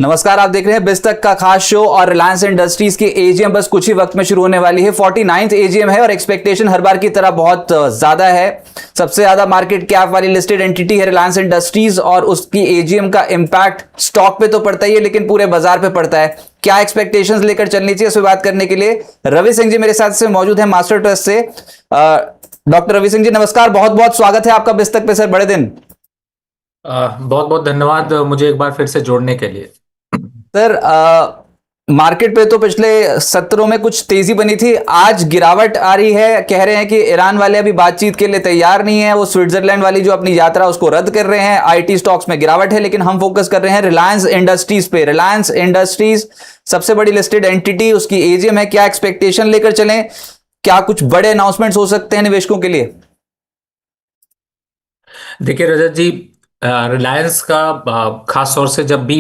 नमस्कार, आप देख रहे हैं बिस्तक का खास शो और रिलायंस इंडस्ट्रीज की एजीएम बस कुछ ही वक्त में शुरू होने वाली है। 49th एजीएम है और एक्सपेक्टेशन हर बार की तरह बहुत ज्यादा है। सबसे ज्यादा मार्केट कैप वाली लिस्टेड एंटिटी है रिलायंस इंडस्ट्रीज और उसकी एजीएम का इंपैक्ट स्टॉक पे तो पड़ता ही है लेकिन पूरे बाजार पे पड़ता है। क्या एक्सपेक्टेशंस लेकर चलनी चाहिए, इस पर बात करने के लिए रवि सिंह जी मेरे साथ से मौजूद है मास्टर ट्रस्ट से। डॉक्टर रवि सिंह जी नमस्कार, बहुत बहुत स्वागत है आपका बिस्तक पे सर, बड़े दिन। बहुत बहुत धन्यवाद मुझे एक बार फिर से जोड़ने के लिए। सर मार्केट पे तो पिछले सत्रों में कुछ तेजी बनी थी, आज गिरावट आ रही है। कह रहे हैं कि ईरान वाले अभी बातचीत के लिए तैयार नहीं है, वो स्विट्जरलैंड वाली जो अपनी यात्रा उसको रद्द कर रहे हैं। आईटी स्टॉक्स में गिरावट है लेकिन हम फोकस कर रहे हैं रिलायंस इंडस्ट्रीज पे। रिलायंस इंडस्ट्रीज सबसे बड़ी लिस्टेड एंटिटी, उसकी एजीएम है। क्या एक्सपेक्टेशन लेकर चलें, क्या कुछ बड़े अनाउंसमेंट्स हो सकते हैं निवेशकों के लिए? देखिए रजत जी, रिलायंस का खास तौर से जब भी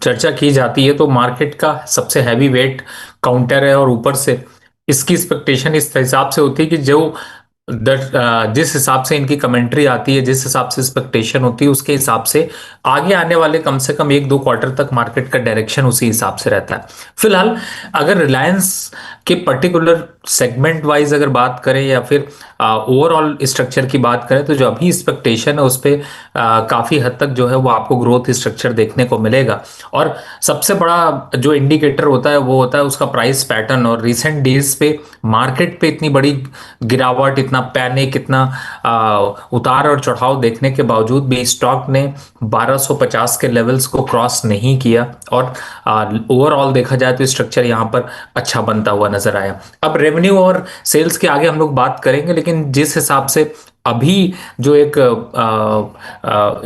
चर्चा की जाती है तो मार्केट का सबसे हैवी वेट काउंटर है और ऊपर से इसकी एक्सपेक्टेशन इस हिसाब से होती है कि जो जिस हिसाब से इनकी कमेंट्री आती है, जिस हिसाब से एक्सपेक्टेशन होती है, उसके हिसाब से आगे आने वाले कम से कम एक दो क्वार्टर तक मार्केट का डायरेक्शन उसी हिसाब से रहता है। फिलहाल अगर रिलायंस के पर्टिकुलर सेगमेंट वाइज अगर बात करें या फिर ओवरऑल स्ट्रक्चर की बात करें तो जो अभी एक्सपेक्टेशन है उस पर काफी हद तक जो है वो आपको ग्रोथ स्ट्रक्चर देखने को मिलेगा। और सबसे बड़ा जो इंडिकेटर होता है वो होता है उसका प्राइस पैटर्न। और रिसेंट डेज पे मार्केट पे इतनी बड़ी गिरावट, इतना पैनिक, इतना उतार और चढ़ाव देखने के बावजूद भी स्टॉक ने 1250 के लेवल्स को क्रॉस नहीं किया और ओवरऑल देखा जाए तो स्ट्रक्चर यहाँ पर अच्छा बनता हुआ नजर आया। अब रेवेन्यू और सेल्स के आगे हम लोग बात करेंगे, लेकिन जिस हिसाब से अभी जो एक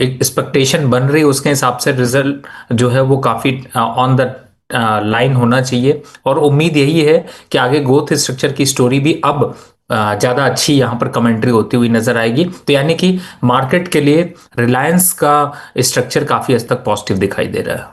एक्सपेक्टेशन बन रही है उसके हिसाब से रिजल्ट जो है वो काफी ऑन द लाइन होना चाहिए। और उम्मीद यही है कि आगे ग्रोथ स्ट्रक्चर की स्टोरी भी अब ज्यादा अच्छी यहाँ पर कमेंट्री होती हुई नजर आएगी। तो यानी कि मार्केट के लिए रिलायंस का स्ट्रक्चर काफी हद तक पॉजिटिव दिखाई दे रहा है।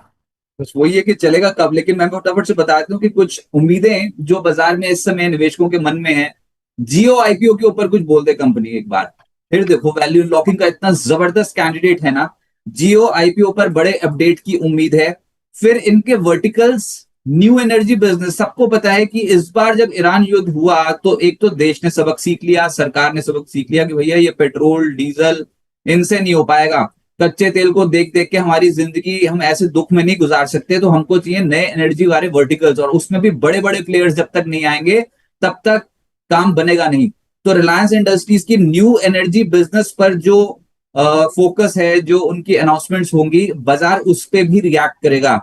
बस वही है कि चलेगा कब, लेकिन मैं फटाफट से बता देता हूँ कि कुछ उम्मीदें जो बाजार में इस समय निवेशकों के मन में है। जियो आईपीओ के ऊपर कुछ बोल दे कंपनी एक बार, फिर देखो वैल्यू लॉकिंग का इतना जबरदस्त कैंडिडेट है ना। जियो आईपीओ पर बड़े अपडेट की उम्मीद है। फिर इनके वर्टिकल्स, न्यू एनर्जी बिजनेस, सबको पता है कि इस बार जब ईरान युद्ध हुआ तो एक तो देश ने सबक सीख लिया, सरकार ने सबक सीख लिया कि भैया ये पेट्रोल डीजल इनसे नहीं हो पाएगा। कच्चे तेल को देख देख के हमारी जिंदगी, हम ऐसे दुख में नहीं गुजार सकते, तो हमको चाहिए नए एनर्जी वाले वर्टिकल्स, और उसमें भी बड़े बड़े प्लेयर्स जब तक नहीं आएंगे तब तक काम बनेगा नहीं। तो रिलायंस इंडस्ट्रीज की न्यू एनर्जी बिजनेस पर जो फोकस है, जो उनकी अनाउंसमेंट्स होंगी, बाजार उस पर भी रिएक्ट करेगा।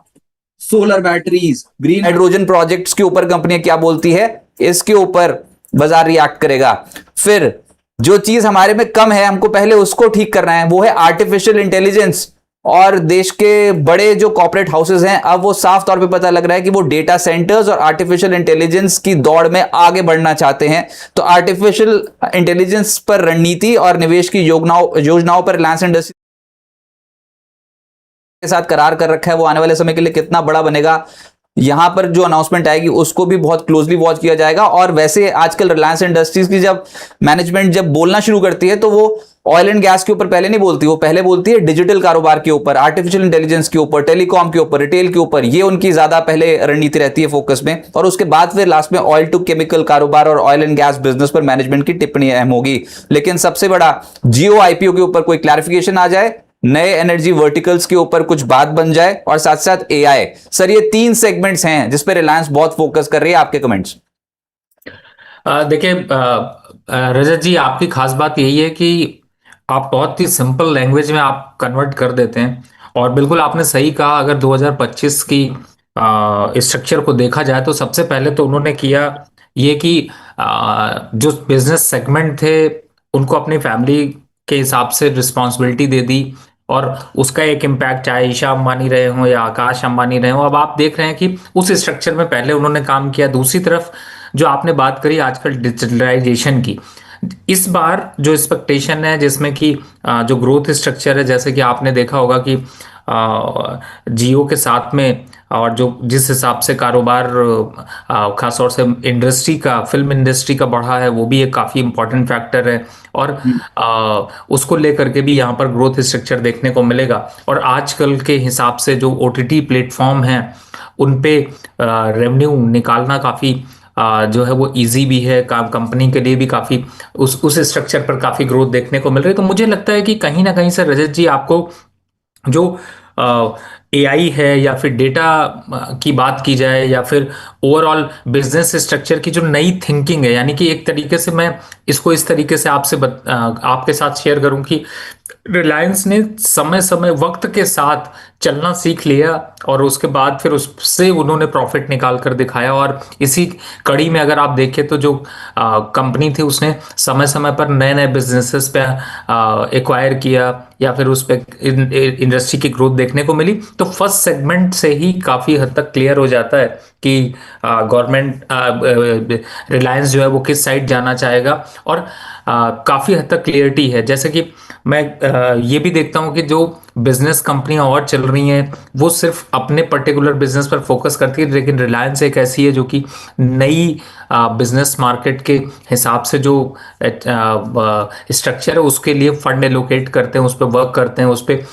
Solar batteries, green hydrogen projects के ऊपर कंपनियां क्या बोलती है, इसके ऊपर बाजार रिएक्ट करेगा। फिर जो चीज हमारे में कम है, हमको पहले उसको ठीक करना है, वो है आर्टिफिशियल इंटेलिजेंस। और देश के बड़े जो कॉर्पोरेट हाउसेस हैं, अब वो साफ तौर पे पता लग रहा है कि वो डेटा सेंटर्स और आर्टिफिशियल इंटेलिजेंस की दौड़ में आगे बढ़ना चाहते हैं। तो आर्टिफिशियल इंटेलिजेंस पर रणनीति और निवेश की योजनाओं पर रिलायंस इंडस्ट्री के साथ करार कर रखा है। वो आने वाले समय के लिए कितना बड़ा बनेगा, यहां पर जो अनाउंसमेंट आएगी उसको भी बहुत क्लोजली वॉच किया जाएगा। और वैसे आजकल रिलायंस इंडस्ट्रीज की जब मैनेजमेंट जब बोलना शुरू करती है तो वो ऑयल एंड गैस के ऊपर पहले नहीं बोलती, वो पहले बोलती है डिजिटल कारोबार के ऊपर, आर्टिफिशियल इंटेलिजेंस के ऊपर, टेलीकॉम के ऊपर, रिटेल के ऊपर। ये उनकी ज्यादा पहले रणनीति रहती है फोकस में, और उसके बाद फिर लास्ट में ऑयल टू केमिकल कारोबार और ऑयल एंड गैस बिजनेस पर मैनेजमेंट की टिप्पणी अहम होगी। लेकिन सबसे बड़ा जियो आईपीओ के ऊपर कोई क्लैरिफिकेशन आ जाए, नए एनर्जी वर्टिकल्स के ऊपर कुछ बात बन जाए, और साथ साथ एआई। सर ये तीन सेगमेंट्स हैं जिस पर रिलायंस बहुत फोकस कर रही है, आपके कमेंट्स? देखिए रजत जी, आपकी खास बात यही है कि आप बहुत ही सिंपल लैंग्वेज में आप कन्वर्ट कर देते हैं। और बिल्कुल आपने सही कहा, अगर 2025 की स्ट्रक्चर को देखा जाए तो सबसे पहले तो उन्होंने किया ये कि जो बिजनेस सेगमेंट थे उनको अपनी फैमिली के हिसाब से रिस्पॉन्सिबिलिटी दे दी, और उसका एक इम्पैक्ट चाहे ईशा अंबानी रहे हों या आकाश अंबानी रहे हों, अब आप देख रहे हैं कि उस स्ट्रक्चर में पहले उन्होंने काम किया। दूसरी तरफ जो आपने बात करी आजकल डिजिटलाइजेशन की, इस बार जो एक्सपेक्टेशन है जिसमें कि जो ग्रोथ स्ट्रक्चर है, जैसे कि आपने देखा होगा कि जियो के साथ में और जो जिस हिसाब से कारोबार खासतौर से इंडस्ट्री का, फिल्म इंडस्ट्री का बढ़ा है, वो भी एक काफ़ी इंपॉर्टेंट फैक्टर है। और उसको लेकर के भी यहाँ पर ग्रोथ स्ट्रक्चर देखने को मिलेगा। और आजकल के हिसाब से जो ओटीटी प्लेटफॉर्म हैं उन पे रेवेन्यू निकालना काफ़ी जो है वो इजी भी है, काम कंपनी के लिए भी काफ़ी उस स्ट्रक्चर पर काफ़ी ग्रोथ देखने को मिल रही है। तो मुझे लगता है कि कहीं ना कहीं से रजत जी, आपको जो एआई है या फिर डेटा की बात की जाए, या फिर ओवरऑल बिजनेस स्ट्रक्चर की जो नई थिंकिंग है, यानी कि एक तरीके से मैं इसको इस तरीके से आपके साथ शेयर करूं कि रिलायंस ने समय समय वक्त के साथ चलना सीख लिया, और उसके बाद फिर उससे उन्होंने प्रॉफिट निकाल कर दिखाया। और इसी कड़ी में अगर आप देखें तो जो कंपनी थी उसने समय समय पर नए नए बिजनेसेस पे एक्वायर किया, या फिर उस पे इंडस्ट्री की ग्रोथ देखने को मिली। तो फर्स्ट सेगमेंट से ही काफी हद तक क्लियर हो जाता है कि गवर्नमेंट रिलायंस जो है वो किस साइड जाना चाहेगा। और काफी हद तक क्लियरिटी है। जैसे कि मैं ये भी देखता हूँ कि जो बिजनेस कंपनियां और चल रही हैं वो सिर्फ अपने पर्टिकुलर बिजनेस पर फोकस करती है, लेकिन रिलायंस एक ऐसी है जो कि नई बिजनेस मार्केट के हिसाब से जो स्ट्रक्चर है उसके लिए फंड एलोकेट करते हैं, उस पर वर्क करते हैं, उस पर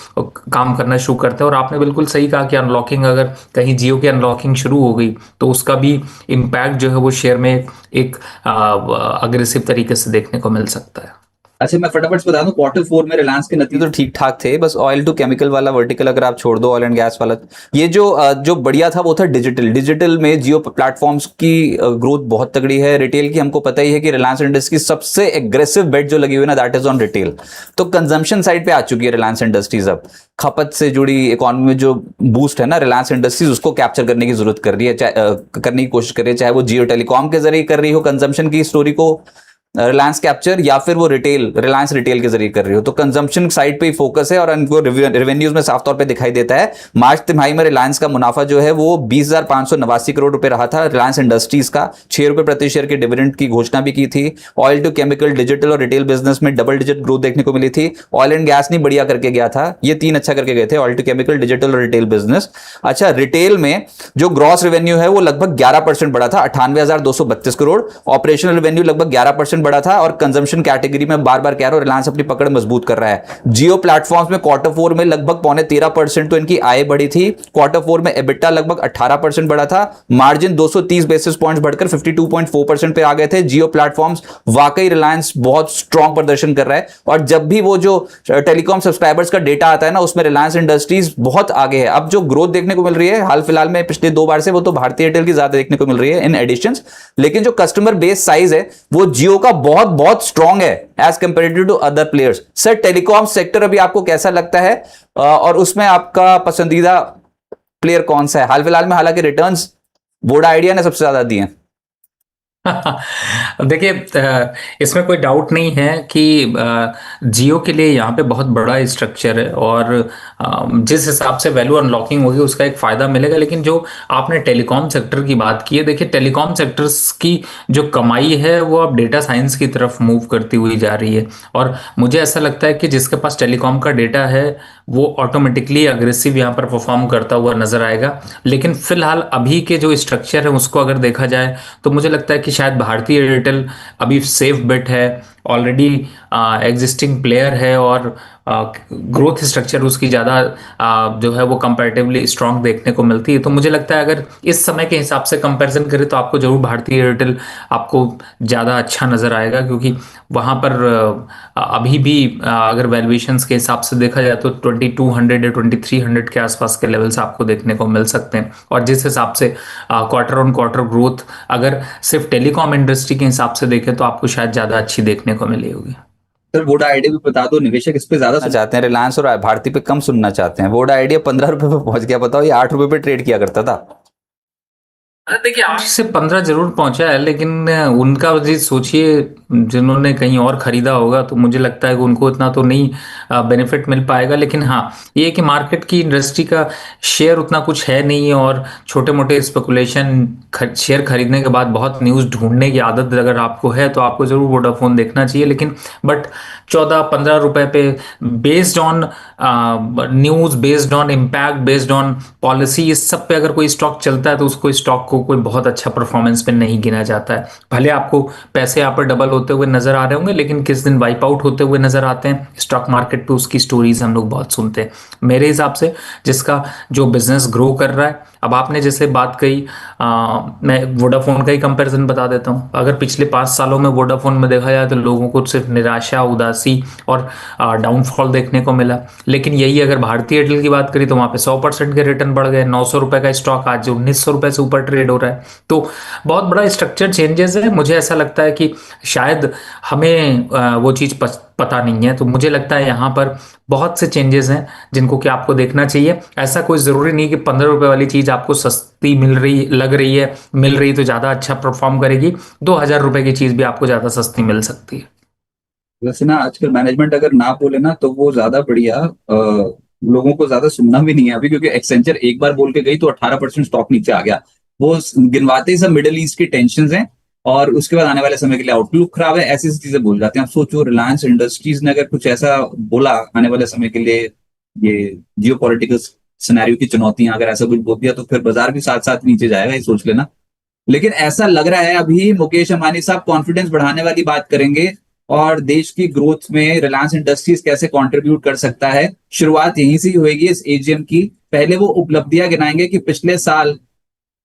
काम करना शुरू करते हैं। और आपने बिल्कुल सही कहा कि अनलॉकिंग, अगर कहीं जियो की अनलॉकिंग शुरू हो गई तो उसका भी इम्पैक्ट जो है वो शेयर में एक अग्रेसिव तरीके से देखने को मिल सकता है। अच्छा, मैं फटाफट से बता दूं, Q4 में रिलायंस के नतीजे तो ठीक ठाक थे, बस ऑयल टू केमिकल वाला वर्टिकल अगर आप छोड़ दो, ऑयल एंड गैस वाला, ये जो बढ़िया था वो था डिजिटल में जियो प्लेटफॉर्म्स की ग्रोथ बहुत तगड़ी है। रिटेल की हमको पता ही है कि रिलायंस इंडस्ट्रीज की सबसे एग्रेसिव बेट जो लगी हुई है ना, दैट इज ऑन रिटेल। तो कंजम्पशन साइड पे आ चुकी है रिलायंस इंडस्ट्रीज। अब खपत से जुड़ी इकोनॉमी में जो बूस्ट है ना, रिलायंस इंडस्ट्रीज उसको कैप्चर करने की जरूरत कर रही है, करने की कोशिश कर रही है, चाहे वो जियो टेलीकॉम के जरिए कर रही हो कंजम्पशन की स्टोरी को रिलायंस कैप्चर, या फिर वो रिलायंस रिटेल के जरिए कर रही हो। तो कंजम्पशन साइड पे ही फोकस है और उनको रेवेन्यूज में साफ तौर पे दिखाई देता है। मार्च तिमाही में रिलायंस का मुनाफा जो है वो 20,589 करोड़ रुपए रहा था। रिलायंस इंडस्ट्रीज का 6 रुपए प्रति शेयर के डिविडेंड की घोषणा भी की थी। ऑयल टू केमिकल, डिजिटल और रिटेल बिजनेस में डबल डिजिट ग्रोथ देखने को मिली थी। ऑयल एंड गैस नहीं बढ़िया करके गया था, ये तीन अच्छा करके गए थे, ऑयल टू केमिकल, डिजिटल और रिटेल बिजनेस। अच्छा, रिटेल में जो ग्रॉस रेवेन्यू है वो लगभग 11% बढ़ा था, 98,232 करोड़। ऑपरेशनल रेवेन्यू लगभग 11% बढ़ा था। और कंजम्पशन कैटेगरी में बार बार कह रहा हूं, रिलायंस अपनी पकड़ मजबूत कर रहा है। जियो प्लेटफॉर्म्स में Q4 में लगभग 12.75% तो इनकी आय बढ़ी थी। Q4 में एबिटा लगभग 18% बढ़ा था। मार्जिन 230 बेसिस पॉइंट्स बढ़कर 52.4% पे आ गए थे। जियो प्लेटफॉर्म्स वाकई रिलायंस बहुत स्ट्रॉन्ग प्रदर्शन कर रहा है। और जब भी वो जो टेलीकॉम सब्सक्राइबर्स का डेटा आता है ना, उसमें रिलायंस इंडस्ट्रीज बहुत आगे है। अब जो ग्रोथ देखने को मिल रही है हाल फिलहाल में पिछले 2 बार से, वो तो भारतीय एयरटेल की ज्यादा देखने को मिल रही है इन एडिशंस। लेकिन जो कस्टमर बेस साइज है वो जियो का बहुत बहुत स्ट्रॉन्ग है as comparative to other players. Sir, telecom sector अभी आपको कैसा लगता है, और उसमें आपका पसंदीदा प्लेयर कौन सा है हाल फिलहाल में? हालांकि रिटर्न्स वोडा आइडिया ने सबसे ज्यादा दिए हैं। देखिए, इसमें कोई डाउट नहीं है कि जियो के लिए यहाँ पे बहुत बड़ा स्ट्रक्चर है, और जिस हिसाब से वैल्यू अनलॉकिंग होगी उसका एक फायदा मिलेगा। लेकिन जो आपने टेलीकॉम सेक्टर की बात की है, देखिए टेलीकॉम सेक्टर्स की जो कमाई है वो अब डेटा साइंस की तरफ मूव करती हुई जा रही है। और मुझे ऐसा लगता है कि जिसके पास टेलीकॉम का डेटा है वो ऑटोमेटिकली अग्रेसिव यहाँ पर परफॉर्म करता हुआ नजर आएगा। लेकिन फिलहाल अभी के जो स्ट्रक्चर है उसको अगर देखा जाए तो मुझे लगता है कि शायद भारतीय एयरटेल अभी सेफ बेट है, ऑलरेडी एग्जिस्टिंग प्लेयर है, और ग्रोथ स्ट्रक्चर उसकी ज़्यादा जो है वो कंपैरेटिवली स्ट्रांग देखने को मिलती है। तो मुझे लगता है अगर इस समय के हिसाब से कंपैरिजन करें तो आपको जरूर भारतीय एयरटेल आपको ज़्यादा अच्छा नज़र आएगा, क्योंकि वहाँ पर अभी भी अगर वैल्यूएशंस के हिसाब से देखा जाए तो 2200 या 2300 के आसपास के लेवल्स आपको देखने को मिल सकते हैं। और जिस हिसाब से क्वार्टर ऑन क्वार्टर ग्रोथ अगर सिर्फ टेलीकॉम इंडस्ट्री के हिसाब से देखें तो आपको शायद ज़्यादा अच्छी देखने को मिली होगी। सर, वोडा आइडिया भी बता दो, निवेशक इस पे ज्यादा सुनना चाहते हैं, रिलायंस और भारती पे कम सुनना चाहते हैं। वोडा आइडिया 15 रुपए पे पहुंच गया, बताओ, ये 8 रुपए पे ट्रेड किया करता था। देखिए 8 से 15 जरूर पहुंचा है, लेकिन उनका जी सोचिए, जिन्होंने कहीं और खरीदा होगा तो मुझे लगता है कि उनको इतना तो नहीं बेनिफिट मिल पाएगा। लेकिन हाँ, ये है कि मार्केट की इंडस्ट्री का शेयर उतना कुछ है नहीं, और छोटे मोटे स्पेकुलेशन, शेयर खरीदने के बाद बहुत न्यूज़ ढूंढने की आदत अगर आपको है तो आपको जरूर वोडाफोन देखना चाहिए। लेकिन बट 14-15 रुपए पे, based on news, based on impact, based on policy, इस सब पे अगर कोई स्टॉक चलता है तो उसको, स्टॉक को कोई बहुत अच्छा परफॉर्मेंस पे नहीं गिना जाता है। भले आपको पैसे यहाँ पर डबल होते हुए नजर आ रहे होंगे, लेकिन किस दिन वाइप आउट होते हुए नजर आते हैं स्टॉक मार्केट पे, उसकी स्टोरीज हम लोग बहुत सुनते हैं। मेरे हिसाब से जिसका जो बिजनेस ग्रो कर रहा है, अब आपने जैसे बात कही, मैं वोडाफोन का ही कंपैरिजन बता देता हूँ। अगर पिछले 5 सालों में वोडाफोन में देखा जाए तो लोगों को सिर्फ निराशा, उदासी और डाउनफॉल देखने को मिला। लेकिन यही अगर भारतीय एयरटेल की बात करी तो वहां पे 100% के रिटर्न बढ़ गए, 900 रुपए का स्टॉक आज 1900 रुपए से ऊपर ट्रेड हो रहा है। तो बहुत बड़ा स्ट्रक्चर चेंजेस है। मुझे ऐसा लगता है कि शायद हमें वो चीज़ पता नहीं है, तो मुझे लगता है यहाँ पर बहुत से चेंजेस हैं जिनको कि आपको देखना चाहिए। ऐसा कोई ज़रूरी नहीं कि 15 रुपए वाली चीज़ आपको सस्ती मिल रही, लग रही है, मिल रही तो ज़्यादा अच्छा परफॉर्म करेगी। 2000 रुपए की चीज़ भी आपको ज़्यादा सस्ती मिल सकती है। वैसे ना आजकल मैनेजमेंट अगर ना बोले ना तो वो ज्यादा बढ़िया, लोगों को ज्यादा सुनना भी नहीं है अभी, क्योंकि एक्सेंचर एक बार बोल के गई तो 18% स्टॉक नीचे आ गया। वो गिनवाते ही सब मिडिल ईस्ट की टेंशन हैं, और उसके बाद आने वाले समय के लिए आउटलुक खराब है, ऐसी ऐसी चीजें बोल जाते हैं। आप सोचो रिलायंस इंडस्ट्रीज ने अगर कुछ ऐसा बोला आने वाले समय के लिए, ये जियो पॉलिटिकल सिनेरियो की चुनौतियां, अगर ऐसा कुछ बोल दिया तो फिर बाजार भी साथ साथ नीचे जाएगा, ये सोच लेना। लेकिन ऐसा लग रहा है अभी मुकेश अंबानी साहब कॉन्फिडेंस बढ़ाने वाली बात करेंगे, और देश की ग्रोथ में रिलायंस इंडस्ट्रीज कैसे कंट्रीब्यूट कर सकता है, शुरुआत यहीं से ही होगी इस एजीएम की। पहले वो उपलब्धियां गिनाएंगे कि पिछले साल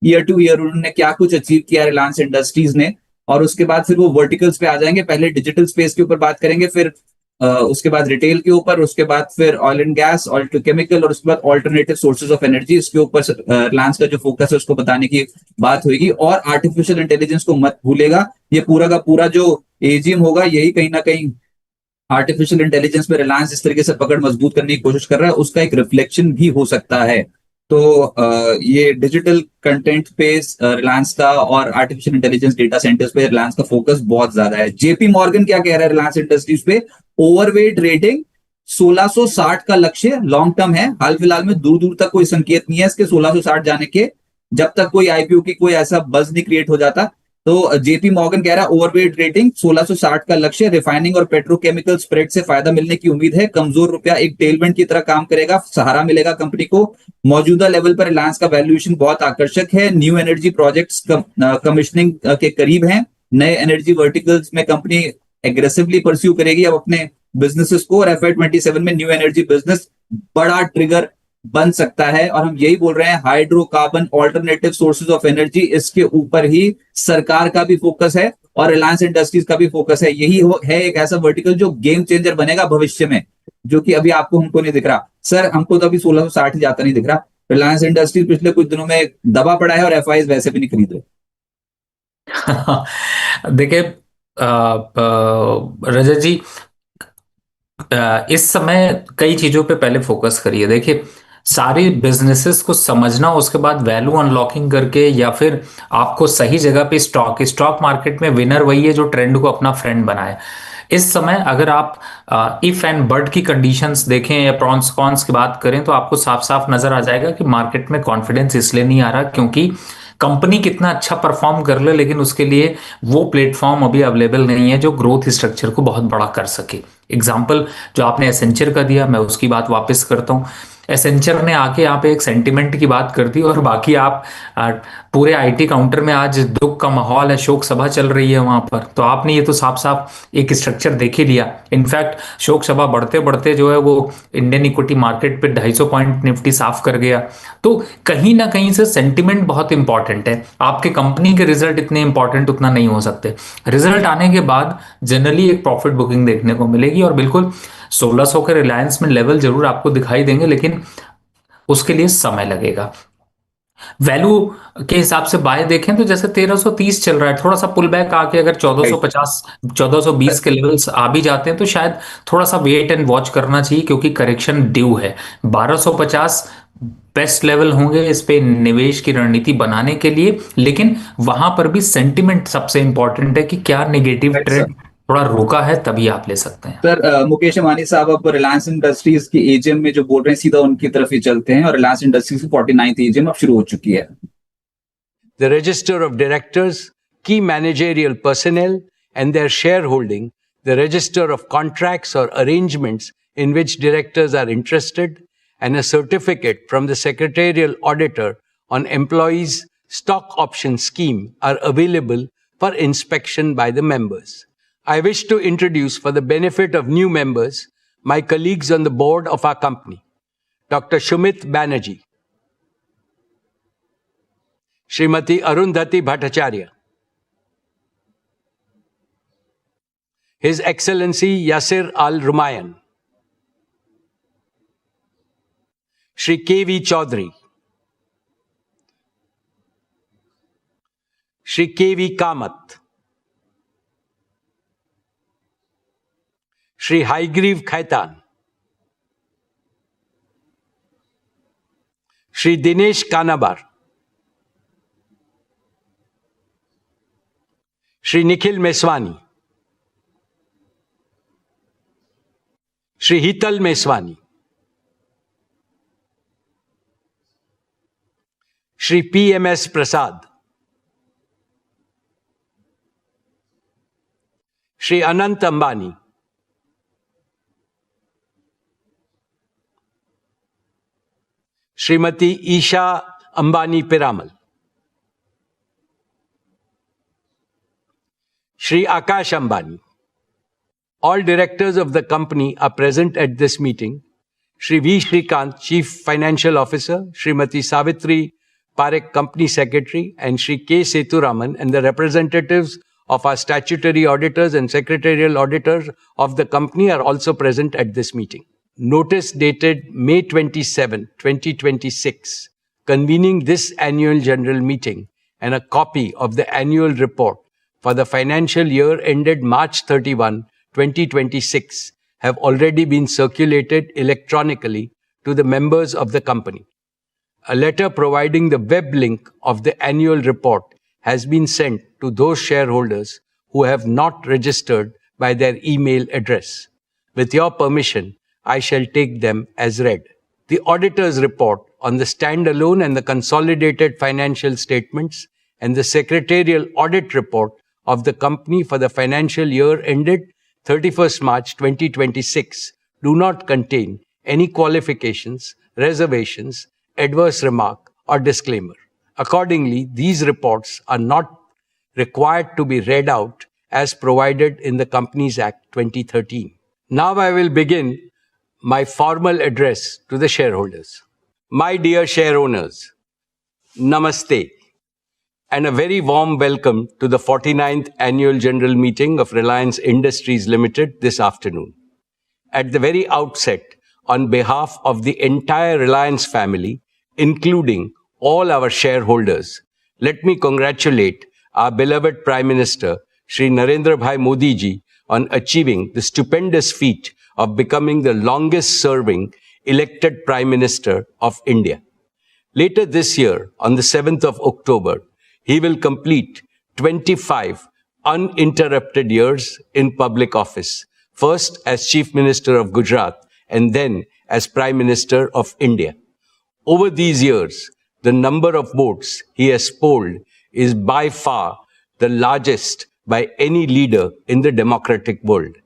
ईयर टू ईयर उन्होंने क्या कुछ अचीव किया रिलायंस इंडस्ट्रीज ने, और उसके बाद फिर वो वर्टिकल्स पे आ जाएंगे। पहले डिजिटल स्पेस के ऊपर बात करेंगे, फिर उसके बाद रिटेल के ऊपर, उसके बाद फिर oil and gas, oil chemical, और उसके बाद ऑल्टरनेटिव सोर्सेज ऑफ एनर्जी। इसके ऊपर रिलायंस का जो फोकस है उसको बताने की बात होगी। और आर्टिफिशियल इंटेलिजेंस को मत भूलेगा, ये पूरा का पूरा जो एजीएम होगा यही कहीं ना कहीं आर्टिफिशियल इंटेलिजेंस में रिलायंस जिस तरीके से पकड़ मजबूत करने की कोशिश कर रहा है उसका एक रिफ्लेक्शन भी हो सकता है। तो ये डिजिटल कंटेंट पे रिलायंस का, और आर्टिफिशियल इंटेलिजेंस डेटा सेंटर्स पे रिलायंस का फोकस बहुत ज्यादा है। जेपी मॉर्गन क्या कह रहा है रिलायंस इंडस्ट्रीज पे? ओवरवेट रेटिंग, 1660 का लक्ष्य लॉन्ग टर्म है। हाल फिलहाल में दूर दूर तक कोई संकेत नहीं है इसके 1660 जाने के, जब तक कोई आईपीओ की कोई ऐसा बज नहीं क्रिएट हो जाता। तो जेपी मॉर्गन कह रहा है ओवरवेट रेटिंग, 1660 का लक्ष्य, रिफाइनिंग और पेट्रोकेमिकल स्प्रेड से फायदा मिलने की उम्मीद है। कमजोर रुपया एक टेलमेंट की तरह काम करेगा, सहारा मिलेगा कंपनी को। मौजूदा लेवल पर रिलायंस का वैल्यूएशन बहुत आकर्षक है। न्यू एनर्जी प्रोजेक्ट्स कमिश्निंग के करीब हैं। नए एनर्जी वर्टिकल्स में कंपनी एग्रेसिवली परस्यू करेगी अब अपने बिजनेसेस को, और FY 27 में न्यू एनर्जी बिजनेस बड़ा ट्रिगर बन सकता है। और हम यही बोल रहे हैं hydrocarbon alternative sources of energy, इसके ऊपर ही सरकार का भी फोकस है और रिलायंस इंडस्ट्रीज का भी फोकस है। यही है एक ऐसा वर्टिकल जो गेम चेंजर बनेगा भविष्य में, जो कि अभी आपको हमको नहीं दिख रहा। सर हमको तो अभी 1660 ही जाता नहीं दिख रहा। रिलायंस इंडस्ट्रीज पिछले कुछ दिनों में दबा पड़ा है, और एफआईज वैसे भी नहीं खरीद रहे। देखिए रजत जी, इस समय कई चीजों पे पहले फोकस करिए। देखिए, सारी बिजनेसेस को समझना, उसके बाद वैल्यू अनलॉकिंग करके, या फिर आपको सही जगह पे स्टॉक, स्टॉक मार्केट में विनर वही है जो ट्रेंड को अपना फ्रेंड बनाए। इस समय अगर आप इफ एंड बट की कंडीशंस देखें या प्रॉन्स कॉन्स की बात करें तो आपको साफ साफ नजर आ जाएगा कि मार्केट में कॉन्फिडेंस इसलिए नहीं आ रहा क्योंकि कंपनी कितना अच्छा परफॉर्म कर ले, लेकिन उसके लिए वो प्लेटफॉर्म अभी अवेलेबल नहीं है जो ग्रोथ स्ट्रक्चर को बहुत बड़ा कर सके। एग्जाम्पल जो आपने एसेंचर का दिया, मैं उसकी बात वापस करता हूँ। एसेंचर ने आके यहाँ पे एक सेंटिमेंट की बात कर दी, और बाकी आप आ, पूरे आईटी काउंटर में आज दुख का माहौल है, शोक सभा चल रही है वहां पर। तो आपने ये तो साफ साफ एक स्ट्रक्चर देख ही लिया। इनफैक्ट शोक सभा बढ़ते बढ़ते जो है वो इंडियन इक्विटी मार्केट पे 250 पॉइंट निफ्टी साफ कर गया। तो कहीं ना कहीं से सेंटिमेंट बहुत इंपॉर्टेंट है। आपके कंपनी के रिजल्ट इतने इंपॉर्टेंट उतना नहीं हो सकते। रिजल्ट आने के बाद जनरली एक प्रॉफिट बुकिंग देखने को मिलेगी, और बिल्कुल 1600 के रिलायंस में लेवल जरूर आपको दिखाई देंगे, लेकिन उसके लिए समय लगेगा। वैल्यू के हिसाब से बाय देखें तो जैसे 1330 चल रहा है, थोड़ा सा पुल बैक आके अगर राइट। 1450 1420 के लेवल्स आ भी जाते हैं तो शायद थोड़ा सा वेट एंड वॉच करना चाहिए, क्योंकि करेक्शन ड्यू है। 1250 बेस्ट लेवल होंगे इस पे निवेश की रणनीति बनाने के लिए, लेकिन वहां पर भी सेंटिमेंट सबसे इंपॉर्टेंट है कि क्या नेगेटिव राइट सर। ट्रेंड थोड़ा रुका है, तभी आप ले सकते हैं। सर मुकेश अंबानी साहब अब रिलायंस इंडस्ट्रीज की एजीएम में जो बोल रहे हैं सीधा उनकी तरफ ही चलते हैं, और रिलायंस इंडस्ट्रीज की 49th एजीएम अब शुरू हो चुकी है। The register of directors, key managerial personnel, and their shareholding, the register of contracts or arrangements in which directors are interested, and a certificate from the secretarial auditor on employees' stock option scheme are available for inspection by the members. I wish to introduce, for the benefit of new members, my colleagues on the board of our company. Dr. Shumit Banerjee, Srimati Arundhati Bhattacharya, His Excellency Yasir Al Rumayyan, Shri K.V. Chaudhary, Shri K.V. Kamath, Shri Haigriv Khaitan, Shri Dinesh Kanabar, Shri Nikhil Meswani, Shri Hital Meswani, Shri P.M.S. Prasad, Shri Anant Ambani, Srimati Isha Ambani Piramal, Shri Akash Ambani. All directors of the company are present at this meeting. Shri V. Shrikant, Chief Financial Officer, Srimati Savitri Parekh, Company Secretary, and Shri K. Seturaman, and the representatives of our statutory auditors and secretarial auditors of the company are also present at this meeting. Notice dated May 27, 2026, convening this annual general meeting, and a copy of the annual report for the financial year ended March 31, 2026, have already been circulated electronically to the members of the company. A letter providing the web link of the annual report has been sent to those shareholders who have not registered by their email address. With your permission, I shall take them as read. The auditor's report on the standalone and the consolidated financial statements and the secretarial audit report of the company for the financial year ended 31st March 2026 do not contain any qualifications, reservations, adverse remark, or disclaimer. Accordingly, these reports are not required to be read out as provided in the Companies Act 2013. Now I will begin my formal address to the shareholders. My dear share owners, Namaste, and a very warm welcome to the 49th Annual General Meeting of Reliance Industries Limited this afternoon. At the very outset, on behalf of the entire Reliance family, including all our shareholders, let me congratulate our beloved Prime Minister, Shri Narendra Bhai Modi ji, on achieving the stupendous feat of becoming the longest-serving elected Prime Minister of India. Later this year, on the 7th of October, he will complete 25 uninterrupted years in public office, first as Chief Minister of Gujarat and then as Prime Minister of India. Over these years, the number of votes he has polled is by far the largest by any leader in the democratic world.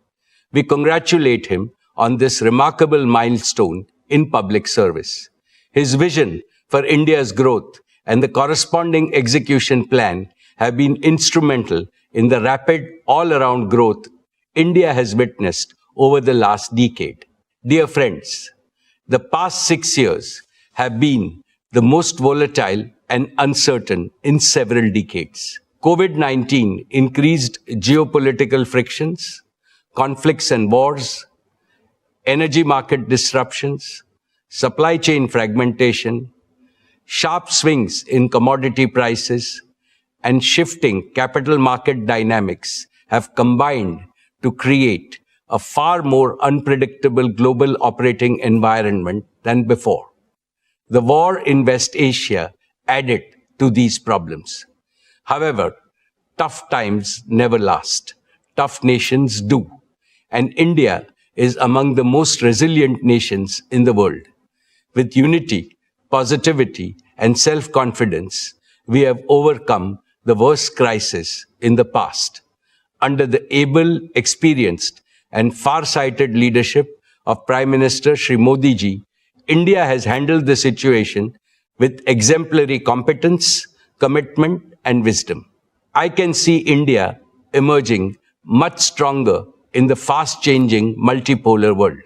We congratulate him on this remarkable milestone in public service. His vision for India's growth and the corresponding execution plan have been instrumental in the rapid all-around growth India has witnessed over the last decade. Dear friends, the past 6 years have been the most volatile and uncertain in several decades. COVID-19 increased geopolitical frictions, conflicts and wars, energy market disruptions, supply chain fragmentation, sharp swings in commodity prices, and shifting capital market dynamics have combined to create a far more unpredictable global operating environment than before. The war in West Asia added to these problems. However, tough times never last. Tough nations do. And India is among the most resilient nations in the world. With unity, positivity, and self-confidence, we have overcome the worst crisis in the past. Under the able, experienced, and far-sighted leadership of Prime Minister Shri Modi ji, India has handled the situation with exemplary competence, commitment, and wisdom. I can see India emerging much stronger in the fast-changing multipolar world.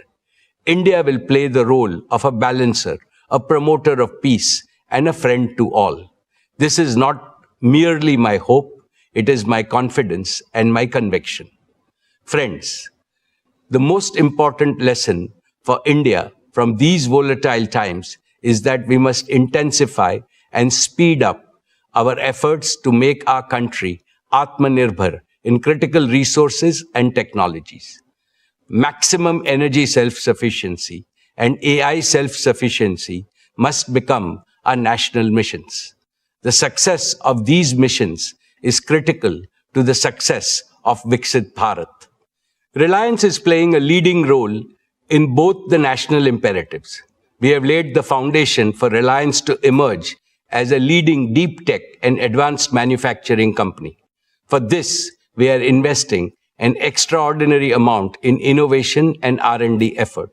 India will play the role of a balancer, a promoter of peace, and a friend to all. This is not merely my hope, it is my confidence and my conviction. Friends, the most important lesson for India from these volatile times is that we must intensify and speed up our efforts to make our country Atmanirbhar in critical resources and technologies. Maximum energy self-sufficiency and AI self-sufficiency must become our national missions. The success of these missions is critical to the success of Viksit Bharat. Reliance is playing a leading role in both the national imperatives. We have laid the foundation for Reliance to emerge as a leading deep tech and advanced manufacturing company. For this, we are investing an extraordinary amount in innovation and R&D effort.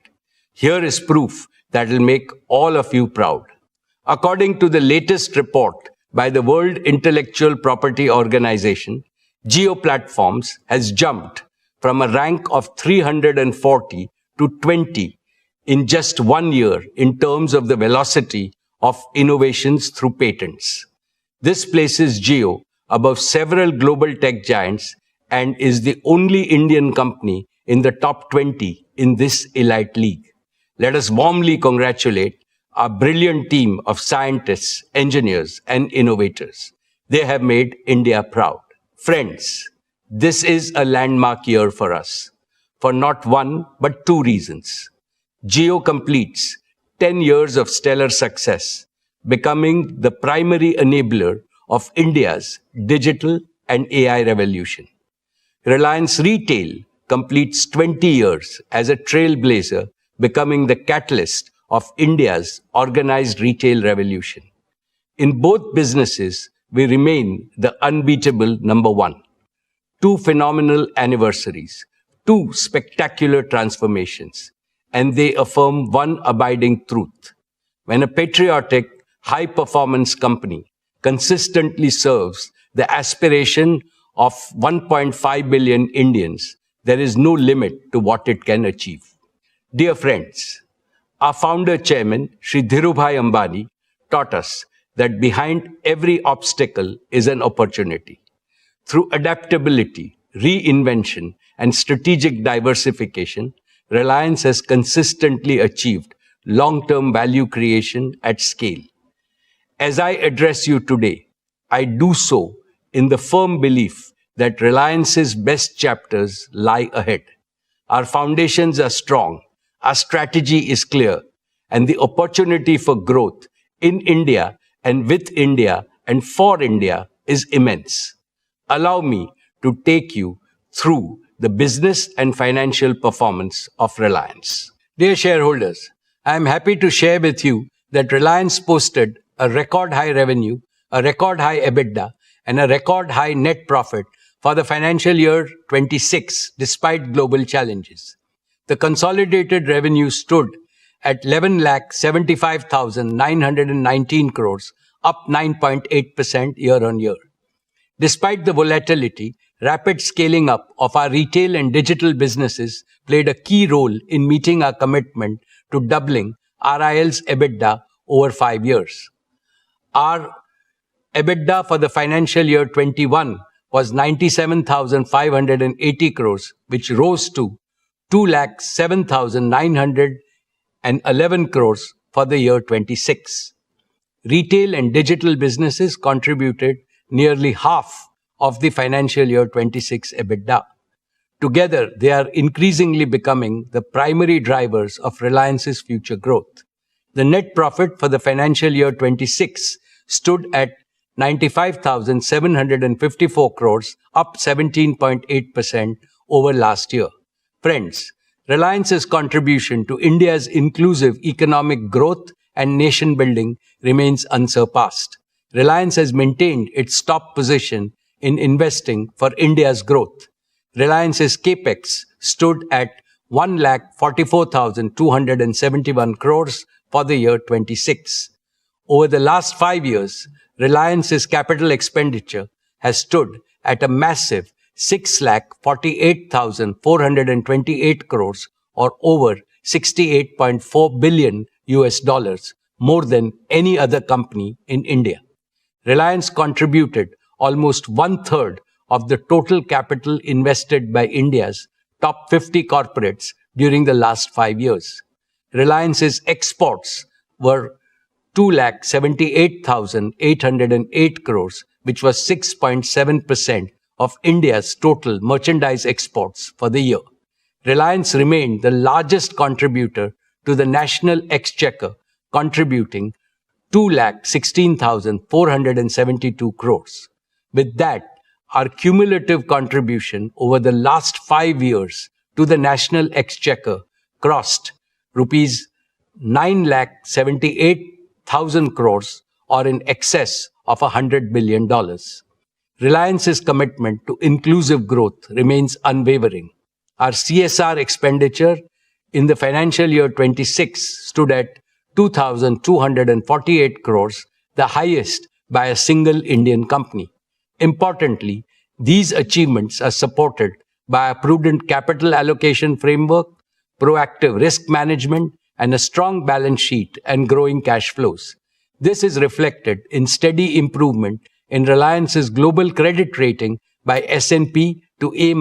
Here is proof that will make all of you proud. According to the latest report by the World Intellectual Property Organization, Jio Platforms has jumped from a rank of 340 to 20 in just 1 year in terms of the velocity of innovations through patents. This places Jio above several global tech giants and is the only Indian company in the top 20 in this elite league. Let us warmly congratulate our brilliant team of scientists, engineers, and innovators. They have made India proud. Friends, this is a landmark year for us, for not one, but two reasons. Jio completes 10 years of stellar success, becoming the primary enabler of India's digital and AI revolution. Reliance Retail completes 20 years as a trailblazer, becoming the catalyst of India's organized retail revolution. In both businesses, we remain the unbeatable number one. Two phenomenal anniversaries, two spectacular transformations, and they affirm one abiding truth. When a patriotic, high-performance company consistently serves the aspiration of 1.5 billion Indians, there is no limit to what it can achieve. Dear friends, our founder chairman, Shri Dhirubhai Ambani, taught us that behind every obstacle is an opportunity. Through adaptability, reinvention, and strategic diversification, Reliance has consistently achieved long-term value creation at scale. As I address you today, I do so in the firm belief that Reliance's best chapters lie ahead. Our foundations are strong, our strategy is clear, and the opportunity for growth in India and with India and for India is immense. Allow me to take you through the business and financial performance of Reliance. Dear shareholders, I am happy to share with you that Reliance posted a record high revenue, a record high EBITDA, and a record high net profit for the financial year 26 despite global challenges. The consolidated revenue stood at 11,75,919 crores, up 9.8% year-on-year. Despite the volatility, rapid scaling up of our retail and digital businesses played a key role in meeting our commitment to doubling RIL's EBITDA over 5 years. Our EBITDA for the financial year 21 was 97,580 crores, which rose to 2,07,911 crores for the year 26. Retail and digital businesses contributed nearly half of the financial year 26 EBITDA. Together, they are increasingly becoming the primary drivers of Reliance's future growth. The net profit for the financial year 26 stood at 95,754 crores, up 17.8% over last year. Friends, Reliance's contribution to India's inclusive economic growth and nation building remains unsurpassed. Reliance has maintained its top position in investing for India's growth. Reliance's capex stood at 1,44,271 crores for the year 26. Over the last 5 years, Reliance's capital expenditure has stood at a massive 6,48,428 crores, or over $68.4 billion US dollars, more than any other company in India. Reliance contributed almost one-third of the total capital invested by India's top 50 corporates during the last 5 years. Reliance's exports were 2,78,808 crores, which was 6.7% of India's total merchandise exports for the year. Reliance remained the largest contributor to the national exchequer, contributing 2,16,472 crores. With that, our cumulative contribution over the last 5 years to the national exchequer crossed rupees 9,78,000 crores, or in excess of $100 billion. Reliance's commitment to inclusive growth remains unwavering. Our CSR expenditure in the financial year 26 stood at 2,248 crores, the highest by a single Indian company. Importantly, these achievements are supported by a prudent capital allocation framework, proactive risk management, and a strong balance sheet and growing cash flows. This is reflected in steady improvement in Reliance's global credit rating by S&P to A-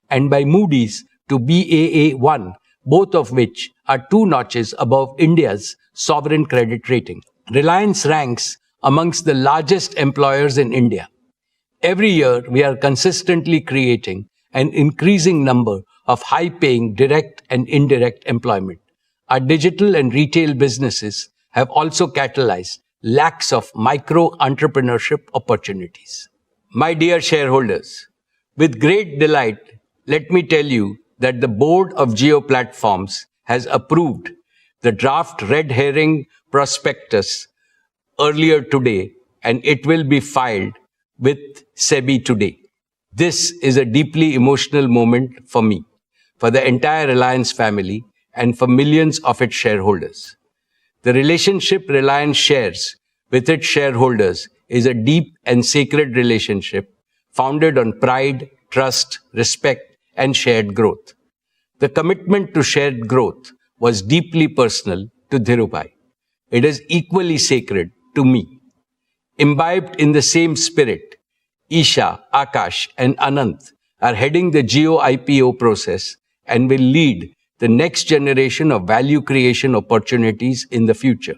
and by Moody's to Baa1, both of which are 2 notches above India's sovereign credit rating. Reliance ranks amongst the largest employers in India. Every year, we are consistently creating an increasing number of high-paying direct and indirect employment. Our digital and retail businesses have also catalyzed lakhs of micro-entrepreneurship opportunities. My dear shareholders, with great delight, let me tell you that the board of Jio Platforms has approved the draft red herring prospectus earlier today, and it will be filed with SEBI today. This is a deeply emotional moment for me, for the entire Reliance family, and for millions of its shareholders. The relationship Reliance shares with its shareholders is a deep and sacred relationship founded on pride, trust, respect, and shared growth. The commitment to shared growth was deeply personal to Dhirubhai. It is equally sacred to me. Imbibed in the same spirit, Isha, Akash, and Anant are heading the Jio IPO process and will lead the next generation of value creation opportunities in the future.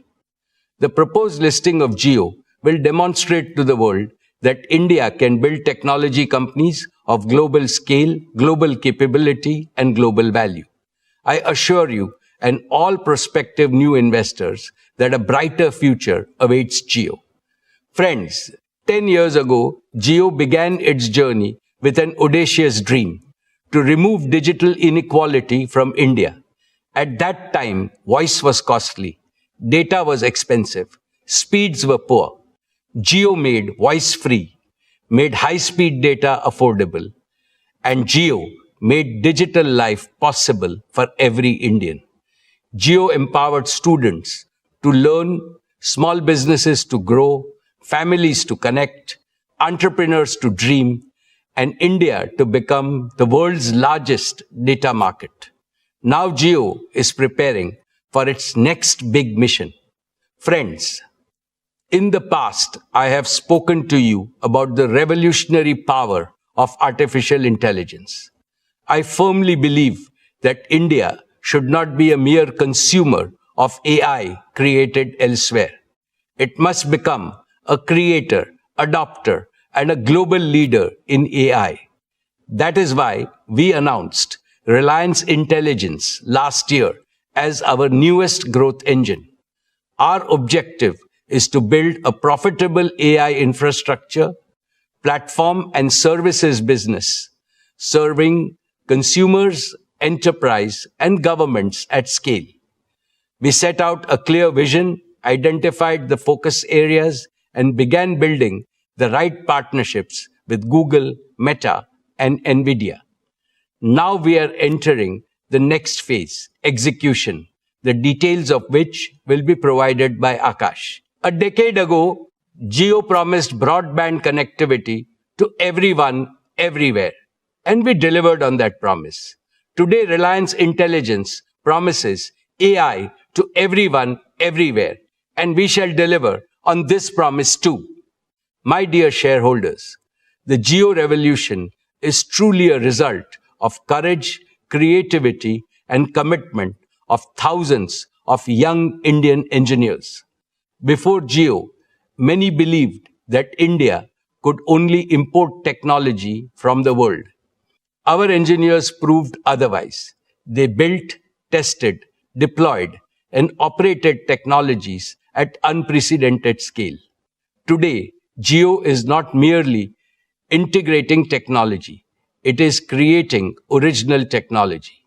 The proposed listing of Jio will demonstrate to the world that India can build technology companies of global scale, global capability, and global value. I assure you and all prospective new investors that a brighter future awaits Jio. Friends, 10 years ago, Jio began its journey with an audacious dream to remove digital inequality from India. At that time, voice was costly, data was expensive, speeds were poor. Jio made voice free, made high-speed data affordable, and Jio made digital life possible for every Indian. Jio empowered students to learn, small businesses to grow, families to connect, entrepreneurs to dream, and India to become the world's largest data market. Now Jio is preparing for its next big mission. Friends, in the past, I have spoken to you about the revolutionary power of artificial intelligence. I firmly believe that India should not be a mere consumer of AI created elsewhere. It must become a creator, adopter, and a global leader in AI. That is why we announced Reliance Intelligence last year as our newest growth engine. Our objective is to build a profitable AI infrastructure, platform and services business, serving consumers, enterprise, and governments at scale. We set out a clear vision, identified the focus areas, and began building the right partnerships with Google, Meta, and NVIDIA. Now we are entering the next phase, execution, the details of which will be provided by Akash. A decade ago, Jio promised broadband connectivity to everyone, everywhere, and we delivered on that promise. Today, Reliance Intelligence promises AI to everyone, everywhere, and we shall deliver on this promise too. My dear shareholders, the Jio revolution is truly a result of courage, creativity, and commitment of thousands of young Indian engineers. Before Jio, many believed that India could only import technology from the world. Our engineers proved otherwise. They built, tested, deployed, and operated technologies at unprecedented scale. Today, Jio is not merely integrating technology, it is creating original technology.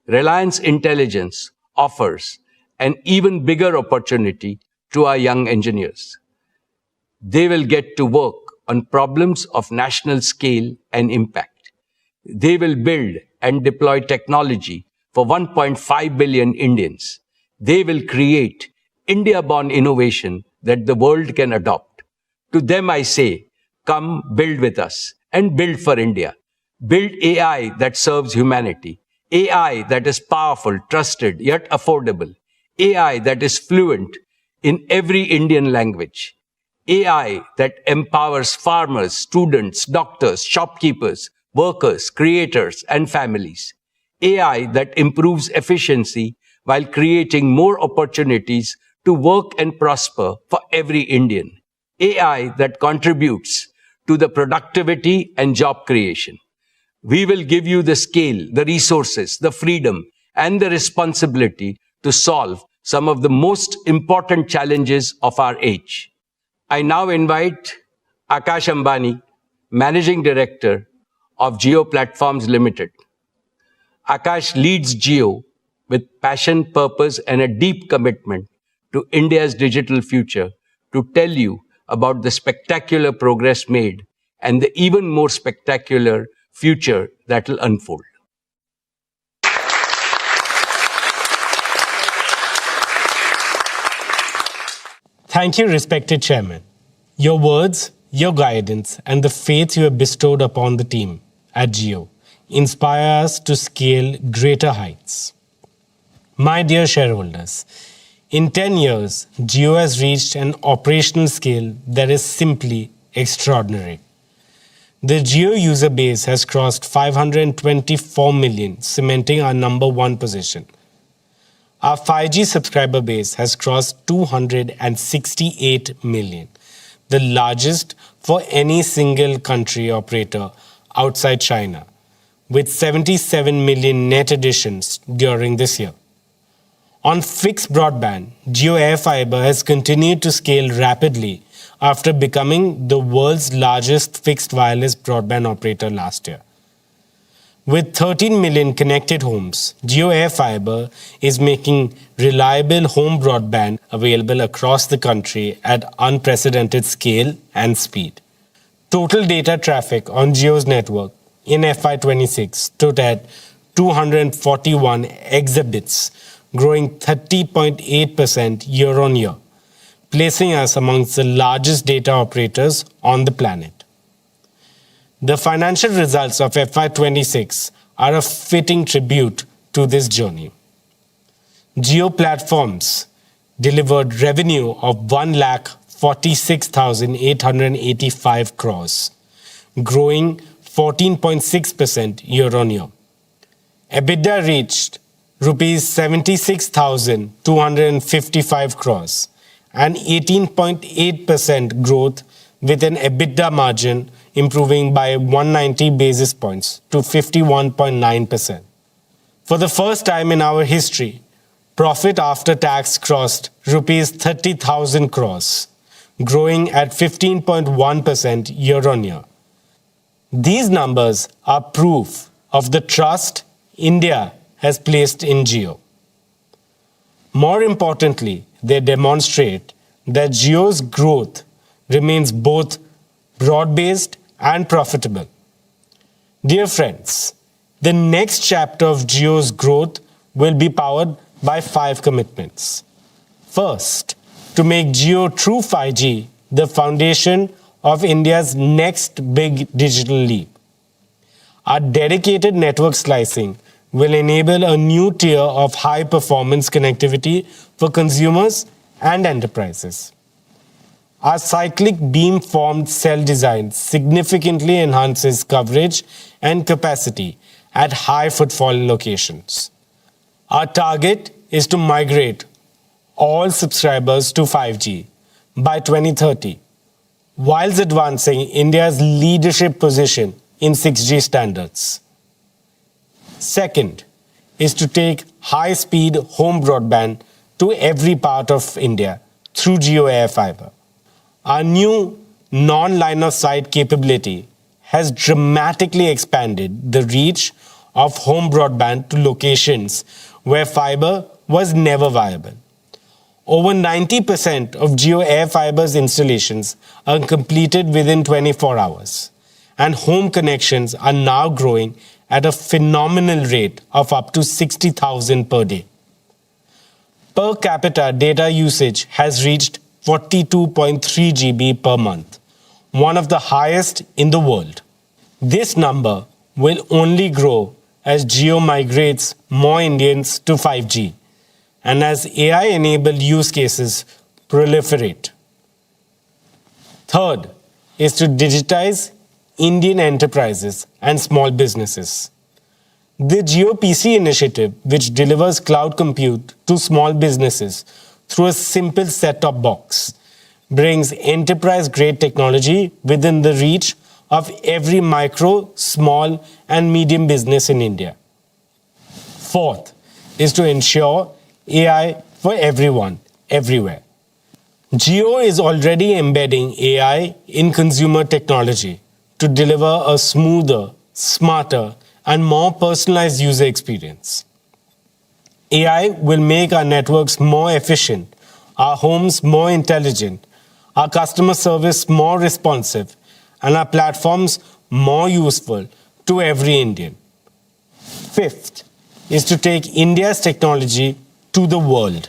Reliance Intelligence offers an even bigger opportunity to our young engineers. They will get to work on problems of national scale and impact. They will build and deploy technology for 1.5 billion Indians. They will create India-born innovation that the world can adopt. To them I say, come build with us and build for India. Build AI that serves humanity. AI that is powerful, trusted, yet affordable. AI that is fluent in every Indian language. AI that empowers farmers, students, doctors, shopkeepers, workers, creators, and families. AI that improves efficiency while creating more opportunities to work and prosper for every Indian. AI that contributes to the productivity and job creation. We will give you the scale, the resources, the freedom, and the responsibility to solve some of the most important challenges of our age. I now invite Mukesh Ambani, Managing Director of Jio Platforms Limited. Akash leads Jio with passion, purpose, and a deep commitment to India's digital future to tell you about the spectacular progress made and the even more spectacular future that will unfold. Thank you, respected Chairman. Your words, your guidance, and the faith you have bestowed upon the team at Jio inspire us to scale greater heights. My dear shareholders, in 10 years, Jio has reached an operational scale that is simply extraordinary. The Jio user base has crossed 524 million, cementing our number one position. Our 5G subscriber base has crossed 268 million, the largest for any single country operator outside China, with 77 million net additions during this year. On fixed broadband, Jio AI Fiber has continued to scale rapidly after becoming the world's largest fixed wireless broadband operator last year. With 13 million connected homes, Jio AI Fiber is making reliable home broadband available across the country at unprecedented scale and speed. Total data traffic on Jio's network in FY26 stood at 241 exabytes, growing 30.8% year-on-year, placing us amongst the largest data operators on the planet. The financial results of FY26 are a fitting tribute to this journey. Jio Platforms delivered revenue of 1,46,885 crores, growing 14.6% year-on-year. EBITDA reached Rupees 76,255 crores, an 18.8% growth with an EBITDA margin improving by 190 basis points to 51.9%. For the first time in our history, Profit after tax crossed rupees 30,000 crores, growing at 15.1% year-on-year. These numbers are proof of the trust India has placed in Jio. More importantly, they demonstrate that Jio's growth remains both broad-based and profitable. Dear friends, the next chapter of Jio's growth will be powered by 5 commitments. First, to make Jio True 5G the foundation of India's next big digital leap. Our dedicated network slicing will enable a new tier of high-performance connectivity for consumers and enterprises. Our cyclic beam-formed cell design significantly enhances coverage and capacity at high footfall locations. Our target is to migrate all subscribers to 5G by 2030, whilst advancing India's leadership position in 6G standards. Second is to take high-speed home broadband to every part of India through Jio AI Fiber. Our new non-line of sight capability has dramatically expanded the reach of home broadband to locations where fiber was never viable. Over 90% of Jio AI Fiber's installations are completed within 24 hours, and home connections are now growing at a phenomenal rate of up to 60,000 per day. Per capita data usage has reached 42.3 GB per month, one of the highest in the world. This number will only grow as Jio migrates more Indians to 5G and as AI-enabled use cases proliferate. Third is to digitize Indian enterprises and small businesses. The Jio PC initiative, which delivers cloud compute to small businesses through a simple set-top box, brings enterprise-grade technology within the reach of every micro, small, and medium business in India. Fourth is to ensure AI for everyone, everywhere. Jio is already embedding AI in consumer technology to deliver a smoother, smarter, and more personalized user experience. AI will make our networks more efficient, our homes more intelligent, our customer service more responsive, and our platforms more useful to every Indian. Fifth is to take India's technology to the world.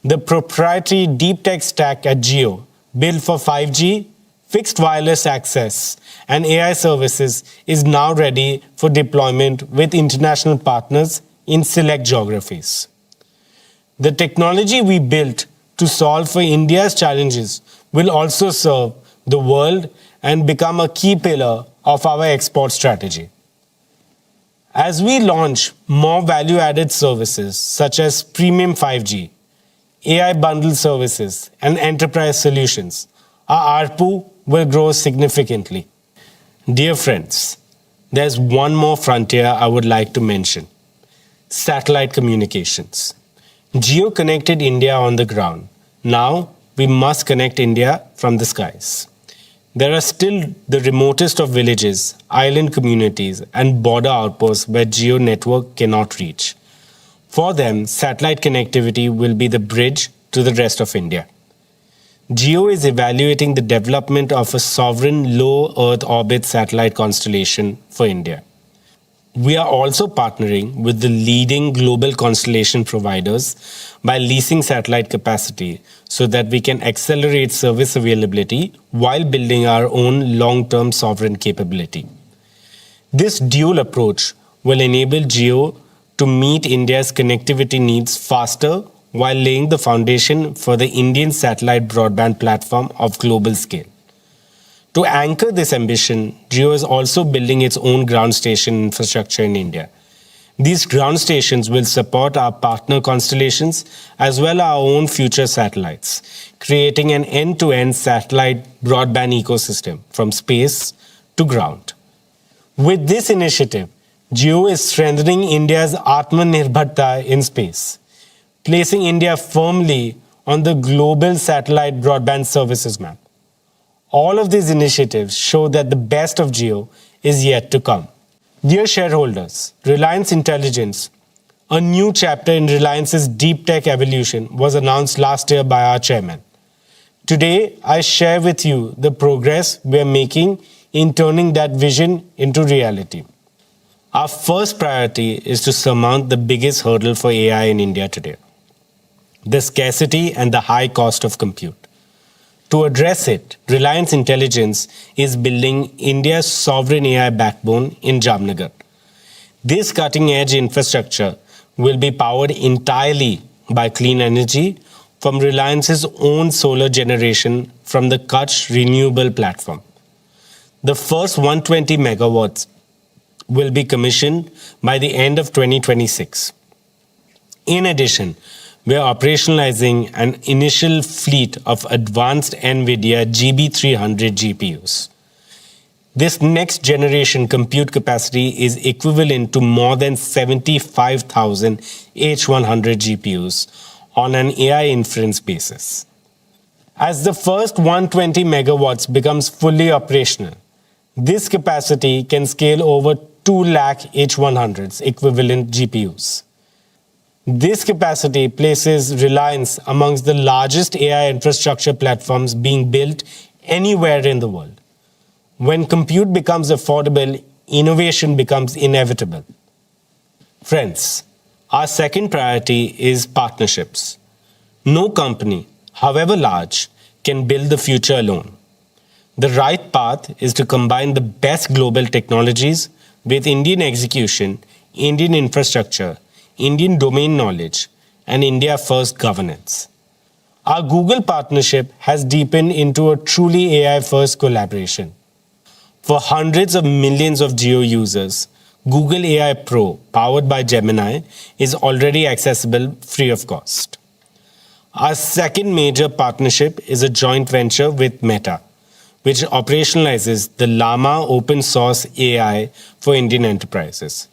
The proprietary deep tech stack at Jio, built for 5G, fixed wireless access, and AI services, is now ready for deployment with international partners in select geographies. The technology we built to solve for India's challenges will also serve the world and become a key pillar of our export strategy. As we launch more value-added services such as premium 5G, AI bundled services, and enterprise solutions, our ARPU will grow significantly. Dear friends, there's one more frontier I would like to mention: satellite communications. Jio connected India on the ground. Now we must connect India from the skies. There are still the remotest of villages, island communities, and border outposts where Jio network cannot reach. For them, satellite connectivity will be the bridge to the rest of India. Jio is evaluating the development of a sovereign low Earth orbit satellite constellation for India. We are also partnering with the leading global constellation providers by leasing satellite capacity so that we can accelerate service availability while building our own long-term sovereign capability. This dual approach will enable Jio to meet India's connectivity needs faster while laying the foundation for the Indian satellite broadband platform of global scale. To anchor this ambition, Jio is also building its own ground station infrastructure in India. These ground stations will support our partner constellations as well as our own future satellites, creating an end-to-end satellite broadband ecosystem from space to ground. With this initiative, Jio is strengthening India's Atmanirbharta in space. placing India firmly on the global satellite broadband services map. All of these initiatives show that the best of Jio is yet to come. Dear shareholders, Reliance Intelligence, a new chapter in Reliance's deep tech evolution, was announced last year by our chairman. Today, I share with you the progress we are making in turning that vision into reality. Our first priority is to surmount the biggest hurdle for AI in India today: the scarcity and the high cost of compute. To address it, Reliance Intelligence is building India's sovereign AI backbone in Jamnagar. This cutting-edge infrastructure will be powered entirely by clean energy from Reliance's own solar generation from the Kutch Renewable Platform. The first 120 megawatts will be commissioned by the end of 2026. In addition, we are operationalizing an initial fleet of advanced NVIDIA GB300 GPUs. This next generation compute capacity is equivalent to more than 75,000 H100 GPUs on an AI inference basis. As the first 120 megawatts becomes fully operational, this capacity can scale over 2 lakh H100s equivalent GPUs. This capacity places Reliance amongst the largest AI infrastructure platforms being built anywhere in the world. When compute becomes affordable, innovation becomes inevitable. Friends, our second priority is partnerships. No company, however large, can build the future alone. The right path is to combine the best global technologies with Indian execution, Indian infrastructure, Indian domain knowledge, and India-first governance. Our Google partnership has deepened into a truly AI-first collaboration. For hundreds of millions of Jio users, Google AI Pro, powered by Gemini, is already accessible free of cost. Our second major partnership is a joint venture with Meta, which operationalizes the Llama open source AI for Indian enterprises.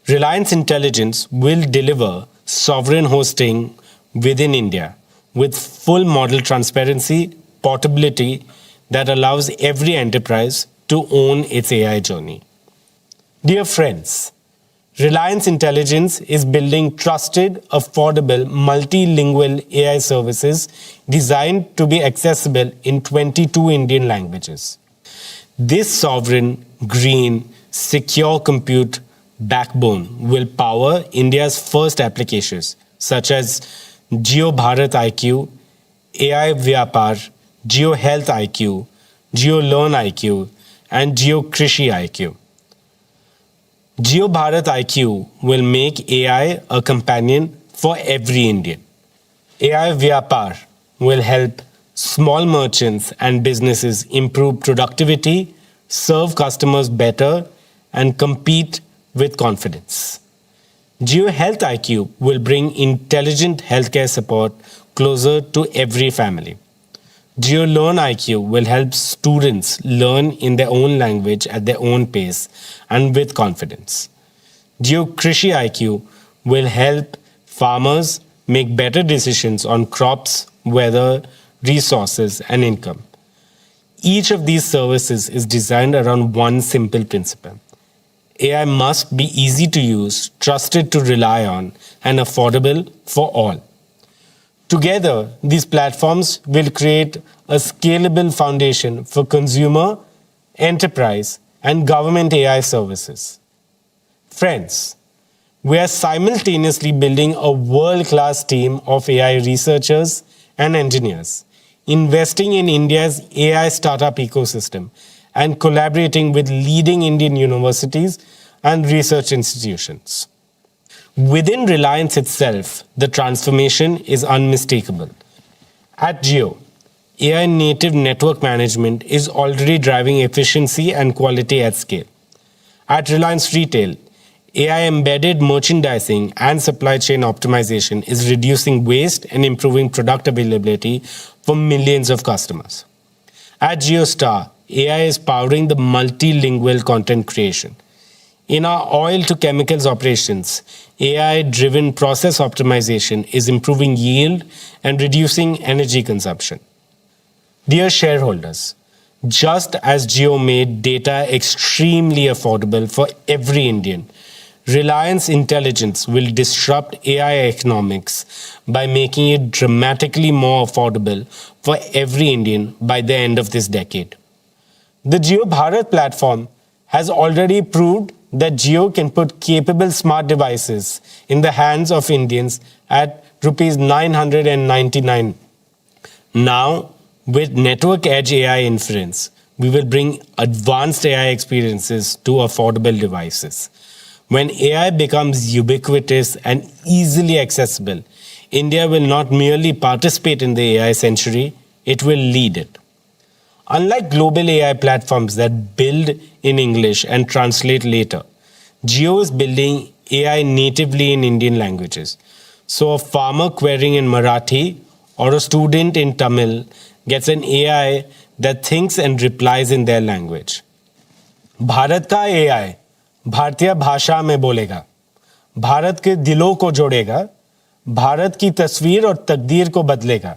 Reliance Intelligence will deliver sovereign hosting within India with full model transparency, portability that allows every enterprise to own its AI journey. Dear friends, Reliance Intelligence is building trusted, affordable, multilingual AI services designed to be accessible in 22 Indian languages. This sovereign, green, secure compute backbone will power India's first applications such as Jio Bharat IQ, AI Vyapar, Jio Health IQ, Jio Learn IQ, and Jio Krishi IQ. Jio Bharat IQ will make AI a companion for every Indian. AI Vyapar will help small merchants and businesses improve productivity, serve customers better, and compete with confidence. Jio Health IQ will bring intelligent healthcare support closer to every family. Jio Learn IQ will help students learn in their own language at their own pace and with confidence. Jio Krishi IQ will help farmers make better decisions on crops, weather, resources, and income. Each of these services is designed around one simple principle: AI must be easy to use, trusted to rely on, and affordable for all. Together, these platforms will create a scalable foundation for consumer, enterprise, and government AI services. Friends, we are simultaneously building a world-class team of AI researchers and engineers, investing in India's AI startup ecosystem, and collaborating with leading Indian universities and research institutions. Within Reliance itself, the transformation is unmistakable. At Jio, AI native network management is already driving efficiency and quality at scale. At Reliance Retail, AI embedded merchandising and supply chain optimization is reducing waste and improving product availability for millions of customers. At JioStar, AI is powering the multilingual content creation. In our oil to chemicals operations, AI-driven process optimization is improving yield and reducing energy consumption. Dear shareholders, just as Jio made data extremely affordable for every Indian, Reliance Intelligence will disrupt AI economics by making it dramatically more affordable for every Indian by the end of this decade. The Jio Bharat platform has already proved that Jio can put capable smart devices in the hands of Indians at rupees 999. Now, with Network Edge AI inference, we will bring advanced AI experiences to affordable devices. When AI becomes ubiquitous and easily accessible, India will not merely participate in the AI century, it will lead it. Unlike global AI platforms that build in English and translate later, Jio is building AI natively in Indian languages. So a farmer querying in Marathi or a student in Tamil gets an AI that thinks and replies in their language. Bharat का AI भारतीय भाषा में बोलेगा, भारत के दिलों को जोड़ेगा, भारत की तस्वीर और तकदीर को बदलेगा.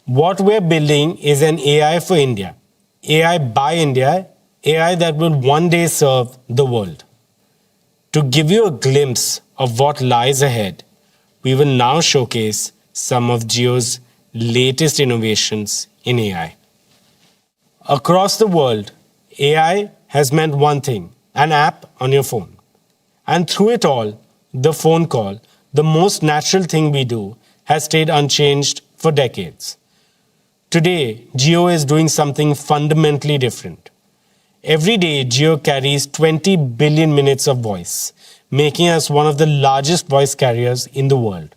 What we're building is an AI for India, AI by India, AI that will one day serve the world. To give you a glimpse of what lies ahead, we will now showcase some of Jio's latest innovations in AI. Across the world, AI has meant one thing, an app on your phone. And through it all, the phone call, the most natural thing we do, has stayed unchanged for decades. Today, Jio is doing something fundamentally different. Every day, Jio carries 20 billion minutes of voice, making us one of the largest voice carriers in the world.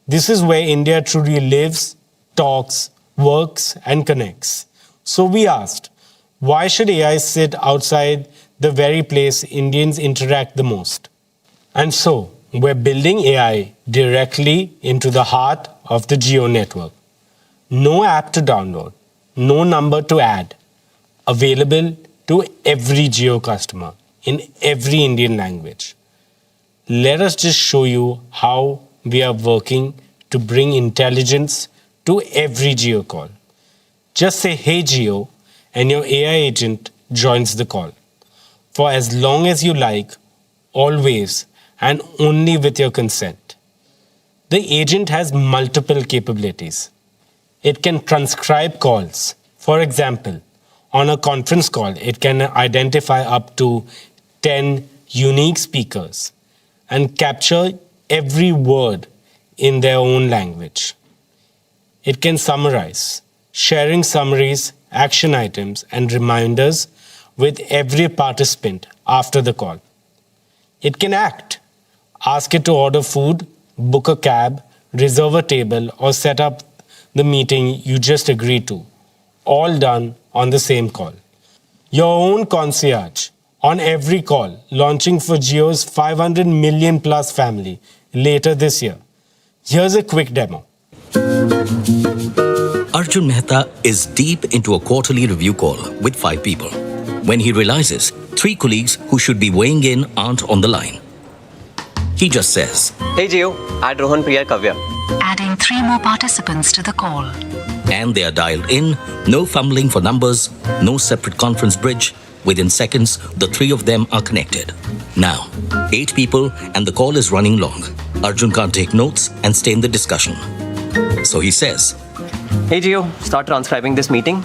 This is where India truly lives, talks, works, and connects. So we asked, why should AI sit outside the very place Indians interact the most? And so, we're building AI directly into the heart of the Jio network. No app to download, no number to add. Available to every Jio customer in every Indian language. Let us just show you how we are working to bring intelligence to every Jio call. Just say, "Hey Jio," and your AI agent joins the call. For as long as you like, always, and only with your consent. The agent has multiple capabilities. It can transcribe calls. For example, on a conference call, it can identify up to 10 unique speakers and capture every word in their own language. It can summarize, sharing summaries, action items, and reminders with every participant after the call. It can act. Ask it to order food, book a cab, reserve a table, or set up the meeting you just agreed to, all done on the same call. Your own concierge on every call, launching for Jio's 500 million plus family later this year. Here's a quick demo. Arjun Mehta is deep into a quarterly review call with 5 people when he realizes 3 colleagues who should be weighing in aren't on the line. He just says, "Hey Jio, add Rohan, Priya, Kavya." Adding 3 more participants to the call. and they are dialed in, no fumbling for numbers, no separate conference bridge. Within seconds, the 3 of them are connected. Now, 8 people and the call is running long. Arjun can't take notes and stay in the discussion. So he says, "Hey Jio, start transcribing this meeting."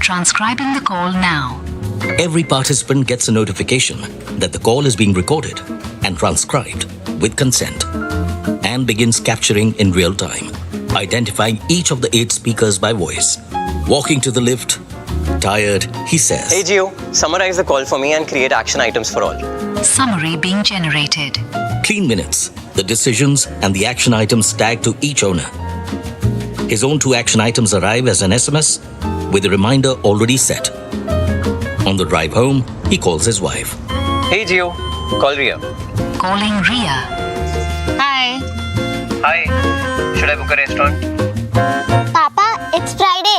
Transcribing the call now. Every participant gets a notification that the call is being recorded and transcribed with consent and begins capturing in real time, identifying each of the 8 speakers by voice. Walking to the lift, tired, he says, "Hey Jio, summarize the call for me and create action items for all." Summary being generated. Clean minutes, the decisions and the action items tagged to each owner. His own 2 action items arrive as an SMS with a reminder already set. On the drive home, he calls his wife. "Hey Jio, call Ria." Calling Ria. Hi. "Hi, should I book a restaurant?" Papa, it's Friday.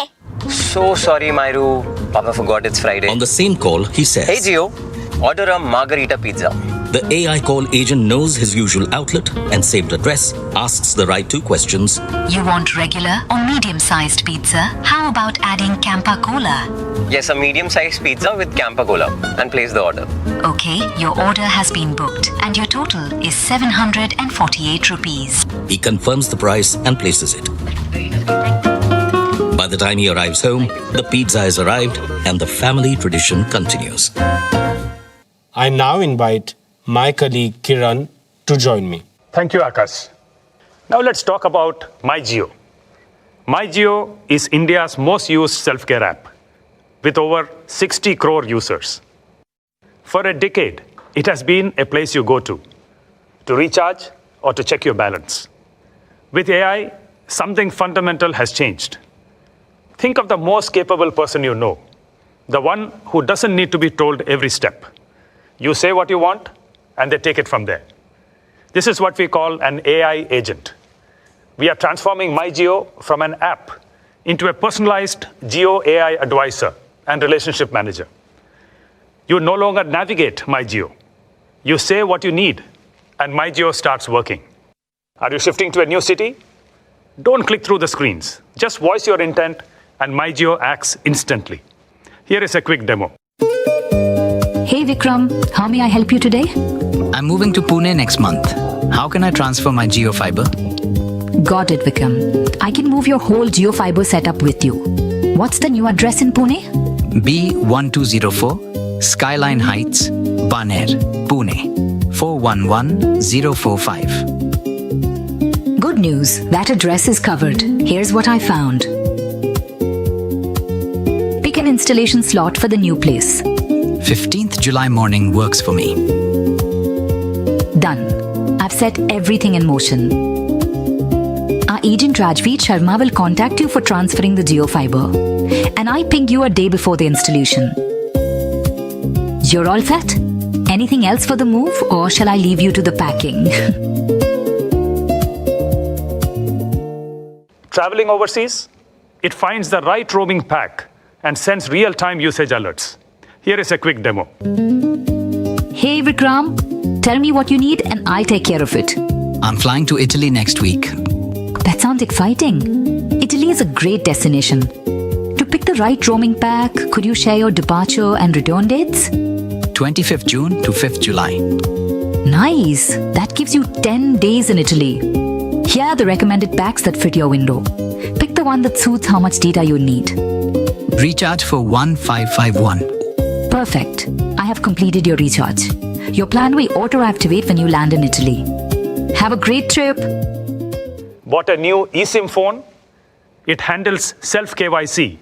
"So sorry, Myru. Papa forgot it's Friday." On the same call, he says, "Hey Jio, Order a margarita pizza. The AI call agent knows his usual outlet and saved address, asks the right two questions. You want regular or medium-sized pizza? How about adding Campa Cola? Yes, a medium-sized pizza with Campa Cola, and place the order. Okay, your order has been booked and your total is 748 rupees. He confirms the price and places it. By the time he arrives home, the pizza has arrived and the family tradition continues. I now invite my colleague Kiran to join me. Thank you, Akash. Now let's talk about MyJio. MyJio is India's most used self-care app with over 60 crore users. For a decade, it has been a place you go to recharge or to check your balance. With AI, something fundamental has changed. Think of the most capable person you know, the one who doesn't need to be told every step. You say what you want, and they take it from there. This is what we call an AI agent. We are transforming MyJio from an app into a personalized Jio AI advisor and relationship manager. You no longer navigate MyJio. You say what you need, and MyJio starts working. Are you shifting to a new city? Don't click through the screens. Just voice your intent, and MyJio acts instantly. Here is a quick demo. Hey Vikram, how may I help you today? I'm moving to Pune next month. How can I transfer my Jio fiber? Got it, Vikram. I can move your whole Jio fiber setup with you. What's the new address in Pune? B1204, Skyline Heights, Baner, Pune, 411045. Good news, that address is covered. Here's what I found. Pick an installation slot for the new place. 15th July morning works for me. Done. I've set everything in motion. Our agent Rajveer Sharma will contact you for transferring the Jio fiber. And I ping you a day before the installation. You're all set? Anything else for the move, or shall I leave you to the packing? Traveling overseas? It finds the right roaming pack and sends real-time usage alerts. Here is a quick demo. Hey Vikram, tell me what you need and I'll take care of it. I'm flying to Italy next week. That sounds exciting. Italy is a great destination. To pick the right roaming pack, could you share your departure and return dates? 25th June to 5th July. Nice. That gives you 10 days in Italy. Here are the recommended packs that fit your window. Pick the one that suits how much data you need. Recharge for 1551. Perfect. I have completed your recharge. Your plan will auto-activate when you land in Italy. Have a great trip. Bought a new eSIM phone? It handles self-KYC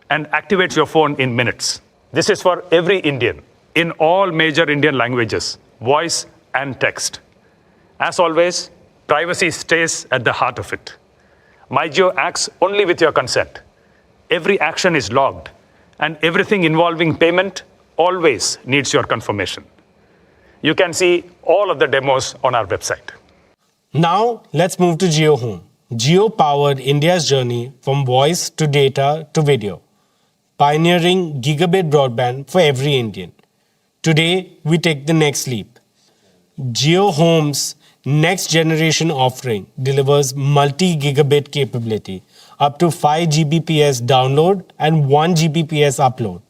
and activates your phone in minutes. This is for every Indian in all major Indian languages, voice and text. As always, privacy stays at the heart of it. MyJio acts only with your consent. Every action is logged, and everything involving payment always needs your confirmation. You can see all of the demos on our website. Now, let's move to Jio Home. Jio powered India's journey from voice to data to video, pioneering gigabit broadband for every Indian. Today, we take the next leap. Jio Home's next generation offering delivers multi-gigabit capability, up to 5 Gbps download and 1 Gbps upload,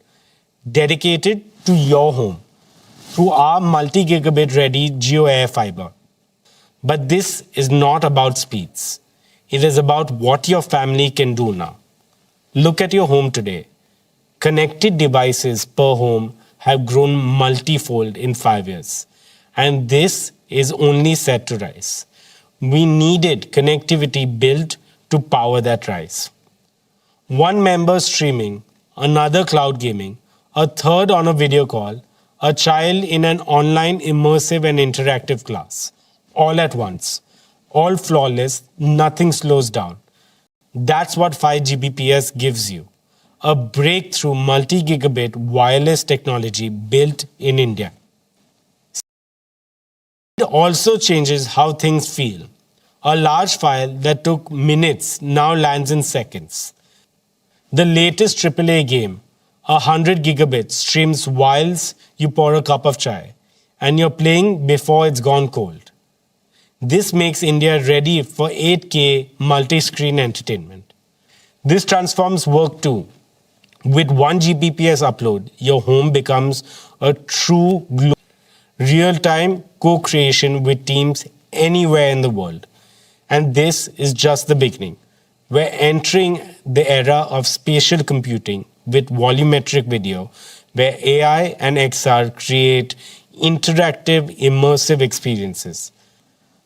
dedicated to your home through our multi-gigabit ready Jio AI fiber. But this is not about speeds. It is about what your family can do now. Look at your home today. Connected devices per home have grown multifold in 5 years. And this is only set to rise. We needed connectivity built to power that rise. One member streaming, another cloud gaming, a third on a video call, a child in an online immersive and interactive class. All at once. All flawless, nothing slows down. That's what 5 Gbps gives you. A breakthrough multi-gigabit wireless technology built in India. It also changes how things feel. A large file that took minutes now lands in seconds. The latest AAA game, 100 gigabits streams whilst you pour a cup of chai, and you're playing before it's gone cold. This makes India ready for 8K multi-screen entertainment. This transforms work too. With 1 Gbps upload, your home becomes a true real-time co-creation with teams anywhere in the world. And this is just the beginning. We're entering the era of spatial computing with volumetric video, where AI and XR create interactive, immersive experiences.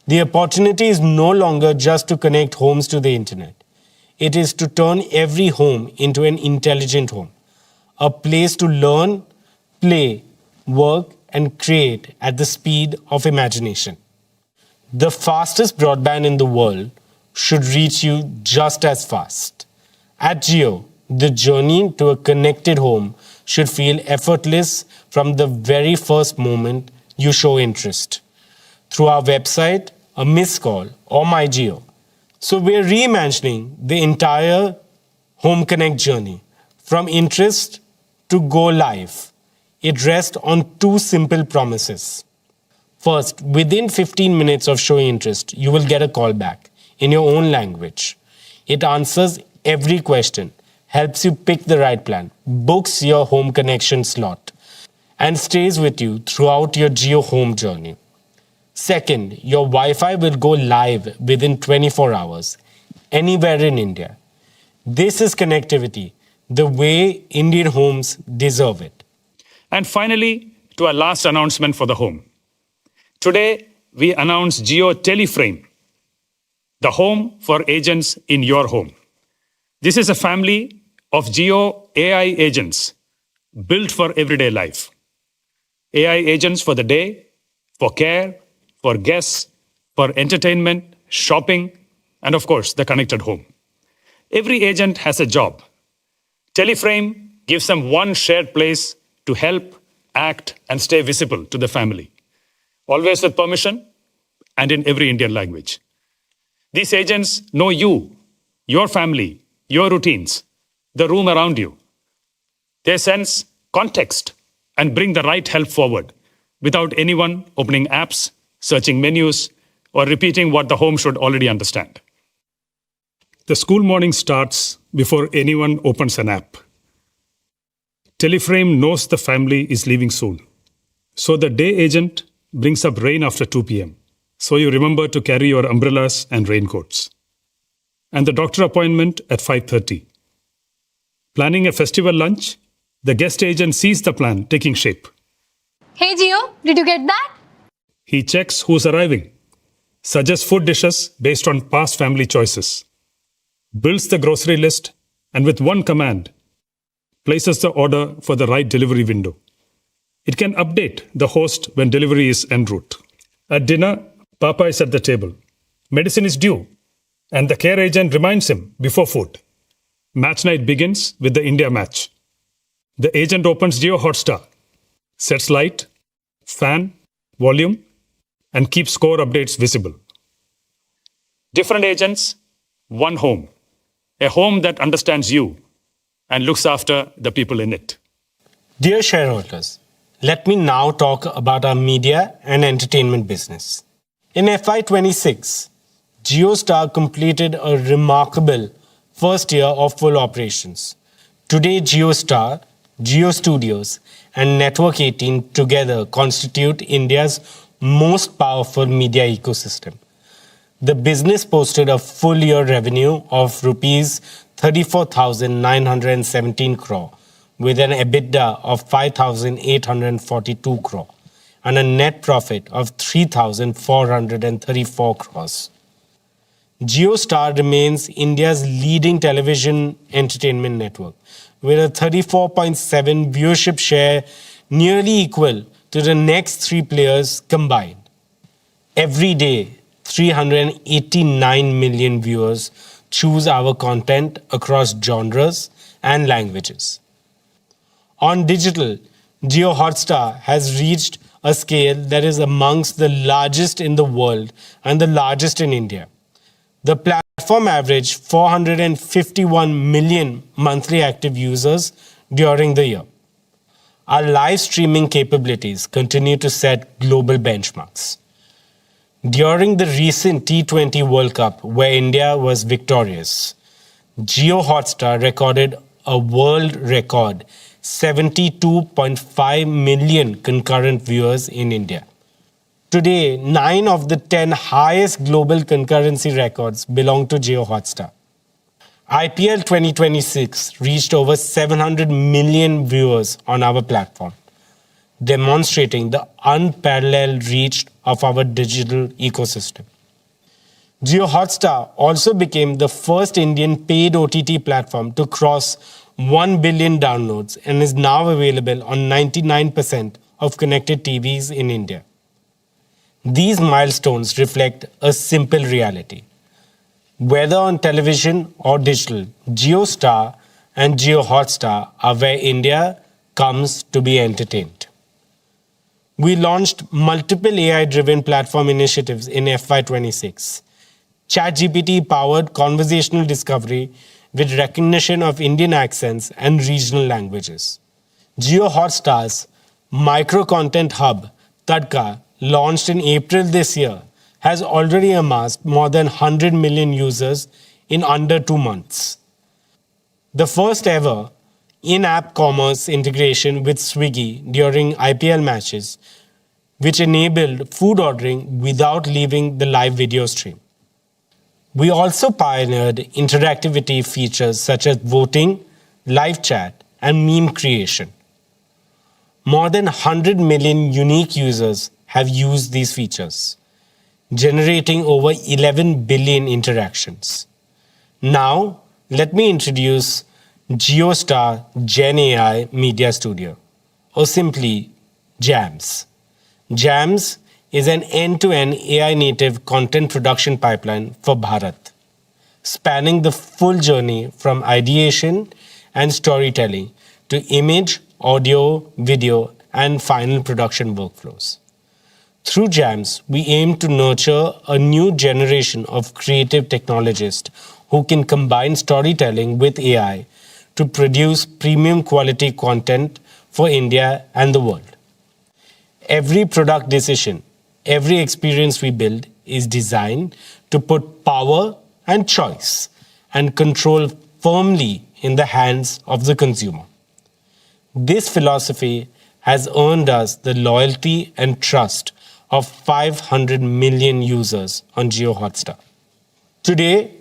The opportunity is no longer just to connect homes to the internet. It is to turn every home into an intelligent home, a place to learn, play, work, and create at the speed of imagination. The fastest broadband in the world should reach you just as fast. At Jio, the journey to a connected home should feel effortless from the very first moment you show interest. Through our website, a missed call, or My Jio. So we're reimagining the entire Home Connect journey from interest to go live. It rests on two simple promises. First, within 15 minutes of showing interest, you will get a call back in your own language. It answers every question, helps you pick the right plan, books your home connection slot, and stays with you throughout your Jio home journey. Second, your Wi-Fi will go live within 24 hours, anywhere in India. This is connectivity, the way Indian homes deserve it. And finally, to our last announcement for the home. Today, we announce Jio Teleframe, the home for agents in your home. This is a family of Jio AI agents built for everyday life. AI agents for the day, for care, for guests, for entertainment, shopping, and of course, the connected home. Every agent has a job. Teleframe gives them one shared place to help, act, and stay visible to the family, always with permission and in every Indian language. These agents know you, your family, your routines, the room around you. They sense context and bring the right help forward without anyone opening apps, searching menus, or repeating what the home should already understand. The school morning starts before anyone opens an app. Teleframe knows the family is leaving soon. So the day agent brings up rain after 2 p.m. So you remember to carry your umbrellas and raincoats. And the doctor appointment at 5:30. Planning a festival lunch, the guest agent sees the plan taking shape. Hey Jio, did you get that? He checks who's arriving, suggests food dishes based on past family choices, builds the grocery list, and with one command, places the order for the right delivery window. It can update the host when delivery is en route. At dinner, Papa is at the table. Medicine is due, and the care agent reminds him before food. Match night begins with the India match. The agent opens Jio Hotstar, sets light, fan, volume, and keeps score updates visible. Different agents, one home. A home that understands you and looks after the people in it. Dear shareholders, let me now talk about our media and entertainment business. In FY26, JioStar completed a remarkable first year of full operations. Today, JioStar, Jio Studios, and Network 18 together constitute India's most powerful media ecosystem. The business posted a full year revenue of rupees 34,917 crore with an EBITDA of 5,842 crore and a net profit of 3,434 crores. JioStar remains India's leading television entertainment network with a 34.7 viewership share nearly equal to the next three players combined. Every day, 389 million viewers choose our content across genres and languages. On digital, Jio Hotstar has reached a scale that is amongst the largest in the world and the largest in India. The platform averaged 451 million monthly active users during the year. Our live streaming capabilities continue to set global benchmarks. During the recent T20 World Cup, where India was victorious, Jio Hotstar recorded a world record 72.5 million concurrent viewers in India. Today, 9 of the 10 highest global concurrency records belong to Jio Hotstar. IPL 2026 reached over 700 million viewers on our platform, demonstrating the unparalleled reach of our digital ecosystem. Jio Hotstar also became the first Indian paid OTT platform to cross 1 billion downloads and is now available on 99% of connected TVs in India. These milestones reflect a simple reality. Whether on television or digital, JioStar and Jio Hotstar are where India comes to be entertained. We launched multiple AI-driven platform initiatives in FY26. ChatGPT-powered conversational discovery with recognition of Indian accents and regional languages. Jio Hotstar's micro-content hub, Tadka, launched in April this year, has already amassed more than 100 million users in under 2 months. The first ever in-app commerce integration with Swiggy during IPL matches, which enabled food ordering without leaving the live video stream. We also pioneered interactivity features such as voting, live chat, and meme creation. More than 100 million unique users have used these features, generating over 11 billion interactions. Now, let me introduce JioStar Gen AI Media Studio, or simply JAMS. JAMS is an end-to-end AI-native content production pipeline for Bharat, spanning the full journey from ideation and storytelling to image, audio, video, and final production workflows. Through JAMS, we aim to nurture a new generation of creative technologists who can combine storytelling with AI to produce premium quality content for India and the world. Every product decision, every experience we build is designed to put power and choice and control firmly in the hands of the consumer. This philosophy has earned us the loyalty and trust of 500 million users on Jio Hotstar. Today,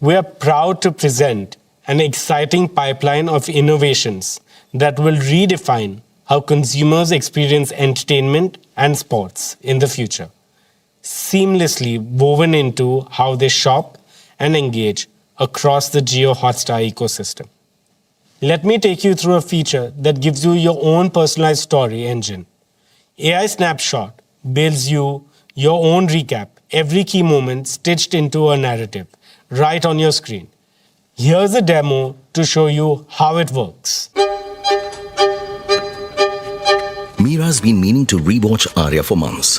we are proud to present an exciting pipeline of innovations that will redefine how consumers experience entertainment and sports in the future, seamlessly woven into how they shop and engage across the Jio Hotstar ecosystem. Let me take you through a feature that gives you your own personalized story engine. AI Snapshot builds you your own recap, every key moment stitched into a narrative, right on your screen. Here's a demo to show you how it works. Meera's been meaning to rewatch Arya for months.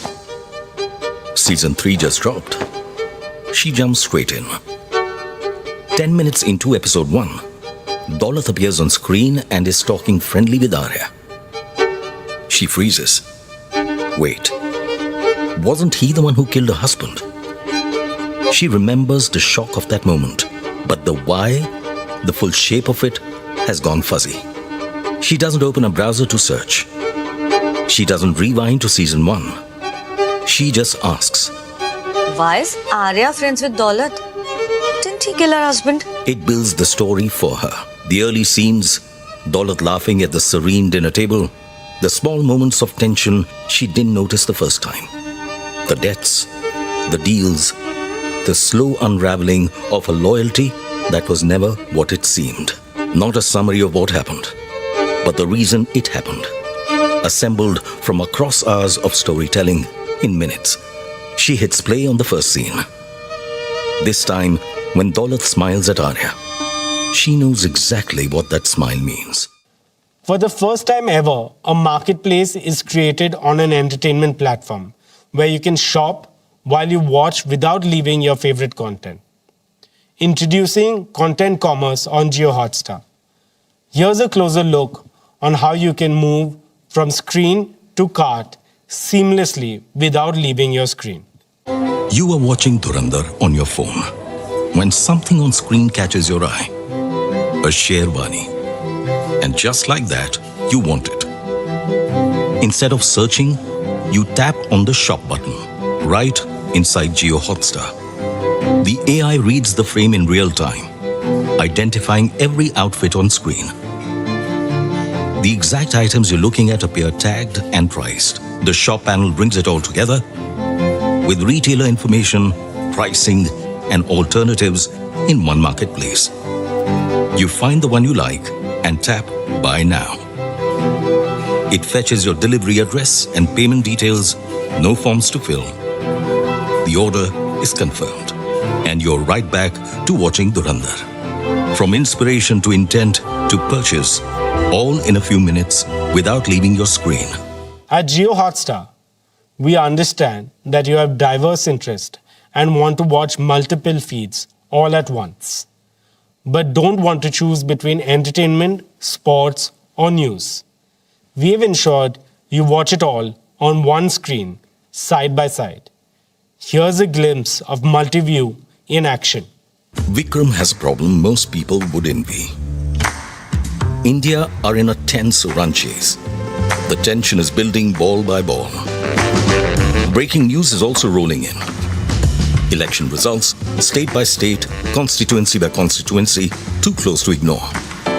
Season 3 just dropped. She jumps straight in. 10 minutes into episode 1, Daulat appears on screen and is talking friendly with Arya. She freezes. Wait, wasn't he the one who killed her husband? She remembers the shock of that moment, but the why, the full shape of it, has gone fuzzy. She doesn't open a browser to search. She doesn't rewind to season 1. She just asks, why is Arya friends with Daulat? Didn't he kill her husband? It builds the story for her. The early scenes, Daulat laughing at the serene dinner table, the small moments of tension she didn't notice the first time. The debts, the deals, the slow unraveling of a loyalty that was never what it seemed. Not a summary of what happened, but the reason it happened. Assembled from across hours of storytelling in minutes. She hits play on the first scene. This time, when Daulat smiles at Arya, she knows exactly what that smile means. For the first time ever, a marketplace is created on an entertainment platform where you can shop while you watch without leaving your favorite content. Introducing content commerce on Jio Hotstar. Here's a closer look on how you can move from screen to cart seamlessly without leaving your screen. You are watching Dhurandhar on your phone when something on screen catches your eye. A Sherwani. And just like that, you want it. Instead of searching, you tap on the shop button right inside Jio Hotstar. The AI reads the frame in real time, identifying every outfit on screen. The exact items you're looking at appear tagged and priced. The shop panel brings it all together with retailer information, pricing, and alternatives in one marketplace. You find the one you like and tap Buy Now. It fetches your delivery address and payment details, no forms to fill. The order is confirmed, and you're right back to watching Dhurandhar. From inspiration to intent to purchase, all in a few minutes without leaving your screen. At Jio Hotstar, we understand that you have diverse interest and want to watch multiple feeds all at once, but don't want to choose between entertainment, sports, or news. We have ensured you watch it all on one screen, side by side. Here's a glimpse of multi-view in action. Vikram has a problem most people would envy. India are in a tense run chase. The tension is building ball by ball. Breaking news is also rolling in. Election results, state by state, constituency by constituency, too close to ignore.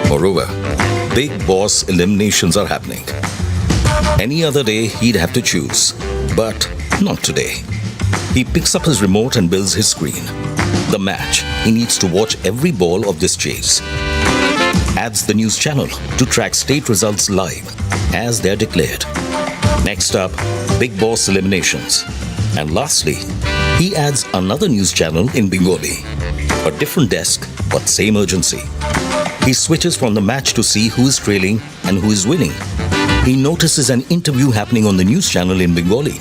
Moreover, big boss eliminations are happening. Any other day, he'd have to choose, but not today. He picks up his remote and builds his screen. The match, he needs to watch every ball of this chase. Adds the news channel to track state results live as they're declared. Next up, big boss eliminations. And lastly, he adds another news channel in Bengali. A different desk, but same urgency. He switches from the match to see who is trailing and who is winning. He notices an interview happening on the news channel in Bengali.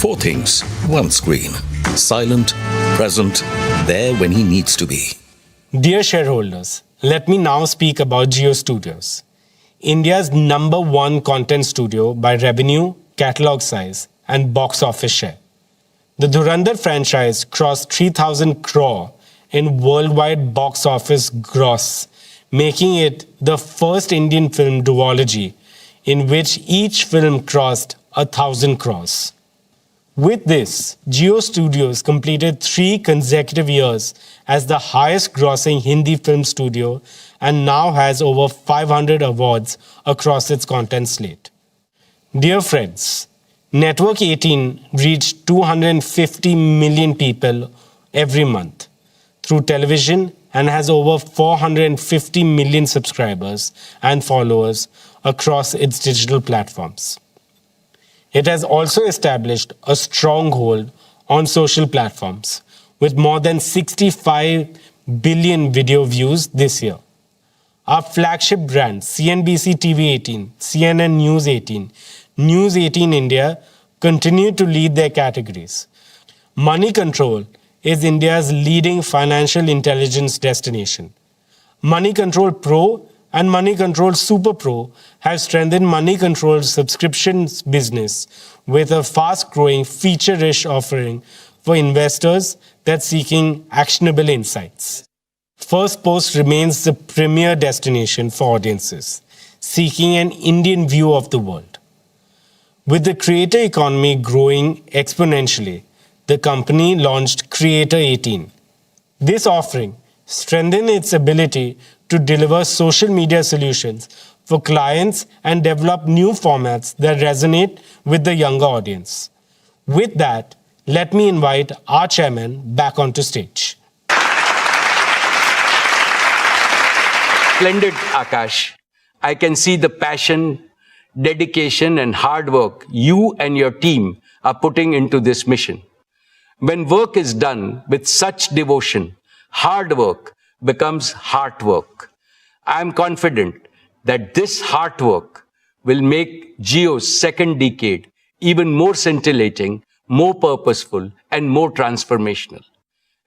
4 things, 1 screen. Silent, present, there when he needs to be. Dear shareholders, let me now speak about Jio Studios, India's #1 content studio by revenue, catalog size, and box office share. The Dhurandhar franchise crossed 3,000 crore in worldwide box office gross, making it the first Indian film duology in which each film crossed 1,000 crores. With this, Jio Studios completed 3 consecutive years as the highest grossing Hindi film studio and now has over 500 awards across its content slate. Dear friends, Network 18 reached 250 million people every month through television and has over 450 million subscribers and followers across its digital platforms. It has also established a stronghold on social platforms with more than 65 billion video views this year. Our flagship brands CNBC TV 18, CNN News 18, News 18 India continue to lead their categories. Money Control is India's leading financial intelligence destination. Money Control Pro and Money Control Super Pro have strengthened Money Control's subscriptions business with a fast-growing, feature-rich offering for investors that's seeking actionable insights. First Post remains the premier destination for audiences seeking an Indian view of the world. With the creator economy growing exponentially, the company launched Creator 18. This offering strengthened its ability to deliver social media solutions for clients and develop new formats that resonate with the younger audience. With that, let me invite our chairman back onto stage. Splendid, Akash. I can see the passion, dedication, and hard work you and your team are putting into this mission. When work is done with such devotion, hard work becomes heart work. I am confident that this hard work will make Jio's second decade even more scintillating, more purposeful, and more transformational.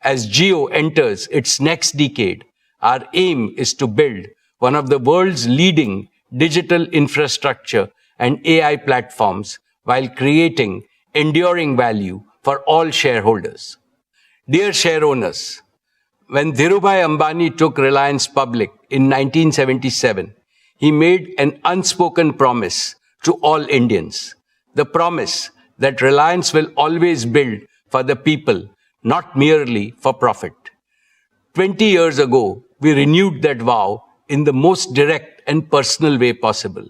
As Jio enters its next decade, our aim is to build one of the world's leading digital infrastructure and AI platforms, while creating enduring value for all shareholders. Dear shareowners, when Dhirubhai Ambani took Reliance public in 1977, he made an unspoken promise to all Indians. The promise that Reliance will always build for the people, not merely for profit. 20 years ago, we renewed that vow in the most direct and personal way possible.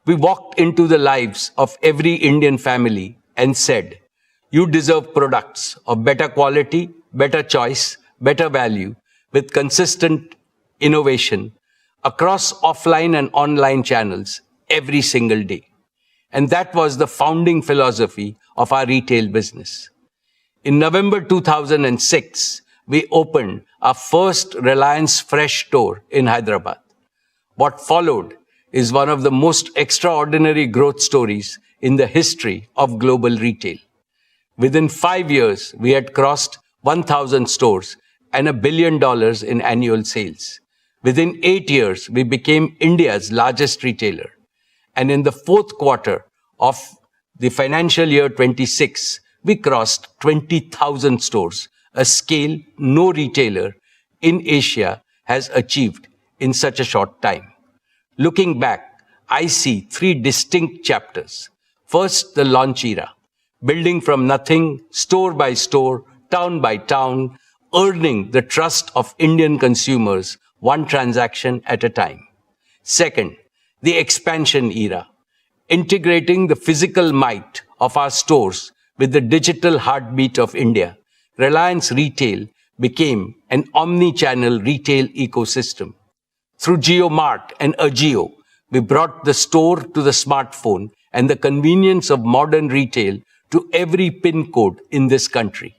We walked into the lives of every Indian family and said, you deserve products of better quality, better choice, better value, with consistent innovation across offline and online channels every single day. And that was the founding philosophy of our retail business. In November 2006, we opened our first Reliance Fresh store in Hyderabad. What followed is one of the most extraordinary growth stories in the history of global retail. Within 5 years, we had crossed 1,000 stores and $1 billion in annual sales. Within 8 years, we became India's largest retailer. And in the fourth quarter of the financial year 26, we crossed 20,000 stores, a scale no retailer in Asia has achieved in such a short time. Looking back, I see 3 distinct chapters. First, the launch era, building from nothing, store by store, town by town, earning the trust of Indian consumers, one transaction at a time. Second, the expansion era, integrating the physical might of our stores with the digital heartbeat of India. Reliance Retail became an omni-channel retail ecosystem. Through JioMart and Ajio, we brought the store to the smartphone and the convenience of modern retail to every pin code in this country.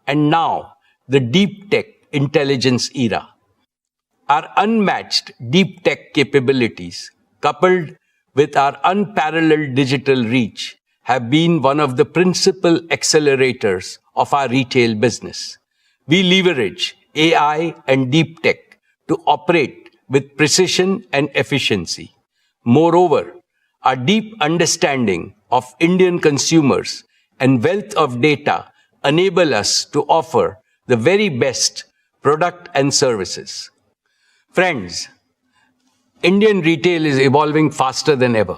And now, the deep tech intelligence era. Our unmatched deep tech capabilities, coupled with our unparalleled digital reach, have been one of the principal accelerators of our retail business. We leverage AI and deep tech to operate with precision and efficiency. Moreover, our deep understanding of Indian consumers and wealth of data enable us to offer the very best product and services. Friends, Indian retail is evolving faster than ever.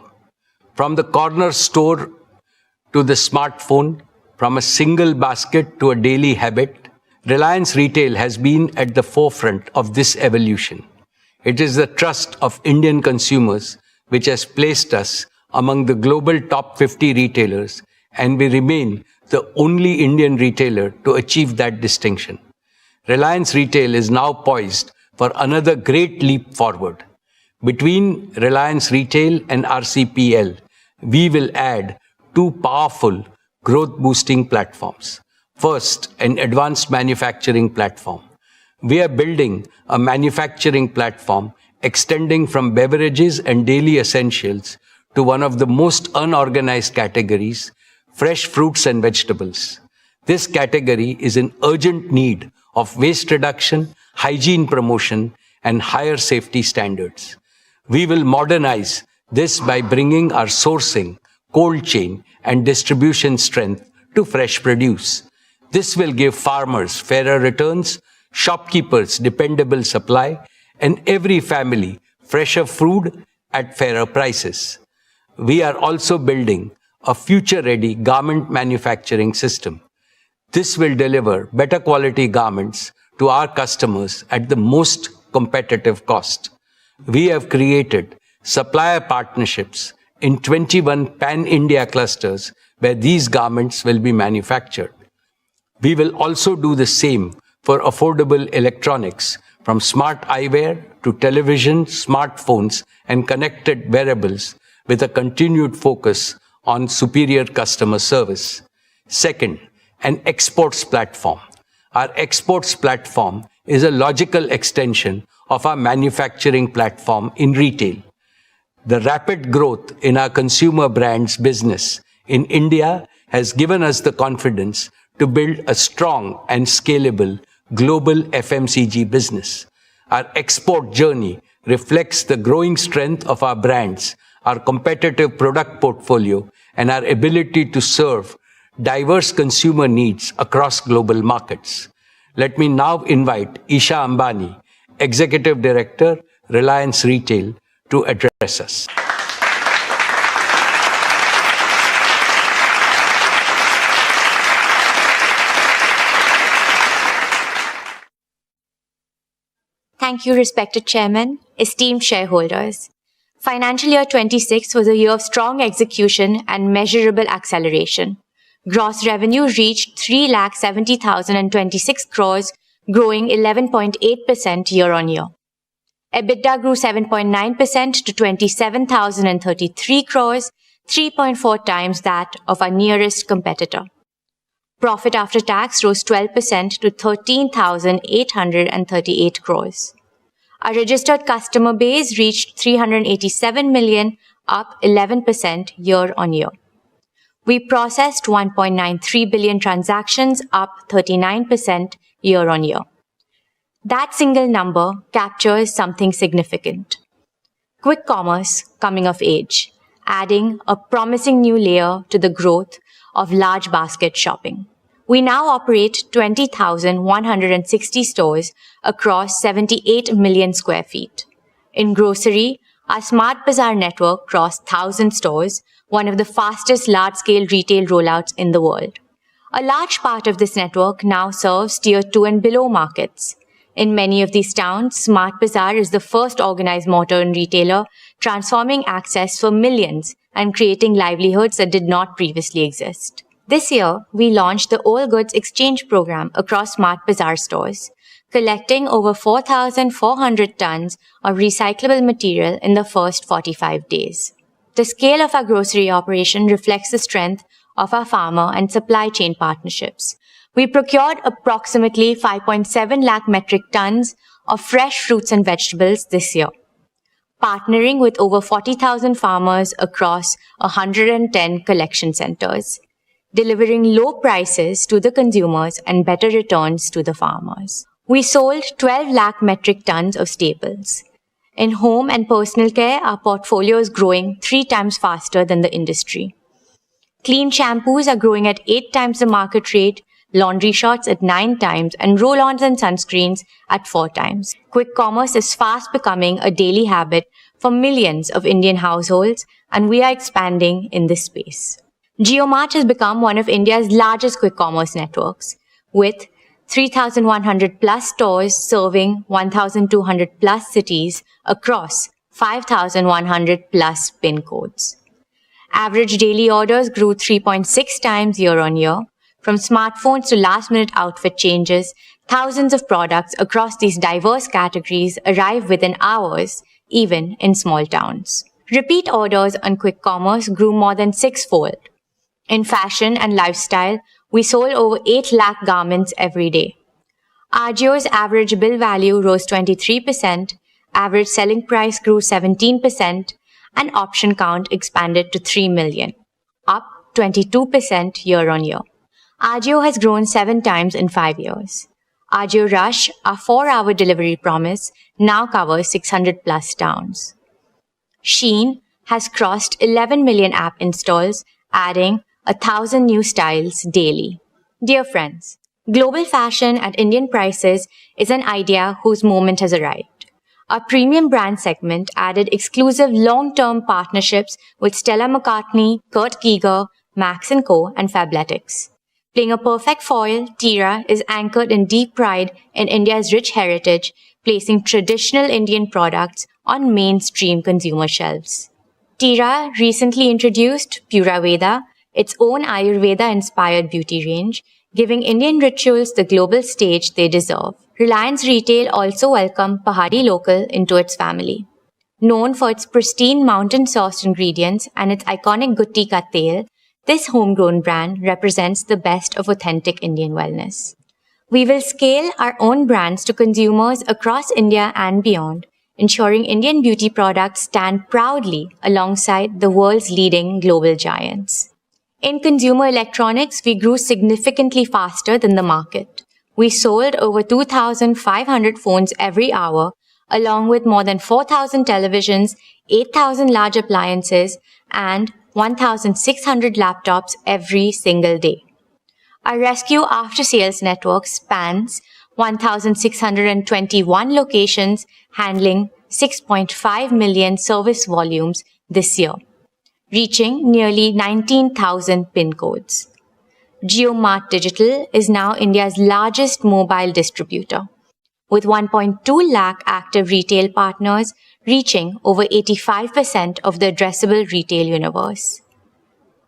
From the corner store to the smartphone, from a single basket to a daily habit, Reliance Retail has been at the forefront of this evolution. It is the trust of Indian consumers which has placed us among the global top 50 retailers, and we remain the only Indian retailer to achieve that distinction. Reliance Retail is now poised for another great leap forward. Between Reliance Retail and RCPL, we will add 2 powerful growth-boosting platforms. First, an advanced manufacturing platform. We are building a manufacturing platform extending from beverages and daily essentials to one of the most unorganized categories, fresh fruits and vegetables. This category is in urgent need of waste reduction, hygiene promotion, and higher safety standards. We will modernize this by bringing our sourcing, cold chain, and distribution strength to fresh produce. This will give farmers fairer returns, shopkeepers dependable supply, and every family fresher food at fairer prices. We are also building a future-ready garment manufacturing system. This will deliver better quality garments to our customers at the most competitive cost. We have created supplier partnerships in 21 pan-India clusters where these garments will be manufactured. We will also do the same for affordable electronics, from smart eyewear to television, smartphones, and connected wearables, with a continued focus on superior customer service. Second, an exports platform. Our exports platform is a logical extension of our manufacturing platform in retail. The rapid growth in our consumer brands business in India has given us the confidence to build a strong and scalable global FMCG business. Our export journey reflects the growing strength of our brands, our competitive product portfolio, and our ability to serve diverse consumer needs across global markets. Let me now invite Isha Ambani, Executive Director, Reliance Retail, to address us. Thank you, respected Chairman, esteemed shareholders. Financial year 26 was a year of strong execution and measurable acceleration. Gross revenue reached 3,70,026 crores, growing 11.8% year-on-year. EBITDA grew 7.9% to 27,033 crores, 3.4 times that of our nearest competitor. Profit after tax rose 12% to 13,838 crores. Our registered customer base reached 387 million, up 11% year-on-year. We processed 1.93 billion transactions, up 39% year-on-year. That single number captures something significant. Quick commerce coming of age, adding a promising new layer to the growth of large basket shopping. We now operate 20,160 stores across 78 million square feet. In grocery, our Smart Bazaar network crossed 1,000 stores, one of the fastest large-scale retail rollouts in the world. A large part of this network now serves Tier 2 and below markets. In many of these towns, Smart Bazaar is the first organized modern retailer, transforming access for millions and creating livelihoods that did not previously exist. This year, we launched the All Goods Exchange program across Smart Bazaar stores, collecting over 4,400 tons of recyclable material in the first 45 days. The scale of our grocery operation reflects the strength of our farmer and supply chain partnerships. We procured approximately 5.7 lakh metric tons of fresh fruits and vegetables this year, partnering with over 40,000 farmers across 110 collection centers, delivering low prices to the consumers and better returns to the farmers. We sold 12 lakh metric tons of staples. In home and personal care, our portfolio is growing 3 times faster than the industry. Clean shampoos are growing at 8 times the market rate, laundry shots at 9 times, and roll-ons and sunscreens at 4 times. Quick commerce is fast becoming a daily habit for millions of Indian households, and we are expanding in this space. JioMart has become one of India's largest quick commerce networks, with 3,100 plus stores serving 1,200 plus cities across 5,100 plus PIN codes. Average daily orders grew 3.6 times year-on-year. From smartphones to last-minute outfit changes, thousands of products across these diverse categories arrive within hours, even in small towns. Repeat orders on quick commerce grew more than 6-fold. In fashion and lifestyle, we sold over 8 lakh garments every day. Ajio's average bill value rose 23%, average selling price grew 17%, and option count expanded to 3 million, up 22% year-on-year. Ajio has grown 7 times in 5 years. Ajio Rush, our 4-hour delivery promise, now covers 600 plus towns. Shein has crossed 11 million app installs, adding 1,000 new styles daily. Dear friends, global fashion at Indian prices is an idea whose moment has arrived. Our premium brand segment added exclusive long-term partnerships with Stella McCartney, Kurt Geiger, Max & Co. and Fabletics. Playing a perfect foil, Tira is anchored in deep pride in India's rich heritage, placing traditional Indian products on mainstream consumer shelves. Tira recently introduced Pura Veda, its own Ayurveda-inspired beauty range, giving Indian rituals the global stage they deserve. Reliance Retail also welcomed Pahadi Local into its family. Known for its pristine mountain-sourced ingredients and its iconic Gutti Ka Tel, this homegrown brand represents the best of authentic Indian wellness. We will scale our own brands to consumers across India and beyond, ensuring Indian beauty products stand proudly alongside the world's leading global giants. In consumer electronics, we grew significantly faster than the market. We sold over 2,500 phones every hour, along with more than 4,000 televisions, 8,000 large appliances, and 1,600 laptops every single day. Our rescue after-sales network spans 1,621 locations, handling 6.5 million service volumes this year, reaching nearly 19,000 PIN codes. Jio Mart Digital is now India's largest mobile distributor, with 1.2 lakh active retail partners reaching over 85% of the addressable retail universe.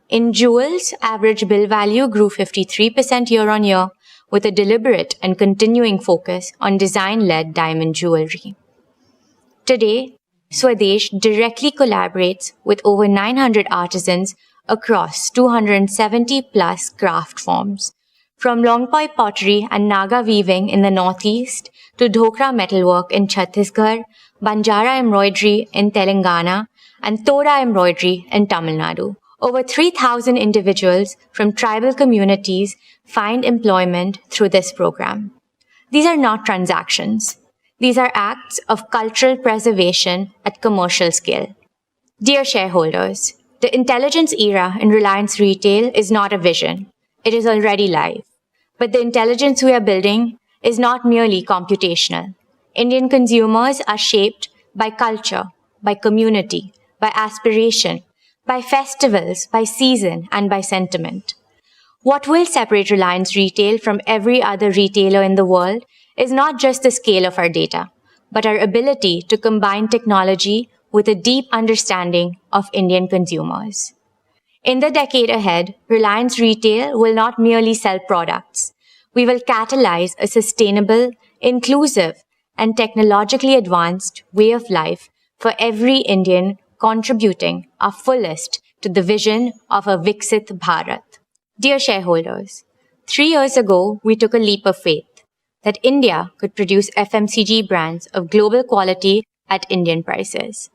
In jewels, average bill value grew 53% year-on-year, with a deliberate and continuing focus on design-led diamond jewelry. Today, Swadesh directly collaborates with over 900 artisans across 270 plus craft forms, from Longpoi pottery and Naga weaving in the northeast to Dhokra metalwork in Chhattisgarh, Banjara embroidery in Telangana, and Toda embroidery in Tamil Nadu. Over 3,000 individuals from tribal communities find employment through this program. These are not transactions. These are acts of cultural preservation at commercial scale. Dear shareholders, the intelligence era in Reliance Retail is not a vision. It is already live. But the intelligence we are building is not merely computational. Indian consumers are shaped by culture, by community, by aspiration, by festivals, by season, and by sentiment. What will separate Reliance Retail from every other retailer in the world is not just the scale of our data, but our ability to combine technology with a deep understanding of Indian consumers. In the decade ahead, Reliance Retail will not merely sell products. We will catalyze a sustainable, inclusive, and technologically advanced way of life for every Indian, contributing our fullest to the vision of a Viksit Bharat. Dear shareholders, 3 years ago, we took a leap of faith that India could produce FMCG brands of global quality at Indian prices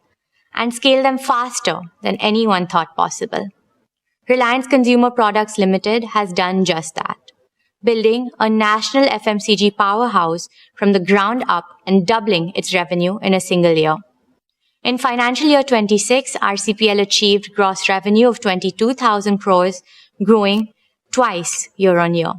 and scale them faster than anyone thought possible. Reliance Consumer Products Limited has done just that, building a national FMCG powerhouse from the ground up and doubling its revenue in a single year. In financial year 26, RCPL achieved gross revenue of 22,000 crores, growing twice year-on-year.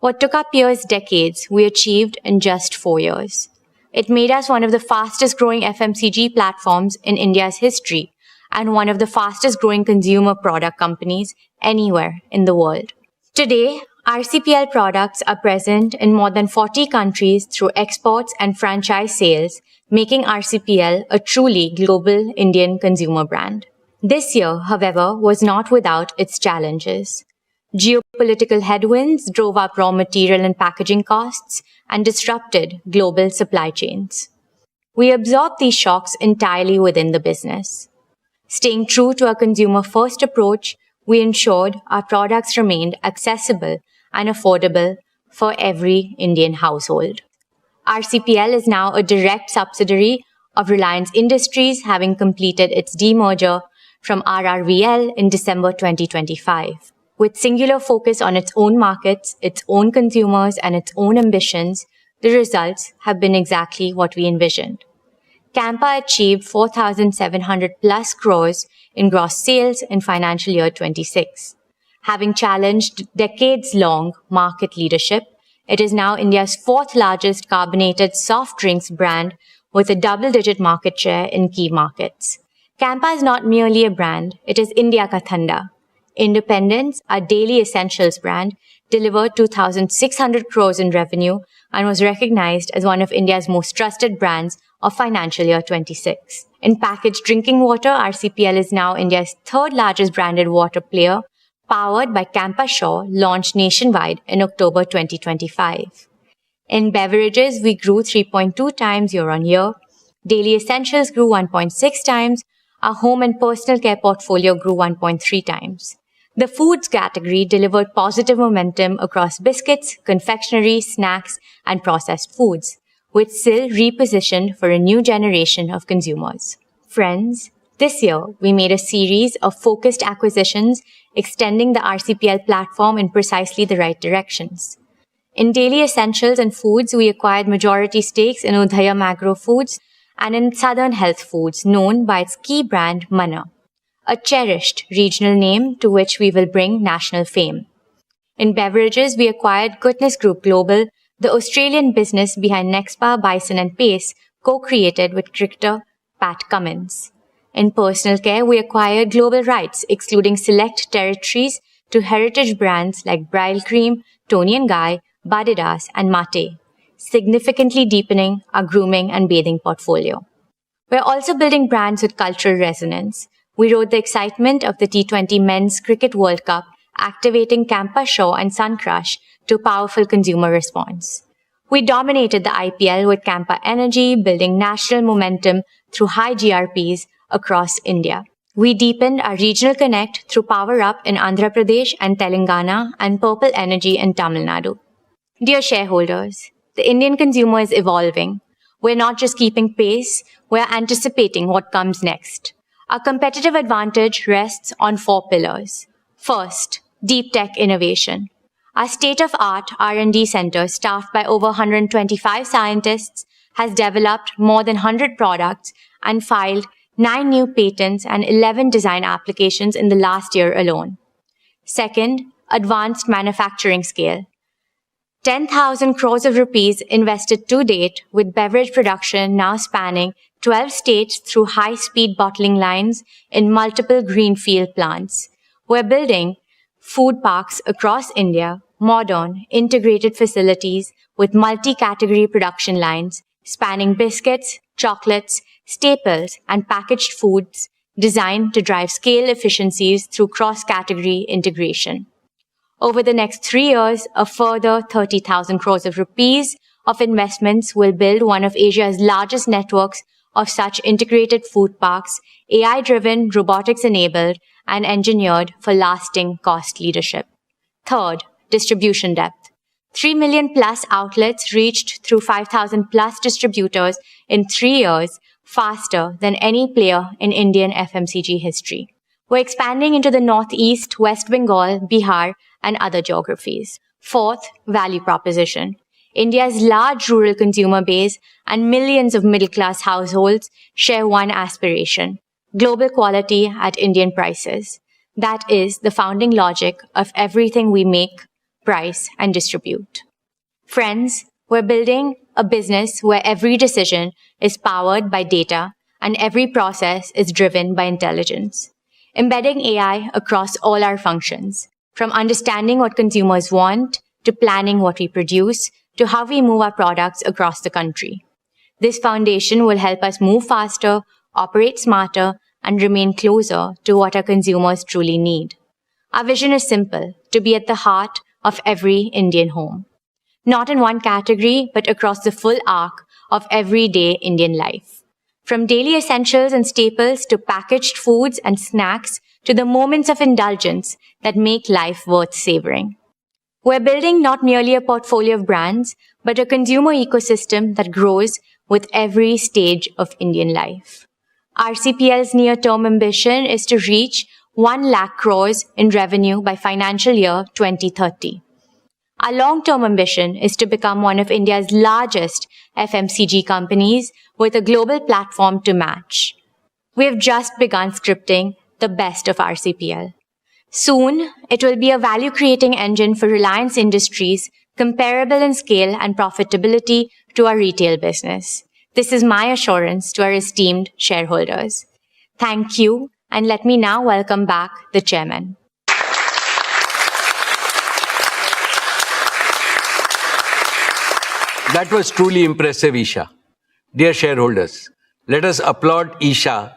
What took our peers decades, we achieved in just 4 years. It made us one of the fastest growing FMCG platforms in India's history and one of the fastest growing consumer product companies anywhere in the world. Today, RCPL products are present in more than 40 countries through exports and franchise sales, making RCPL a truly global Indian consumer brand. This year, however, was not without its challenges. Geopolitical headwinds drove up raw material and packaging costs and disrupted global supply chains. We absorbed these shocks entirely within the business. Staying true to our consumer-first approach, we ensured our products remained accessible and affordable for every Indian household. RCPL is now a direct subsidiary of Reliance Industries, having completed its demerger from RRVL in December 2025. With singular focus on its own markets, its own consumers, and its own ambitions, the results have been exactly what we envisioned. Campa achieved 4,700 plus crores in gross sales in financial year 26. Having challenged decades-long market leadership, it is now India's fourth largest carbonated soft drinks brand with a double-digit market share in key markets. Campa is not merely a brand, it is India Ka Thanda. Independence, our daily essentials brand, delivered 2,600 crores in revenue and was recognized as one of India's most trusted brands of financial year 26. In packaged drinking water, RCPL is now India's third largest branded water player, powered by Campa Shaw, launched nationwide in October 2025. In beverages, we grew 3.2 times year-on-year. Daily essentials grew 1.6 times. Our home and personal care portfolio grew 1.3 times. The foods category delivered positive momentum across biscuits, confectionery, snacks, and processed foods, with SIL repositioned for a new generation of consumers. Friends, this year we made a series of focused acquisitions, extending the RCPL platform in precisely the right directions. In daily essentials and foods, we acquired majority stakes in Udhaya Agro Foods and in Southern Health Foods, known by its key brand Manna, a cherished regional name to which we will bring national fame. In beverages, we acquired Goodness Group Global, the Australian business behind Nexpa, Bison and Pace, co-created with cricketer Pat Cummins. In personal care, we acquired global rights, excluding select territories, to heritage brands like Brylcreem, Toni & Guy, Badidas and Mate, significantly deepening our grooming and bathing portfolio. We're also building brands with cultural resonance. We rode the excitement of the T20 Men's Cricket World Cup, activating Campa Shaw and Sun Crush to powerful consumer response. We dominated the IPL with Campa Energy, building national momentum through high GRPs across India. We deepened our regional connect through Power Up in Andhra Pradesh and Telangana and Purple Energy in Tamil Nadu. Dear shareholders, the Indian consumer is evolving. We're not just keeping pace, we're anticipating what comes next. Our competitive advantage rests on 4 pillars. First, deep tech innovation. Our state-of-art R&D center, staffed by over 125 scientists, has developed more than 100 products and filed 9 new patents and 11 design applications in the last year alone. Second, advanced manufacturing scale. 10,000 crores of rupees invested to date, with beverage production now spanning 12 states through high-speed bottling lines in multiple greenfield plants. We're building food parks across India, modern, integrated facilities with multi-category production lines spanning biscuits, chocolates, staples, and packaged foods designed to drive scale efficiencies through cross-category integration. Over the next 3 years, a further 30,000 crores of rupees of investments will build one of Asia's largest networks of such integrated food parks, AI-driven, robotics-enabled, and engineered for lasting cost leadership. Third, distribution depth. 3 million plus outlets reached through 5,000 plus distributors in 3 years, faster than any player in Indian FMCG history. We're expanding into the Northeast, West Bengal, Bihar, and other geographies. Fourth, value proposition. India's large rural consumer base and millions of middle-class households share one aspiration: global quality at Indian prices. That is the founding logic of everything we make, price, and distribute. Friends, we're building a business where every decision is powered by data and every process is driven by intelligence. Embedding AI across all our functions, from understanding what consumers want, to planning what we produce, to how we move our products across the country. This foundation will help us move faster, operate smarter, and remain closer to what our consumers truly need. Our vision is simple: to be at the heart of every Indian home. Not in one category, but across the full arc of everyday Indian life. From daily essentials and staples to packaged foods and snacks to the moments of indulgence that make life worth savoring. We're building not merely a portfolio of brands, but a consumer ecosystem that grows with every stage of Indian life. RCPL's near-term ambition is to reach 1 lakh crores in revenue by financial year 2030. Our long-term ambition is to become one of India's largest FMCG companies with a global platform to match. We have just begun scripting the best of RCPL. Soon, it will be a value-creating engine for Reliance Industries, comparable in scale and profitability to our retail business. This is my assurance to our esteemed shareholders. Thank you, and let me now welcome back the chairman. That was truly impressive, Isha. Dear shareholders, let us applaud Isha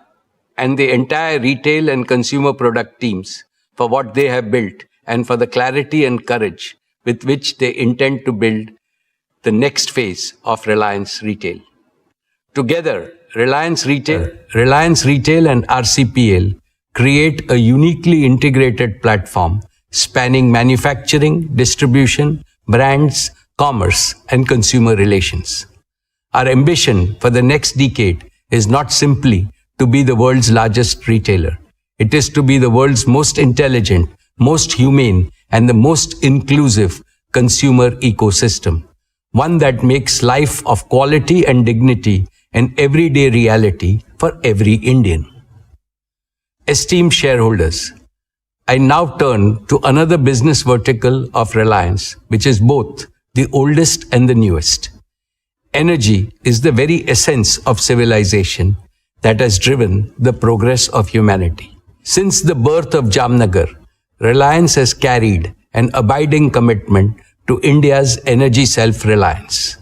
and the entire retail and consumer product teams for what they have built and for the clarity and courage with which they intend to build the next phase of Reliance Retail. Together, Reliance Retail and RCPL create a uniquely integrated platform spanning manufacturing, distribution, brands, commerce, and consumer relations. Our ambition for the next decade is not simply to be the world's largest retailer. It is to be the world's most intelligent, most humane, and the most inclusive consumer ecosystem, one that makes life of quality and dignity an everyday reality for every Indian. Esteemed shareholders, I now turn to another business vertical of Reliance, which is both the oldest and the newest. Energy is the very essence of civilization that has driven the progress of humanity. Since the birth of Jamnagar, Reliance has carried an abiding commitment to India's energy self-reliance.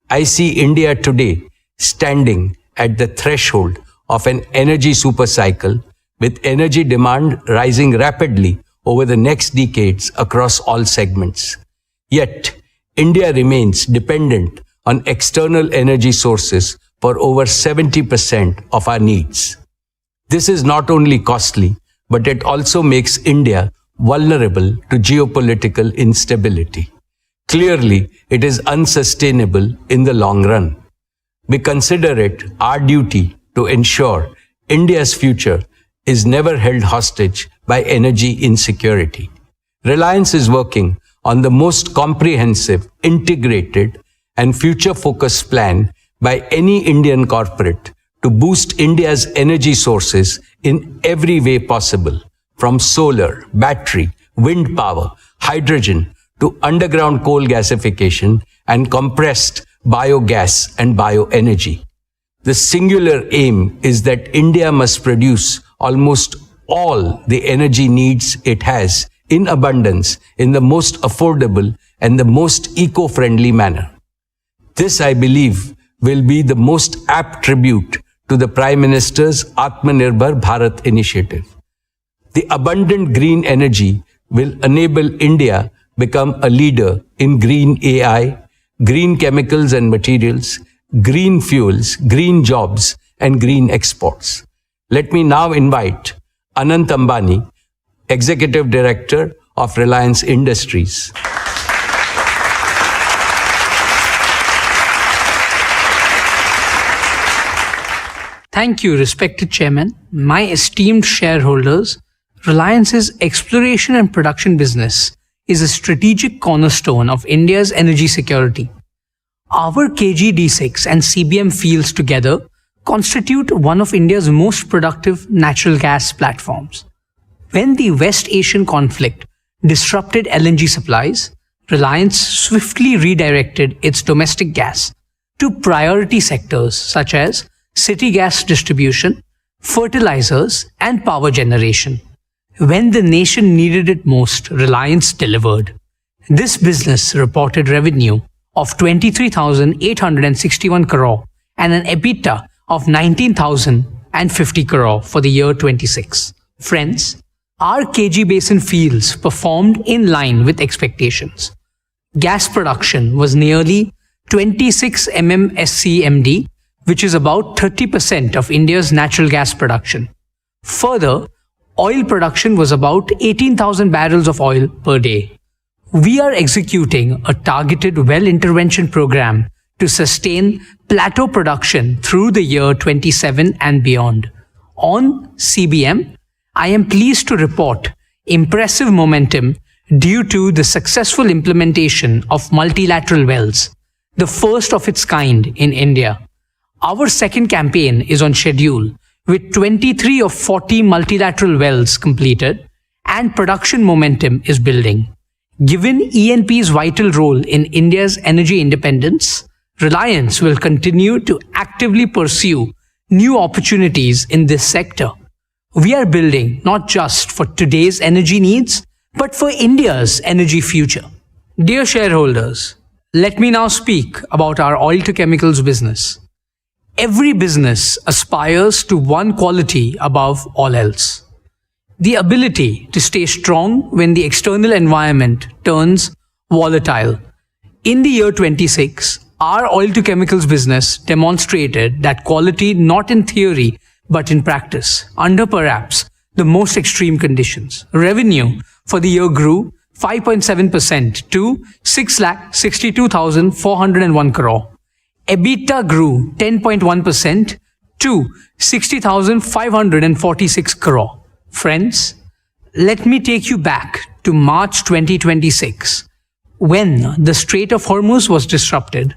I see India today standing at the threshold of an energy supercycle, with energy demand rising rapidly over the next decades across all segments. Yet, India remains dependent on external energy sources for over 70% of our needs. This is not only costly, but it also makes India vulnerable to geopolitical instability. Clearly, it is unsustainable in the long run. We consider it our duty to ensure India's future is never held hostage by energy insecurity. Reliance is working on the most comprehensive, integrated, and future-focused plan by any Indian corporate to boost India's energy sources in every way possible, from solar, battery, wind power, hydrogen, to underground coal gasification and compressed biogas and bioenergy. The singular aim is that India must produce almost all the energy needs it has in abundance in the most affordable and the most eco-friendly manner. This, I believe, will be the most apt tribute to the Prime Minister's Atmanirbhar Bharat initiative. The abundant green energy will enable India become a leader in green AI, green chemicals and materials, green fuels, green jobs, and green exports. Let me now invite Anant Ambani, Executive Director of Reliance Industries. Thank you, respected Chairman. My esteemed shareholders, Reliance's exploration and production business is a strategic cornerstone of India's energy security. Our KG-D6 and CBM fields together constitute one of India's most productive natural gas platforms. When the West Asian conflict disrupted LNG supplies, Reliance swiftly redirected its domestic gas to priority sectors such as city gas distribution, fertilizers, and power generation. When the nation needed it most, Reliance delivered. This business reported revenue of 23,861 crore and an EBITDA of 19,050 crore for the year 26. Friends, our KG Basin fields performed in line with expectations. Gas production was nearly 26 MMSCMD, which is about 30% of India's natural gas production. Further, oil production was about 18,000 barrels of oil per day. We are executing a targeted well intervention program to sustain plateau production through the year 27 and beyond. On CBM, I am pleased to report impressive momentum due to the successful implementation of multilateral wells, the first of its kind in India. Our second campaign is on schedule, with 23 of 40 multilateral wells completed, and production momentum is building. Given E&P's vital role in India's energy independence, Reliance will continue to actively pursue new opportunities in this sector. We are building not just for today's energy needs, but for India's energy future. Dear shareholders, let me now speak about our oil to chemicals business. Every business aspires to one quality above all else: the ability to stay strong when the external environment turns volatile. In the year 26, our oil to chemicals business demonstrated that quality not in theory but in practice, under perhaps the most extreme conditions. Revenue for the year grew 5.7% to 6,62,401 crore. EBITDA grew 10.1% to 60,546 crore. Friends, let me take you back to March 2026, When the Strait of Hormuz was disrupted,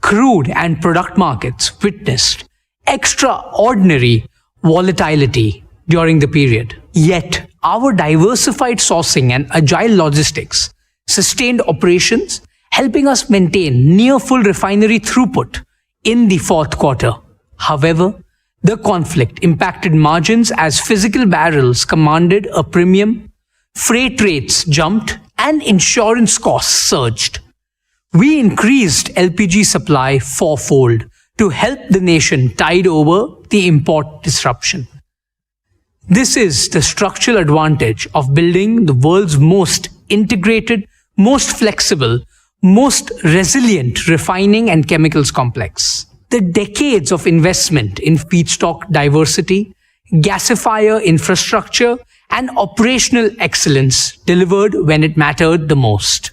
crude and product markets witnessed extraordinary volatility during the period. Yet, our diversified sourcing and agile logistics sustained operations, helping us maintain near full refinery throughput in the fourth quarter. However, the conflict impacted margins as physical barrels commanded a premium, freight rates jumped, and insurance costs surged. We increased LPG supply fourfold to help the nation tide over the import disruption. This is the structural advantage of building the world's most integrated, most flexible, most resilient refining and chemicals complex. The decades of investment in feedstock diversity, gasifier infrastructure, and operational excellence delivered when it mattered the most.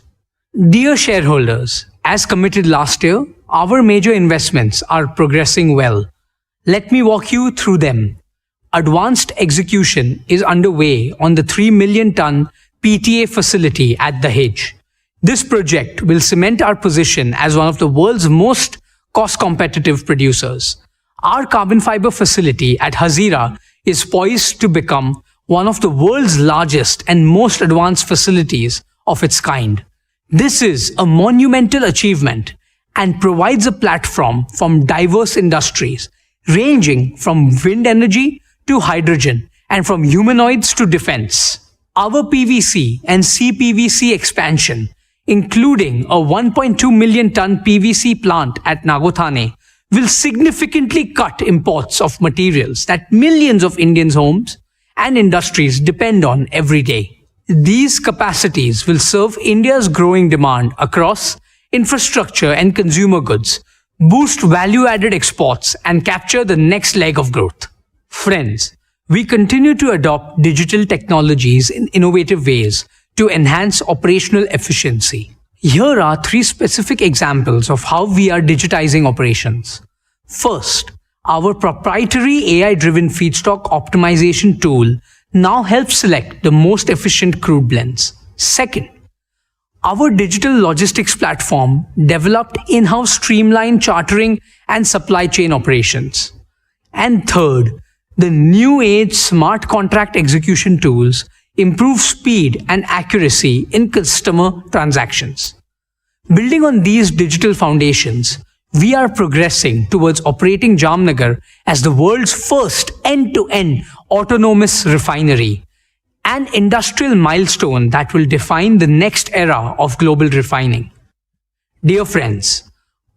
Dear shareholders, as committed last year, our major investments are progressing well. Let me walk you through them. Advanced execution is underway on the 3 million ton PTA facility at Dahej. This project will cement our position as one of the world's most cost-competitive producers. Our carbon fiber facility at Hazira is poised to become one of the world's largest and most advanced facilities of its kind. This is a monumental achievement and provides a platform from diverse industries, ranging from wind energy to hydrogen and from humanoids to defense. Our PVC and CPVC expansion, including a 1.2 million ton PVC plant at Nagothane, will significantly cut imports of materials that millions of Indians' homes and industries depend on every day. These capacities will serve India's growing demand across infrastructure and consumer goods, boost value-added exports, and capture the next leg of growth. Friends, we continue to adopt digital technologies in innovative ways to enhance operational efficiency. Here are 3 specific examples of how we are digitizing operations. First, our proprietary AI-driven feedstock optimization tool now helps select the most efficient crude blends. Second, our digital logistics platform developed in-house streamlined chartering and supply chain operations. And third, the new age smart contract execution tools improve speed and accuracy in customer transactions. Building on these digital foundations, we are progressing towards operating Jamnagar as the world's first end-to-end autonomous refinery, an industrial milestone that will define the next era of global refining. Dear friends,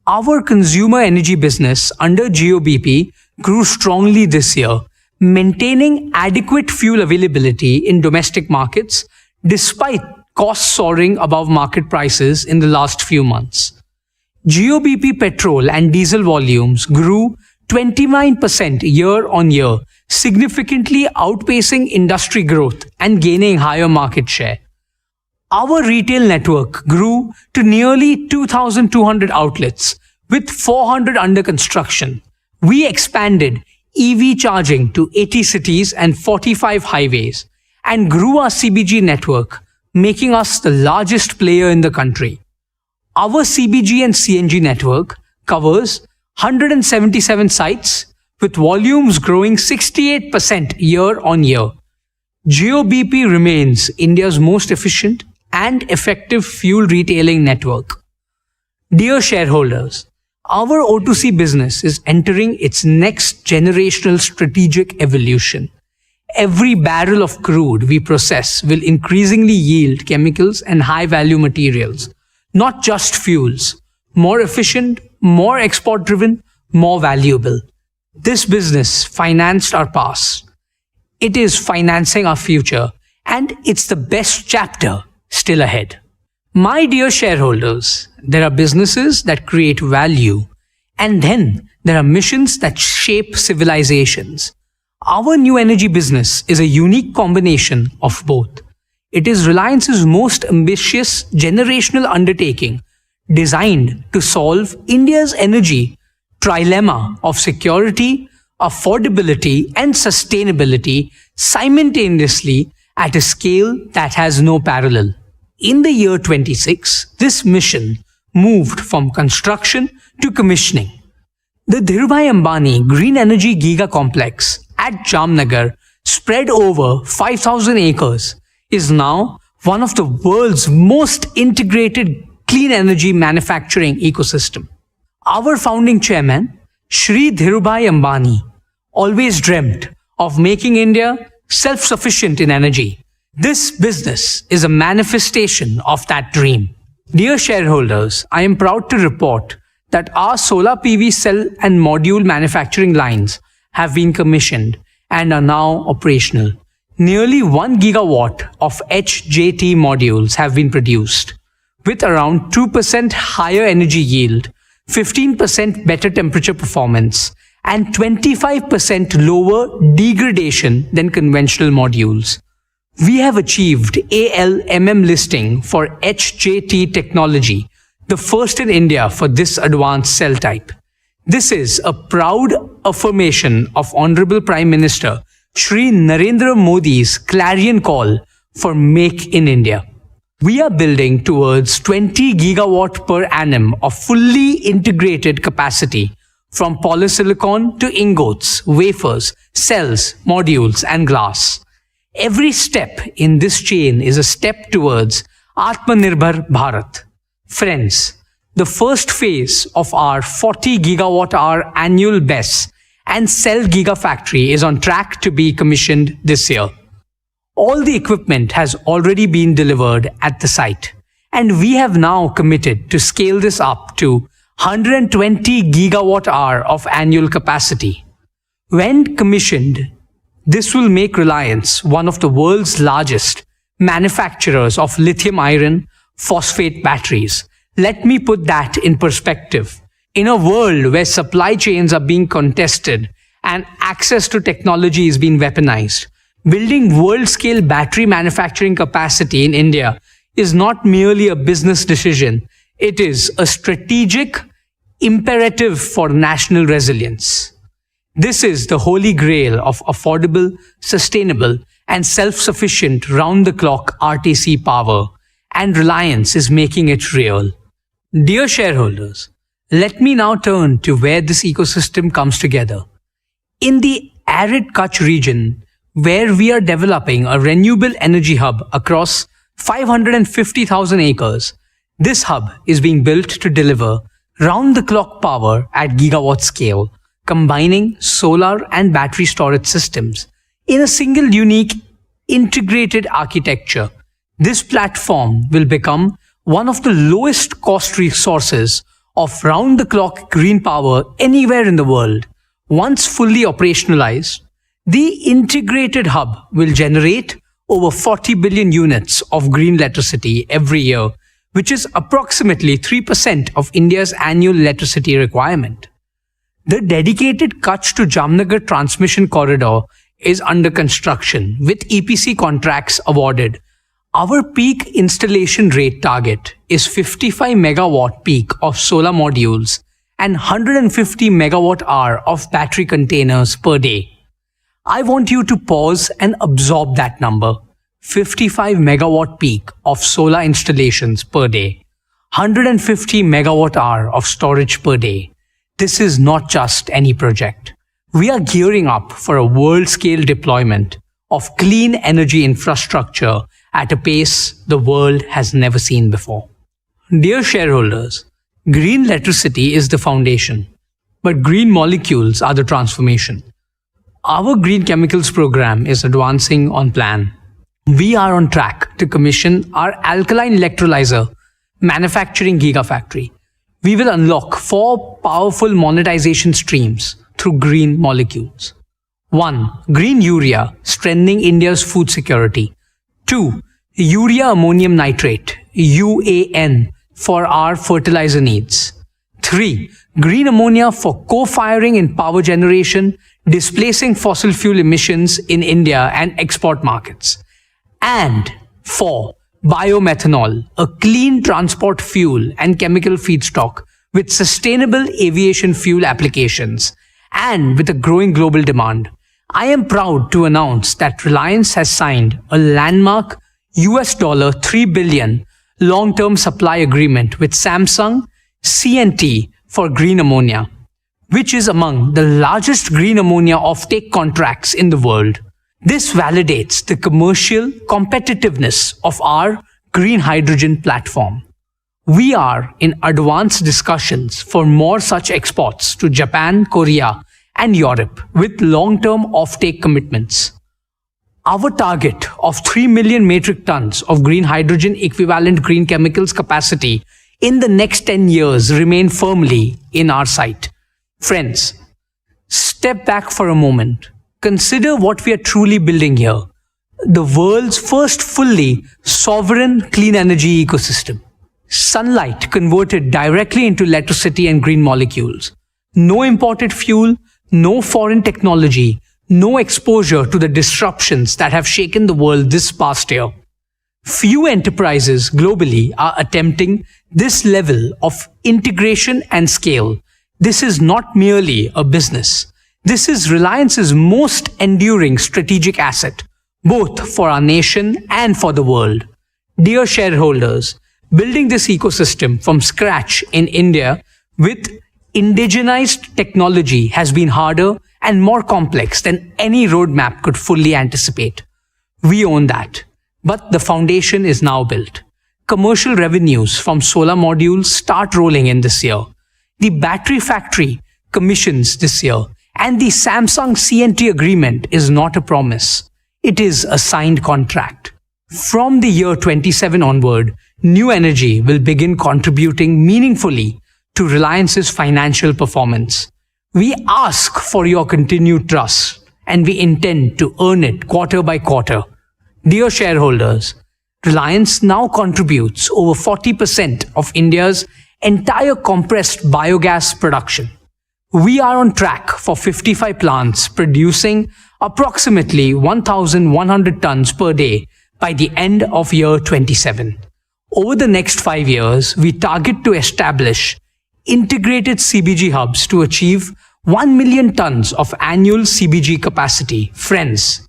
our consumer energy business under Jio BP grew strongly this year, maintaining adequate fuel availability in domestic markets despite costs soaring above market prices in the last few months. Jio BP petrol and diesel volumes grew 29% year-on-year, significantly outpacing industry growth and gaining higher market share. Our retail network grew to nearly 2,200 outlets, with 400 under construction. We expanded EV charging to 80 cities and 45 highways, and grew our CBG network, making us the largest player in the country. Our CBG and CNG network covers 177 sites, with volumes growing 68% year-on-year. Jio BP remains India's most efficient and effective fuel retailing network. Dear shareholders, our O2C business is entering its next generational strategic evolution. Every barrel of crude we process will increasingly yield chemicals and high-value materials, not just fuels. More efficient, more export-driven, more valuable. This business financed our past. It is financing our future, and it's the best chapter still ahead. My dear shareholders, there are businesses that create value, and then there are missions that shape civilizations. Our new energy business is a unique combination of both. It is Reliance's most ambitious generational undertaking, designed to solve India's energy trilemma of security, affordability, and sustainability simultaneously at a scale that has no parallel. In the year 26, this mission moved from construction to commissioning. The Dhirubhai Ambani Green Energy Giga Complex at Jamnagar, spread over 5,000 acres, is now one of the world's most integrated clean energy manufacturing ecosystem. Our founding chairman, Shri Dhirubhai Ambani, always dreamt of making India self-sufficient in energy. This business is a manifestation of that dream. Dear shareholders, I am proud to report that our solar PV cell and module manufacturing lines have been commissioned and are now operational. Nearly 1 gigawatt of HJT modules have been produced, with around 2% higher energy yield, 15% better temperature performance, and 25% lower degradation than conventional modules. We have achieved ALMM listing for HJT technology, the first in India for this advanced cell type. This is a proud affirmation of Honorable Prime Minister Shri Narendra Modi's clarion call for Make in India. We are building towards 20 gigawatt per annum of fully integrated capacity from polysilicon to ingots, wafers, cells, modules, and glass. Every step in this chain is a step towards Atmanirbhar Bharat. Friends, the first phase of our 40 gigawatt-hour annual BESS and cell gigafactory is on track to be commissioned this year. All the equipment has already been delivered at the site, and we have now committed to scale this up to 120 gigawatt-hour of annual capacity. When commissioned, this will make Reliance one of the world's largest manufacturers of lithium iron phosphate batteries. Let me put that in perspective. In a world where supply chains are being contested and access to technology is being weaponized, building world-scale battery manufacturing capacity in India is not merely a business decision. It is a strategic imperative for national resilience. This is the holy grail of affordable, sustainable, and self-sufficient round-the-clock RTC power, and Reliance is making it real. Dear shareholders, let me now turn to where this ecosystem comes together. In the arid Kutch region, where we are developing a renewable energy hub across 550,000 acres, this hub is being built to deliver round-the-clock power at gigawatt scale, combining solar and battery storage systems in a single unique integrated architecture. This platform will become one of the lowest cost resources of round-the-clock green power anywhere in the world. Once fully operationalized, the integrated hub will generate over 40 billion units of green electricity every year, which is approximately 3% of India's annual electricity requirement. The dedicated Kutch to Jamnagar transmission corridor is under construction, with EPC contracts awarded. Our peak installation rate target is 55 megawatt peak of solar modules and 150 megawatt hour of battery containers per day. I want you to pause and absorb that number. 55 megawatt peak of solar installations per day, 150 megawatt hour of storage per day. This is not just any project. We are gearing up for a world-scale deployment of clean energy infrastructure at a pace the world has never seen before. Dear shareholders, green electricity is the foundation, but green molecules are the transformation. Our green chemicals program is advancing on plan. We are on track to commission our alkaline electrolyzer manufacturing gigafactory. We will unlock 4 powerful monetization streams through green molecules. 1. Green urea, strengthening India's food security. 2. Urea ammonium nitrate, UAN, for our fertilizer needs. 3. Green ammonia for co-firing in power generation, displacing fossil fuel emissions in India and export markets. And 4. Biomethanol, a clean transport fuel and chemical feedstock with sustainable aviation fuel applications and with a growing global demand. I am proud to announce that Reliance has signed a landmark $3 billion long-term supply agreement with Samsung C&T for green ammonia, which is among the largest green ammonia offtake contracts in the world. This validates the commercial competitiveness of our green hydrogen platform. We are in advanced discussions for more such exports to Japan, Korea, and Europe with long-term offtake commitments. Our target of 3 million metric tons of green hydrogen equivalent green chemicals capacity in the next 10 years remain firmly in our sight. Friends, step back for a moment. Consider what we are truly building here. The world's first fully sovereign clean energy ecosystem. Sunlight converted directly into electricity and green molecules. No imported fuel, no foreign technology, no exposure to the disruptions that have shaken the world this past year. Few enterprises globally are attempting this level of integration and scale. This is not merely a business. This is Reliance's most enduring strategic asset, both for our nation and for the world. Dear shareholders, building this ecosystem from scratch in India with indigenized technology has been harder and more complex than any roadmap could fully anticipate. We own that. But the foundation is now built. Commercial revenues from solar modules start rolling in this year. The battery factory commissions this year, and the Samsung C&T agreement is not a promise. It is a signed contract. From the year 27 onward, new energy will begin contributing meaningfully to Reliance's financial performance. We ask for your continued trust, and we intend to earn it quarter by quarter. Dear shareholders, Reliance now contributes over 40% of India's entire compressed biogas production. We are on track for 55 plants producing approximately 1,100 tons per day by the end of year 27. Over the next 5 years, we target to establish integrated CBG hubs to achieve 1 million tons of annual CBG capacity. Friends,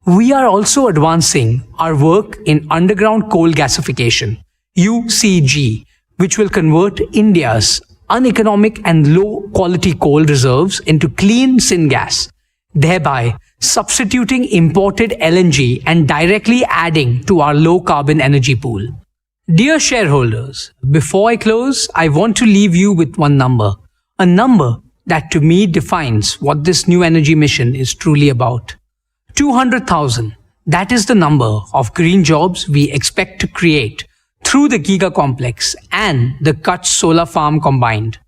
we are also advancing our work in underground coal gasification, UCG, which will convert India's uneconomic and low-quality coal reserves into clean syngas, thereby substituting imported LNG and directly adding to our low-carbon energy pool. Dear shareholders, before I close, I want to leave you with one number, a number that to me defines what this new energy mission is truly about. 200,000. That is the number of green jobs we expect to create through the Giga Complex and the Kutch Solar Farm combined.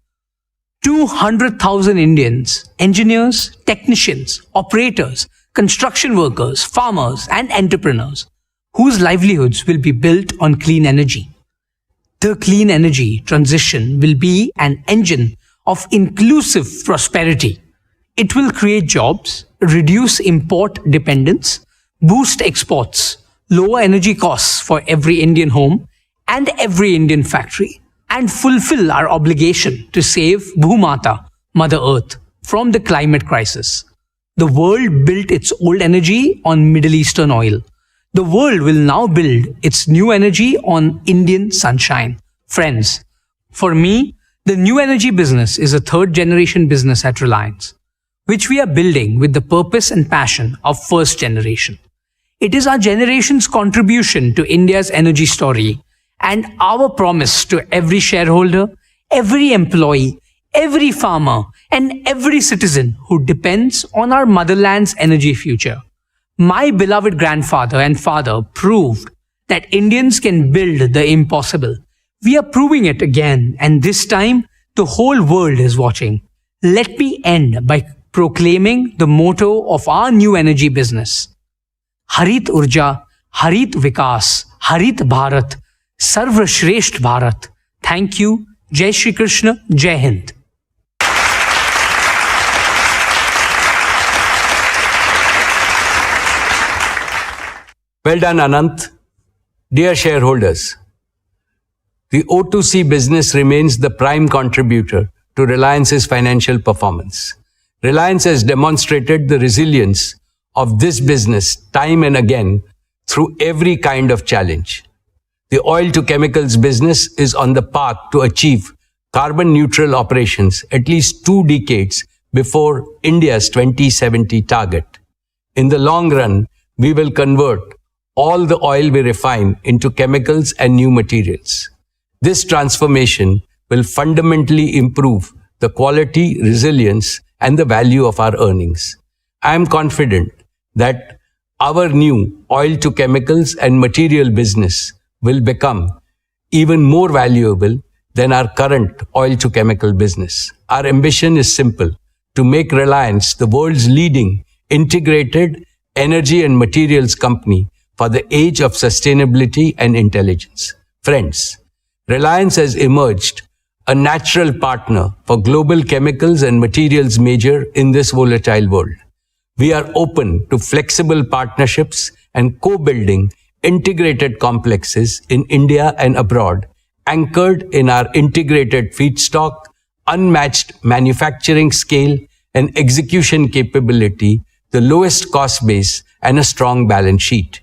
200,000 Indians, engineers, technicians, operators, construction workers, farmers, and entrepreneurs whose livelihoods will be built on clean energy. The clean energy transition will be an engine of inclusive prosperity. It will create jobs, reduce import dependence, boost exports, lower energy costs for every Indian home and every Indian factory, and fulfill our obligation to save Bhumata, Mother Earth, from the climate crisis. The world built its old energy on Middle Eastern oil. The world will now build its new energy on Indian sunshine. Friends, for me, the new energy business is a third-generation business at Reliance, which we are building with the purpose and passion of first generation. It is our generation's contribution to India's energy story and our promise to every shareholder, every employee, every farmer, and every citizen who depends on our motherland's energy future. My beloved grandfather and father proved that Indians can build the impossible. We are proving it again, and this time, the whole world is watching. Let me end by proclaiming the motto of our new energy business. Harit Urja, Harit Vikas, Harit Bharat, Sarva Shresht Bharat. Thank you. Jai Shri Krishna, Jai Hind. Well done, Anant. Dear shareholders, the O2C business remains the prime contributor to Reliance's financial performance. Reliance has demonstrated the resilience of this business time and again through every kind of challenge. The oil to chemicals business is on the path to achieve carbon neutral operations at least 2 decades before India's 2070 target. In the long run, we will convert all the oil we refine into chemicals and new materials. This transformation will fundamentally improve the quality, resilience, and the value of our earnings. I am confident that our new oil to chemicals and material business will become even more valuable than our current oil to chemical business. Our ambition is simple: to make Reliance the world's leading integrated energy and materials company for the age of sustainability and intelligence. Friends, Reliance has emerged a natural partner for global chemicals and materials major in this volatile world. We are open to flexible partnerships and co-building integrated complexes in India and abroad, anchored in our integrated feedstock, unmatched manufacturing scale and execution capability, the lowest cost base, and a strong balance sheet.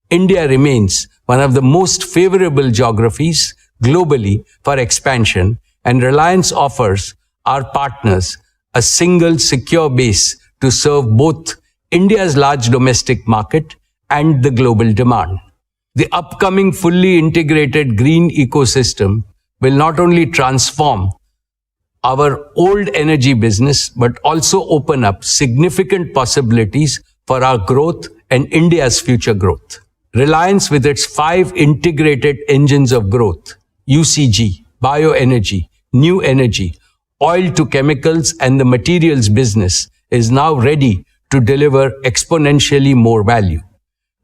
India remains one of the most favorable geographies globally for expansion, and Reliance offers our partners a single secure base to serve both India's large domestic market and the global demand. The upcoming fully integrated green ecosystem will not only transform our old energy business, but also open up significant possibilities for our growth and India's future growth. Reliance, with its 5 integrated engines of growth, UCG, bioenergy, new energy, oil to chemicals, and the materials business, is now ready to deliver exponentially more value.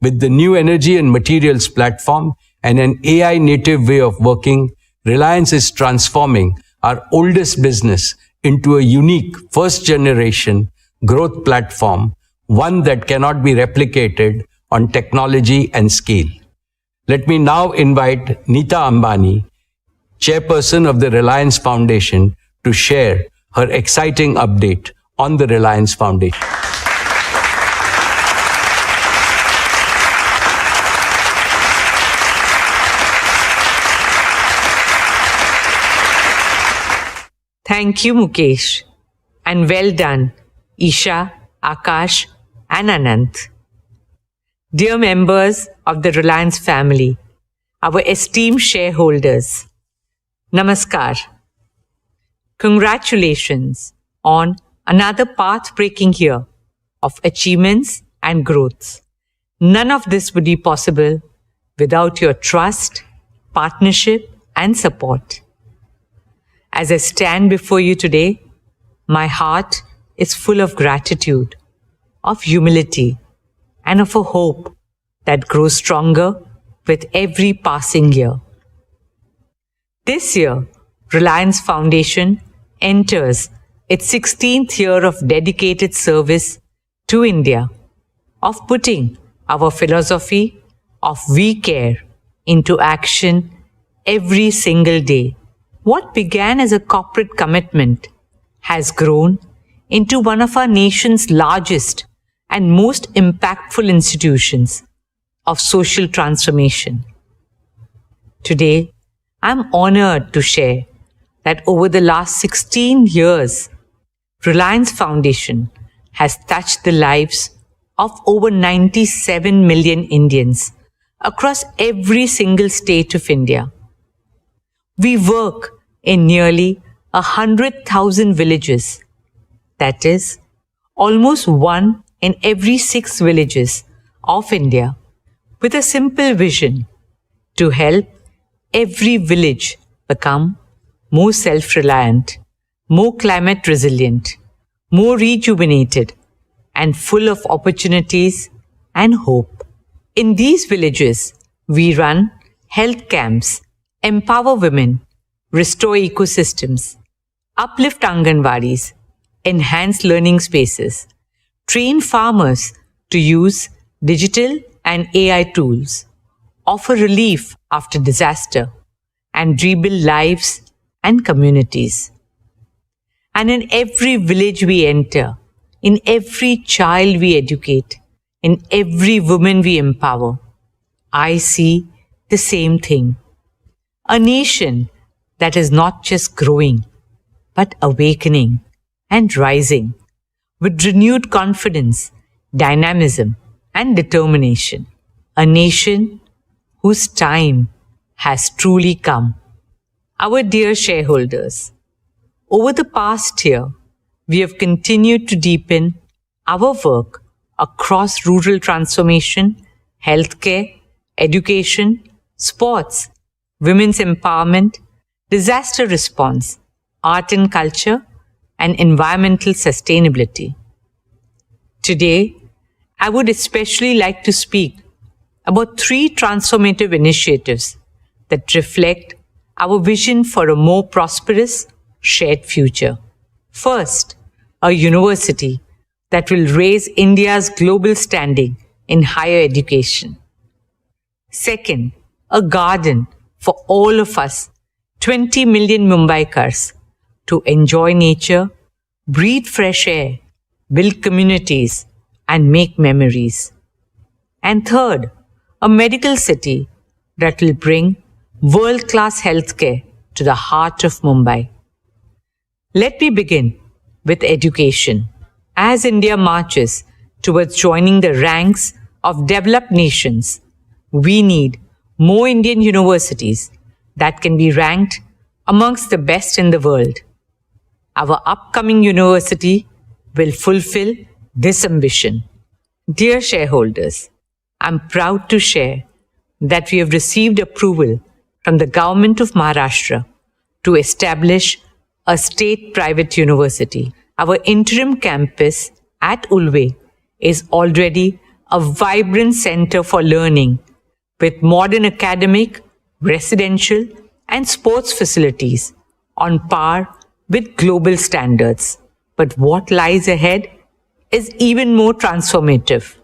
With the new energy and materials platform and an AI native way of working, Reliance is transforming our oldest business into a unique first generation growth platform, one that cannot be replicated on technology and scale. Let me now invite Neeta Ambani, chairperson of the Reliance Foundation, to share her exciting update on the Reliance Foundation. Thank you, Mukesh, and well done, Isha, Akash, and Anant. Dear members of the Reliance family, our esteemed shareholders, Namaskar. Congratulations on another path-breaking year of achievements and growth. None of this would be possible without your trust, partnership, and support. As I stand before you today, my heart is full of gratitude, of humility, and of a hope that grows stronger with every passing year. This year, Reliance Foundation enters its 16th year of dedicated service to India, of putting our philosophy of we care into action every single day. What began as a corporate commitment has grown into one of our nation's largest and most impactful institutions of social transformation. Today, I'm honored to share that over the last 16 years, Reliance Foundation has touched the lives of over 97 million Indians across every single state of India. We work in nearly 100,000 villages, that is, almost 1 in every 6 villages of India, with a simple vision to help every village become more self-reliant, more climate resilient, more rejuvenated, and full of opportunities and hope. In these villages, we run health camps, empower women, restore ecosystems, uplift Anganwadis, enhance learning spaces, train farmers to use digital and AI tools, offer relief after disaster, and rebuild lives and communities. And in every village we enter, in every child we educate, in every woman we empower, I see the same thing. A nation that is not just growing, but awakening and rising with renewed confidence, dynamism, and determination. A nation whose time has truly come. Our dear shareholders, over the past year, we have continued to deepen our work across rural transformation, healthcare, education, sports, women's empowerment, disaster response, art and culture, and environmental sustainability. Today, I would especially like to speak about 3 transformative initiatives that reflect our vision for a more prosperous, shared future. First, a university that will raise India's global standing in higher education. Second, a garden for all of us, 20 million Mumbaikars, to enjoy nature, breathe fresh air, build communities, and make memories. And third, a medical city that will bring world-class healthcare to the heart of Mumbai. Let me begin with education. As India marches towards joining the ranks of developed nations, we need more Indian universities that can be ranked amongst the best in the world. Our upcoming university will fulfill this ambition. Dear shareholders, I'm proud to share that we have received approval from the Government of Maharashtra to establish a state-private university. Our interim campus at Ulve is already a vibrant center for learning with modern academic, residential, and sports facilities on par with global standards. But what lies ahead is even more transformative.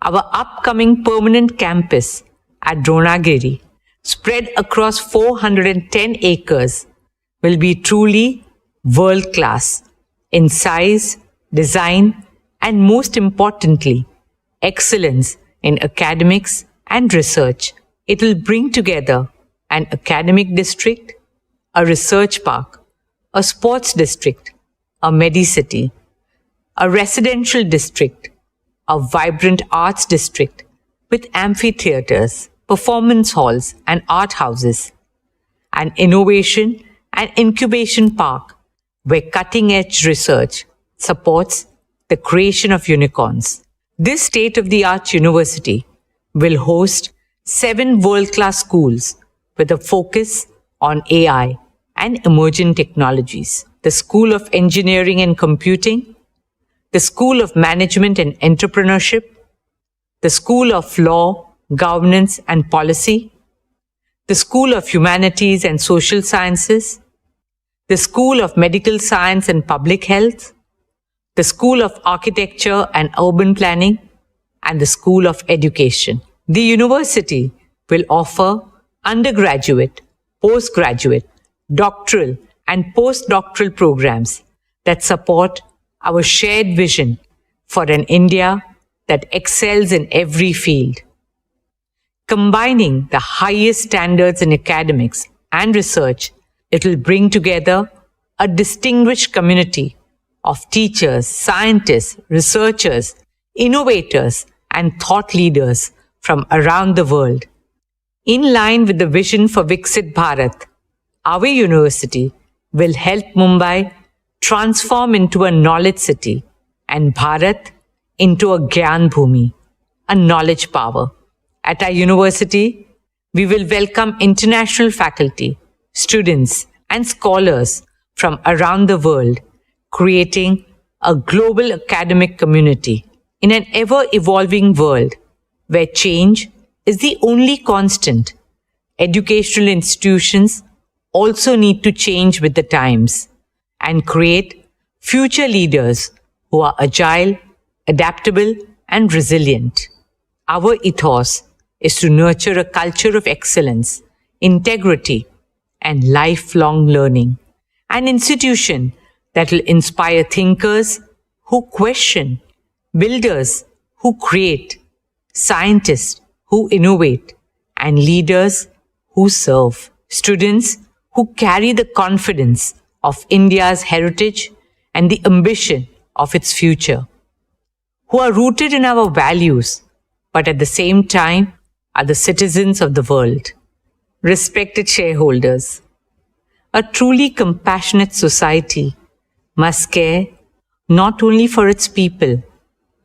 Our upcoming permanent campus at Dronagiri, spread across 410 acres, will be truly world-class in size, design, and most importantly, excellence in academics and research. It will bring together an academic district, a research park, a sports district, a medicity, a residential district, a vibrant arts district with amphitheaters, performance halls, and art houses, an innovation and incubation park where cutting-edge research supports the creation of unicorns. This state-of-the-art university will host 7 world-class schools with a focus on AI and emerging technologies. The School of Engineering and Computing, the School of Management and Entrepreneurship, the School of Law, Governance and Policy, the School of Humanities and Social Sciences, the School of Medical Science and Public Health, the School of Architecture and Urban Planning, and the School of Education. The university will offer undergraduate, postgraduate, doctoral, and postdoctoral programs that support our shared vision for an India that excels in every field. Combining the highest standards in academics and research, it will bring together a distinguished community of teachers, scientists, researchers, innovators, and thought leaders from around the world. In line with the vision for Viksit Bharat, our university will help Mumbai transform into a knowledge city and Bharat into a Gyan Bhumi, a knowledge power. At our university, we will welcome international faculty, students, and scholars from around the world, creating a global academic community in an ever-evolving world where change is the only constant. Educational institutions also need to change with the times and create future leaders who are agile, adaptable, and resilient. Our ethos is to nurture a culture of excellence, integrity, and lifelong learning. An institution that will inspire thinkers who question, builders who create, scientists who innovate, and leaders who serve. Students who carry the confidence of India's heritage and the ambition of its future. Who are rooted in our values, but at the same time are the citizens of the world. Respected shareholders, a truly compassionate society must care not only for its people,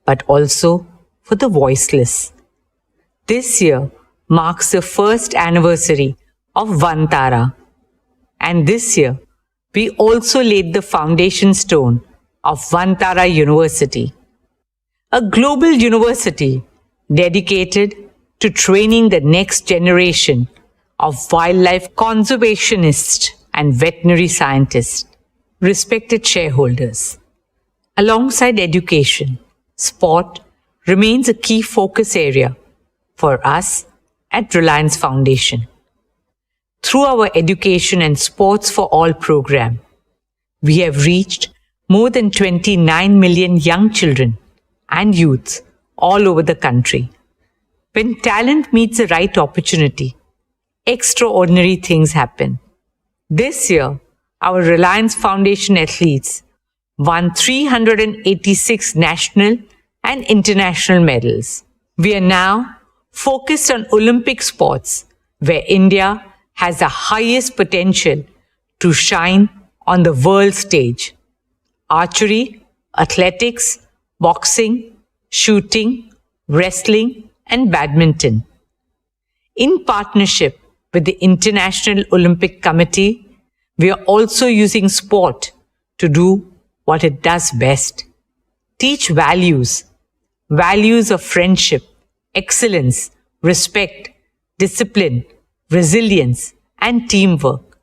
but also for the voiceless. This year marks the first anniversary of Vantara, and this year we also laid the foundation stone of Vantara University, a global university dedicated to training the next generation of wildlife conservationists and veterinary scientists. Respected shareholders, alongside education, sport remains a key focus area for us at Reliance Foundation. Through our Education and Sports for All program, we have reached more than 29 million young children and youths all over the country. When talent meets the right opportunity, extraordinary things happen. This year, our Reliance Foundation athletes won 386 national and international medals. We are now focused on Olympic sports, where India has the highest potential to shine on the world stage. Archery, athletics, boxing, shooting, wrestling, and badminton. In partnership with the International Olympic Committee, we are also using sport to do what it does best. Teach values of friendship, excellence, respect, discipline, resilience, and teamwork.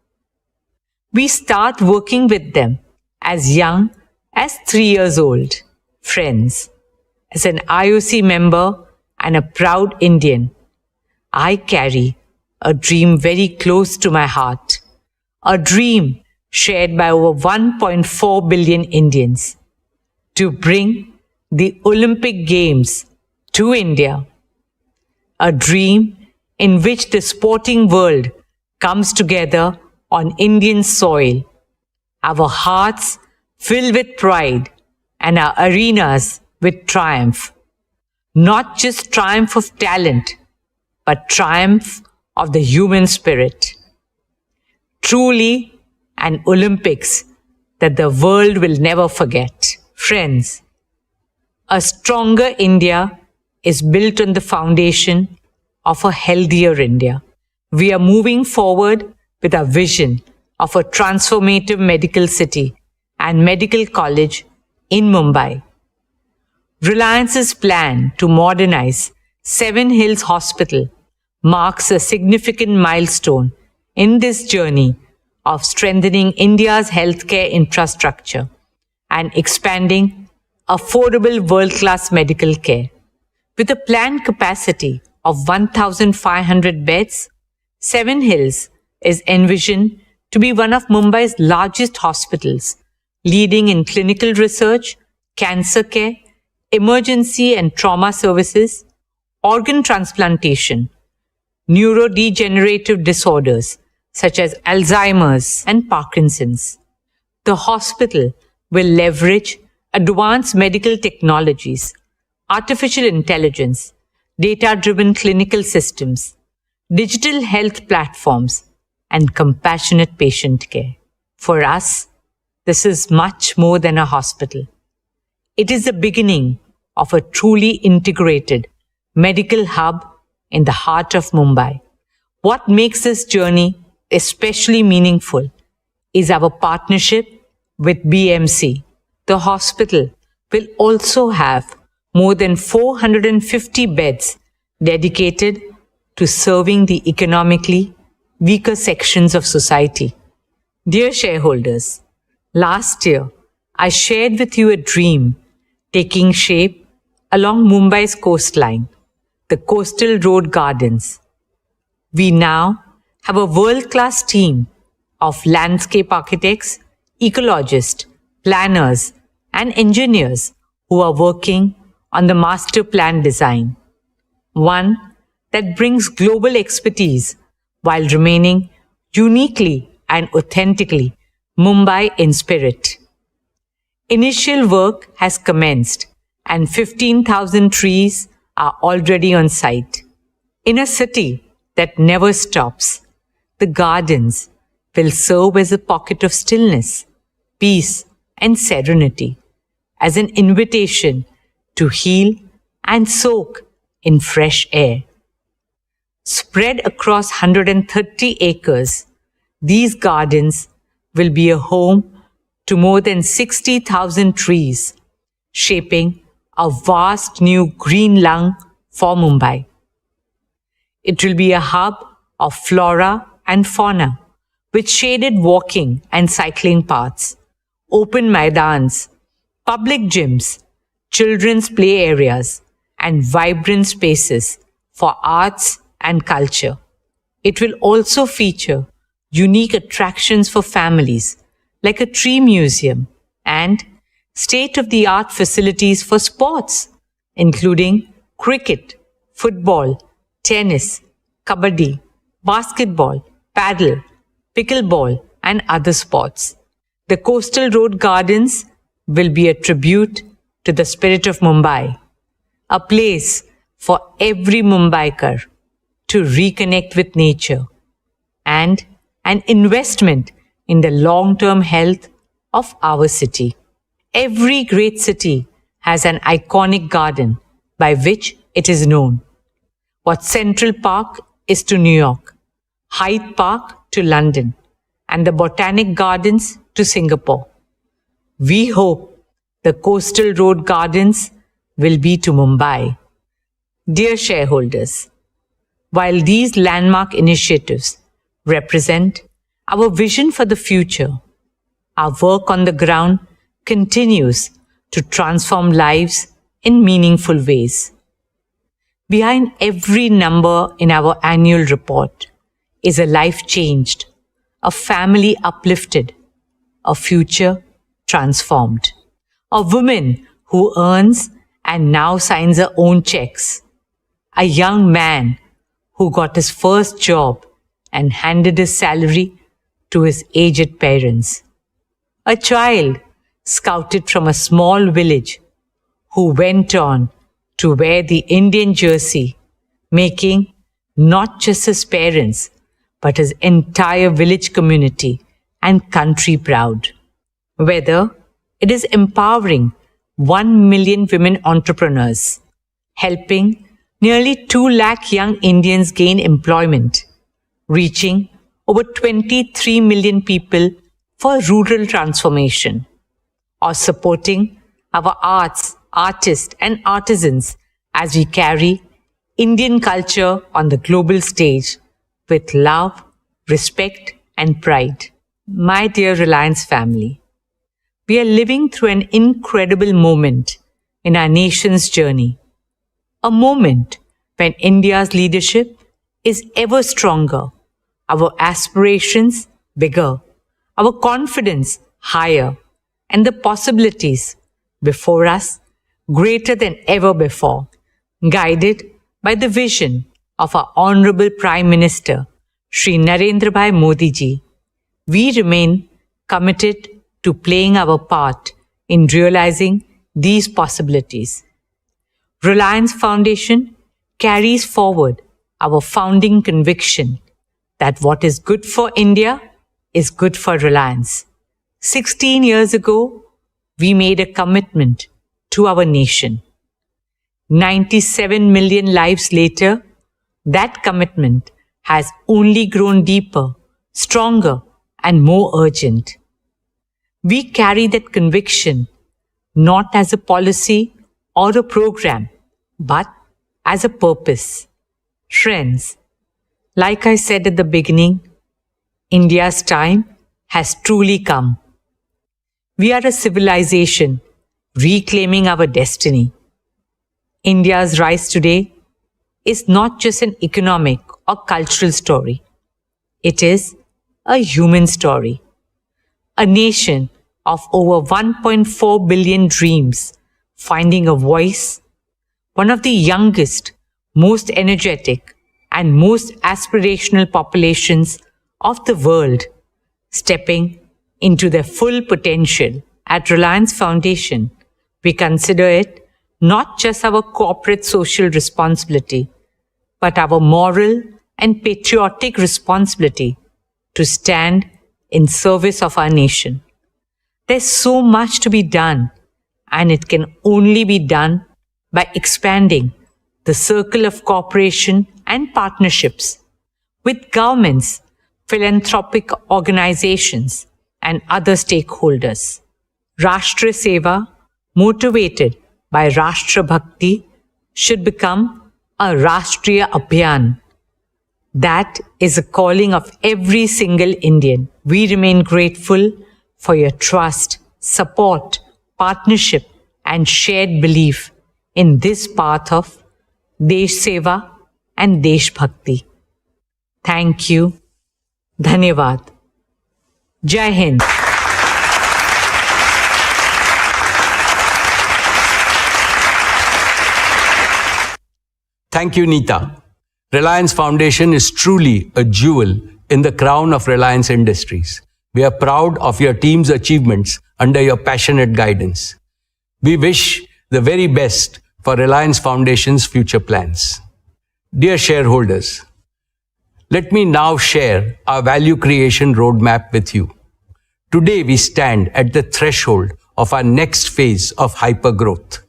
We start working with them as young as 3 years old. Friends, as an IOC member and a proud Indian, I carry a dream very close to my heart. A dream shared by over 1.4 billion Indians to bring the Olympic Games to India. A dream in which the sporting world comes together on Indian soil, our hearts filled with pride and our arenas with triumph. Not just triumph of talent, but triumph of the human spirit. Truly an Olympics that the world will never forget. Friends, a stronger India is built on the foundation of a healthier India. We are moving forward with our vision of a transformative medical city and medical college in Mumbai. Reliance's plan to modernize Seven Hills Hospital marks a significant milestone in this journey of strengthening India's healthcare infrastructure and expanding affordable world-class medical care. With a planned capacity of 1,500 beds, Seven Hills is envisioned to be one of Mumbai's largest hospitals, leading in clinical research, cancer care, emergency and trauma services, organ transplantation, neurodegenerative disorders such as Alzheimer's and Parkinson's. The hospital will leverage advanced medical technologies, artificial intelligence, data-driven clinical systems, digital health platforms, and compassionate patient care. For us, this is much more than a hospital. It is the beginning of a truly integrated medical hub in the heart of Mumbai. What makes this journey especially meaningful is our partnership with BMC. The hospital will also have more than 450 beds dedicated to serving the economically weaker sections of society. Dear shareholders, last year I shared with you a dream taking shape along Mumbai's coastline, the Coastal Road Gardens. We now have a world-class team of landscape architects, ecologists, planners, and engineers who are working on the master plan design, one that brings global expertise while remaining uniquely and authentically Mumbai in spirit. Initial work has commenced and 15,000 trees are already on site. In a city that never stops, the gardens will serve as a pocket of stillness, peace, and serenity, as an invitation to heal and soak in fresh air. Spread across 130 acres, these gardens will be a home to more than 60,000 trees, shaping a vast new green lung for Mumbai. It will be a hub of flora and fauna, with shaded walking and cycling paths, open maidans, public gyms, children's play areas, and vibrant spaces for arts and culture. It will also feature unique attractions for families, like a tree museum and state-of-the-art facilities for sports, including cricket, football, tennis, kabaddi, basketball, paddle, pickleball, and other sports. The Coastal Road Gardens will be a tribute to the spirit of Mumbai, a place for every Mumbaiker to reconnect with nature, and an investment in the long-term health of our city. Every great city has an iconic garden by which it is known. What Central Park is to New York, Hyde Park to London, and the Botanic Gardens to Singapore. We hope the Coastal Road Gardens will be to Mumbai. Dear shareholders, while these landmark initiatives represent our vision for the future, our work on the ground continues to transform lives in meaningful ways. Behind every number in our annual report is a life changed, a family uplifted, a future transformed, a woman who earns and now signs her own checks, a young man who got his first job and handed his salary to his aged parents, a child scouted from a small village who went on to wear the Indian jersey, making not just his parents, but his entire village community and country proud. Whether it is empowering 1 million women entrepreneurs, helping nearly 2 lakh young Indians gain employment, reaching over 23 million people for rural transformation, or supporting our arts, artists, and artisans as we carry Indian culture on the global stage with love, respect, and pride. My dear Reliance family, we are living through an incredible moment in our nation's journey. A moment when India's leadership is ever stronger, our aspirations bigger, our confidence higher, and the possibilities before us greater than ever before. Guided by the vision of our Honorable Prime Minister, Shri Narendra Bhai Modi ji, we remain committed to playing our part in realizing these possibilities. Reliance Foundation carries forward our founding conviction that what is good for India is good for Reliance. 16 years ago, we made a commitment to our nation. 97 million lives later, that commitment has only grown deeper, stronger, and more urgent. We carry that conviction not as a policy or a program, but as a purpose. Friends, like I said at the beginning, India's time has truly come. We are a civilization reclaiming our destiny. India's rise today is not just an economic or cultural story. It is a human story. A nation of over 1.4 billion dreams finding a voice, one of the youngest, most energetic, and most aspirational populations of the world stepping into their full potential. At Reliance Foundation, we consider it not just our corporate social responsibility, but our moral and patriotic responsibility to stand in service of our nation. There's so much to be done, and it can only be done by expanding the circle of cooperation and partnerships with governments, philanthropic organizations, and other stakeholders. Rashtra Seva, motivated by Rashtra Bhakti, should become a Rashtriya Abhiyan. That is a calling of every single Indian. We remain grateful for your trust, support, partnership, and shared belief in this path of Desh Seva and Desh Bhakti. Thank you. Dhanyavad. Jai Hind. Thank you, Neeta. Reliance Foundation is truly a jewel in the crown of Reliance Industries. We are proud of your team's achievements under your passionate guidance. We wish the very best for Reliance Foundation's future plans. Dear shareholders, let me now share our value creation roadmap with you. Today, we stand at the threshold of our next phase of hypergrowth.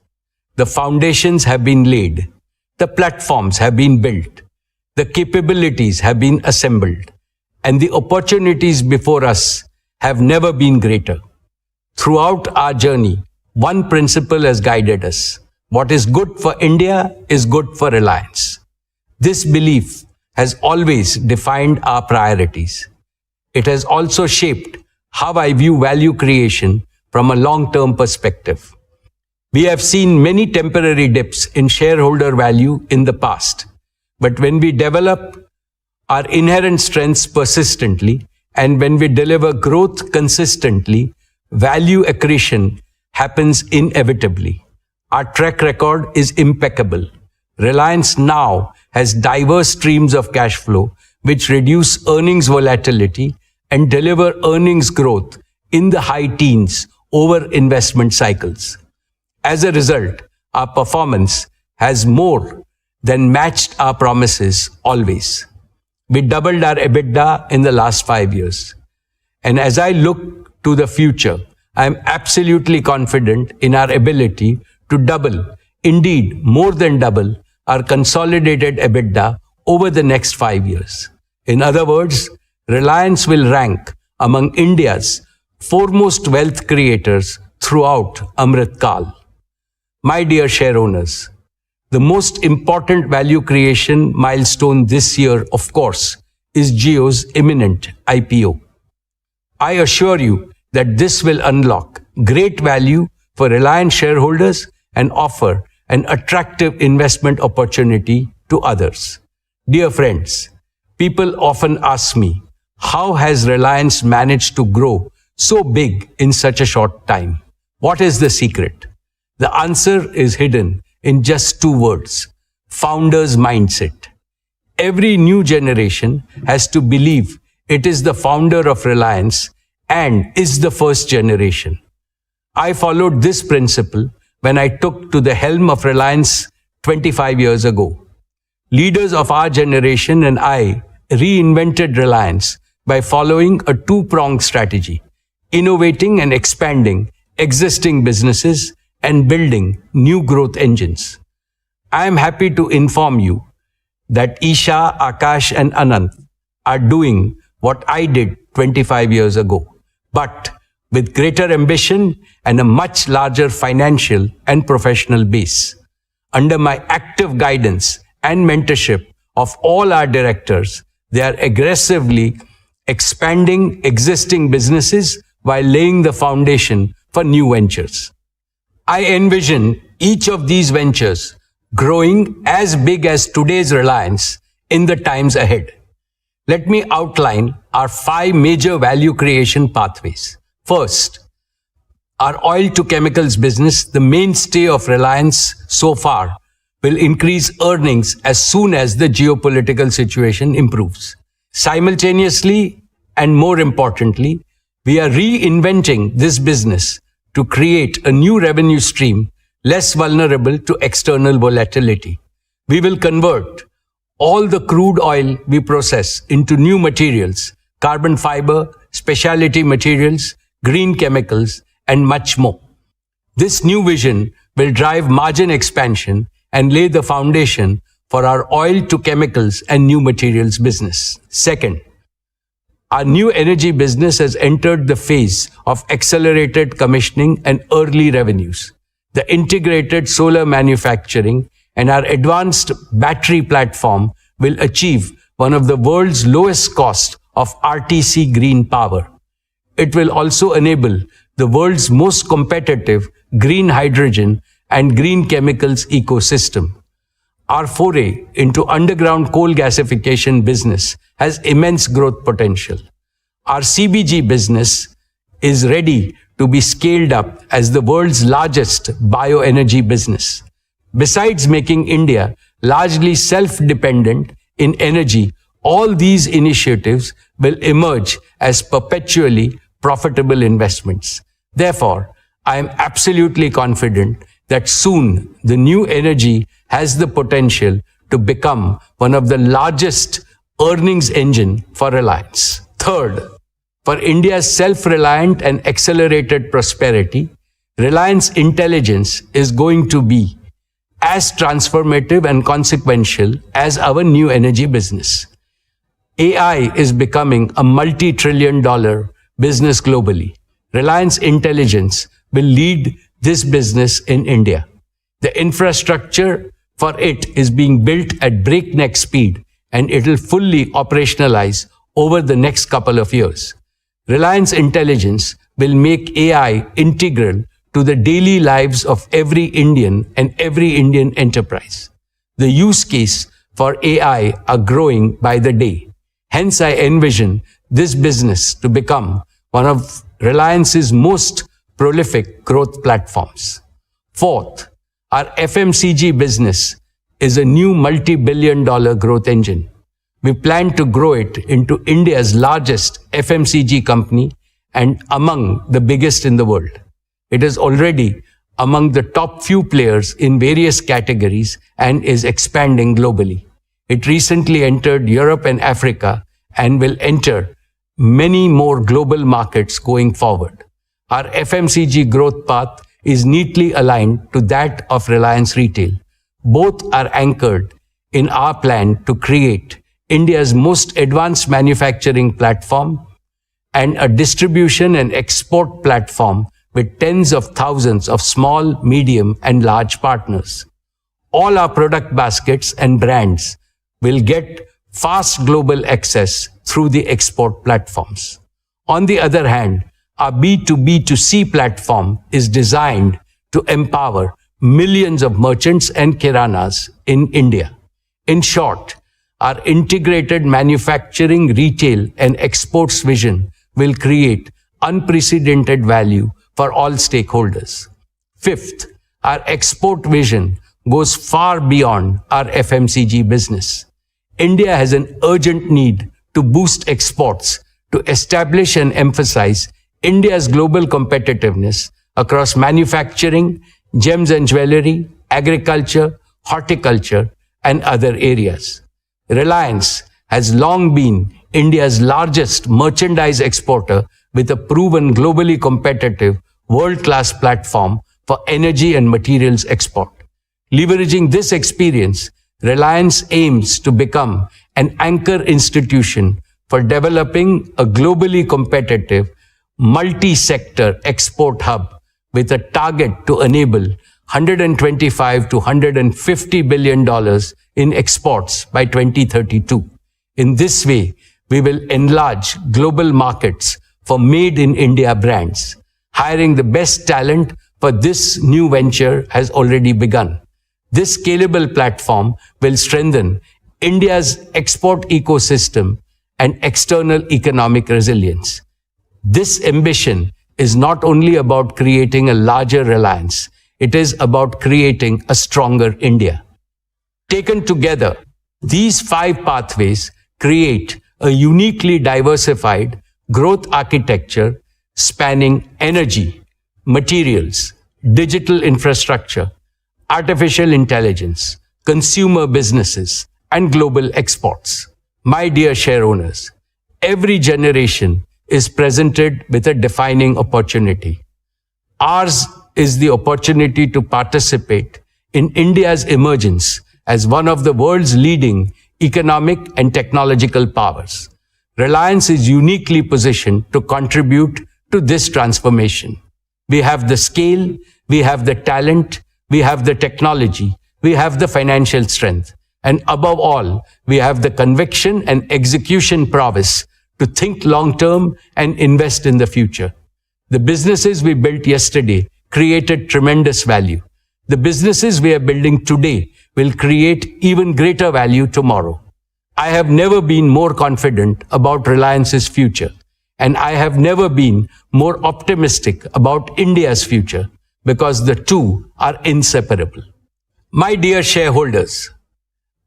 The foundations have been laid. The platforms have been built. The capabilities have been assembled. And the opportunities before us have never been greater. Throughout our journey, one principle has guided us. What is good for India is good for Reliance. This belief has always defined our priorities. It has also shaped how I view value creation from a long-term perspective. We have seen many temporary dips in shareholder value in the past, but when we develop our inherent strengths persistently and when we deliver growth consistently, value accretion happens inevitably. Our track record is impeccable. Reliance now has diverse streams of cash flow which reduce earnings volatility and deliver earnings growth in the high teens over investment cycles. As a result, our performance has more than matched our promises always. We doubled our EBITDA in the last 5 years. And as I look to the future, I am absolutely confident in our ability to double, indeed more than double, our consolidated EBITDA over the next 5 years. In other words, Reliance will rank among India's foremost wealth creators throughout Amrit Kal. My dear shareowners, the most important value creation milestone this year, of course, is Jio's imminent IPO. I assure you that this will unlock great value for Reliance shareholders and offer an attractive investment opportunity to others. Dear friends, people often ask me, how has Reliance managed to grow so big in such a short time? What is the secret? The answer is hidden in just 2 words: founder's mindset. Every new generation has to believe it is the founder of Reliance and is the first generation. I followed this principle when I took to the helm of Reliance 25 years ago. Leaders of our generation and I reinvented Reliance by following a 2-pronged strategy: innovating and expanding existing businesses and building new growth engines. I am happy to inform you that Isha, Akash, and Anant are doing what I did 25 years ago, but with greater ambition and a much larger financial and professional base. Under my active guidance and mentorship of all our directors, they are aggressively expanding existing businesses while laying the foundation for new ventures. I envision each of these ventures growing as big as today's Reliance in the times ahead. Let me outline our 5 major value creation pathways. First, our oil to chemicals business, the mainstay of Reliance so far, will increase earnings as soon as the geopolitical situation improves. Simultaneously, and more importantly, we are reinventing this business to create a new revenue stream less vulnerable to external volatility. We will convert all the crude oil we process into new materials, carbon fiber, specialty materials, green chemicals, and much more. This new vision will drive margin expansion and lay the foundation for our oil to chemicals and new materials business. Second, our new energy business has entered the phase of accelerated commissioning and early revenues. The integrated solar manufacturing and our advanced battery platform will achieve one of the world's lowest cost of RTC green power. It will also enable the world's most competitive green hydrogen and green chemicals ecosystem. Our foray into underground coal gasification business has immense growth potential. Our CBG business is ready to be scaled up as the world's largest bioenergy business. Besides making India largely self-dependent in energy, all these initiatives will emerge as perpetually profitable investments. Therefore, I am absolutely confident that soon the new energy has the potential to become one of the largest earnings engine for Reliance. Third, for India's self-reliant and accelerated prosperity, Reliance Intelligence is going to be as transformative and consequential as our new energy business. AI is becoming a multi-trillion-dollar business globally. Reliance Intelligence will lead this business in India. The infrastructure for it is being built at breakneck speed, and it will fully operationalize over the next couple of years. Reliance Intelligence will make AI integral to the daily lives of every Indian and every Indian enterprise. The use case for AI are growing by the day. Hence, I envision this business to become one of Reliance's most prolific growth platforms. Fourth, our FMCG business is a new multi-billion-dollar growth engine. We plan to grow it into India's largest FMCG company and among the biggest in the world. It is already among the top few players in various categories and is expanding globally. It recently entered Europe and Africa and will enter many more global markets going forward. Our FMCG growth path is neatly aligned to that of Reliance Retail. Both are anchored in our plan to create India's most advanced manufacturing platform and a distribution and export platform with tens of thousands of small, medium, and large partners. All our product baskets and brands will get fast global access through the export platforms. On the other hand, our B2B2C platform is designed to empower millions of merchants and kiranas in India. In short, our integrated manufacturing, retail, and exports vision will create unprecedented value for all stakeholders. Fifth, our export vision goes far beyond our FMCG business. India has an urgent need to boost exports to establish and emphasize India's global competitiveness across manufacturing, gems and jewelry, agriculture, horticulture, and other areas. Reliance has long been India's largest merchandise exporter with a proven globally competitive world-class platform for energy and materials export. Leveraging this experience, Reliance aims to become an anchor institution for developing a globally competitive multi-sector export hub with a target to enable $125 to $150 billion in exports by 2032. In this way, we will enlarge global markets for made in India brands. Hiring the best talent for this new venture has already begun. This scalable platform will strengthen India's export ecosystem and external economic resilience. This ambition is not only about creating a larger Reliance, it is about creating a stronger India. Taken together, these 5 pathways create a uniquely diversified growth architecture spanning energy, materials, digital infrastructure, artificial intelligence, consumer businesses, and global exports. My dear shareowners, every generation is presented with a defining opportunity. Ours is the opportunity to participate in India's emergence as one of the world's leading economic and technological powers. Reliance is uniquely positioned to contribute to this transformation. We have the scale, we have the talent, we have the technology, we have the financial strength, and above all, we have the conviction and execution prowess to think long-term and invest in the future. The businesses we built yesterday created tremendous value. The businesses we are building today will create even greater value tomorrow. I have never been more confident about Reliance's future, and I have never been more optimistic about India's future, because the two are inseparable. My dear shareholders,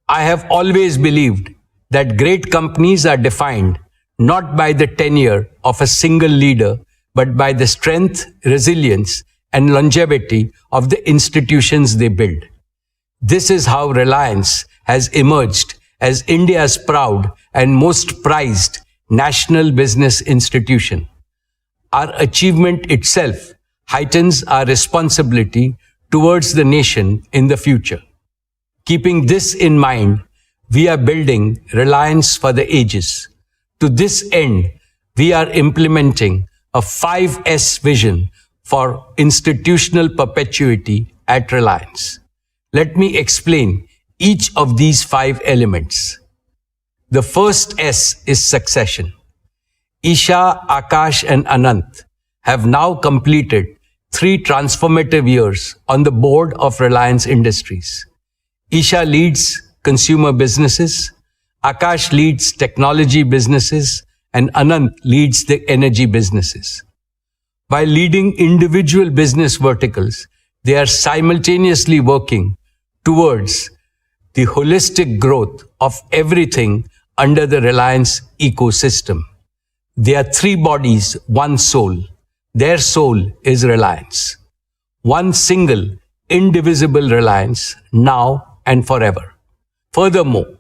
I have always believed that great companies are defined not by the tenure of a single leader, but by the strength, resilience, and longevity of the institutions they build. This is how Reliance has emerged as India's proud and most prized national business institution. Our achievement itself heightens our responsibility towards the nation in the future. Keeping this in mind, we are building Reliance for the ages. To this end, we are implementing a 5S vision for institutional perpetuity at Reliance. Let me explain each of these 5 elements. The first S is succession. Isha, Akash, and Anant have now completed 3 transformative years on the board of Reliance Industries. Isha leads consumer businesses, Akash leads technology businesses, and Anant leads the energy businesses. By leading individual business verticals, they are simultaneously working towards the holistic growth of everything under the Reliance ecosystem. They are 3 bodies, 1 soul. Their soul is Reliance. One single, indivisible Reliance, now and forever. Furthermore,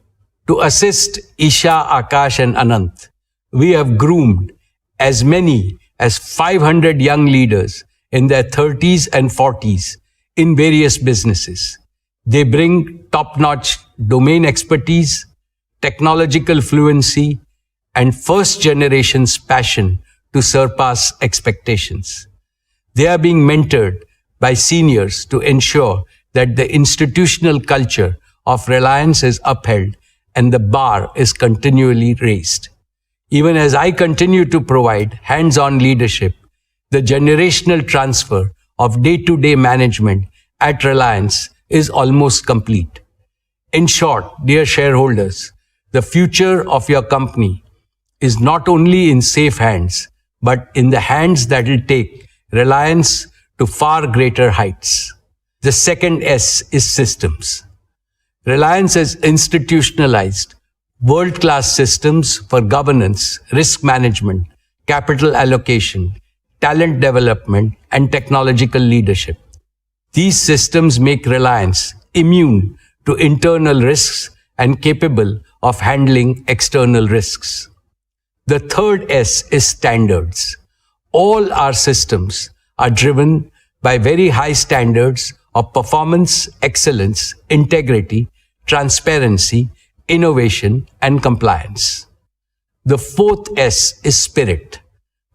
to assist Isha, Akash, and Anant, we have groomed as many as 500 young leaders in their 30s and 40s in various businesses. They bring top-notch domain expertise, technological fluency, and first generation's passion to surpass expectations. They are being mentored by seniors to ensure that the institutional culture of Reliance is upheld and the bar is continually raised. Even as I continue to provide hands-on leadership, the generational transfer of day-to-day management at Reliance is almost complete. In short, dear shareholders, the future of your company is not only in safe hands, but in the hands that will take Reliance to far greater heights. The second S is systems. Reliance has institutionalized world-class systems for governance, risk management, capital allocation, talent development, and technological leadership. These systems make Reliance immune to internal risks and capable of handling external risks. The third S is standards. All our systems are driven by very high standards of performance, excellence, integrity, transparency, innovation, and compliance. The fourth S is spirit.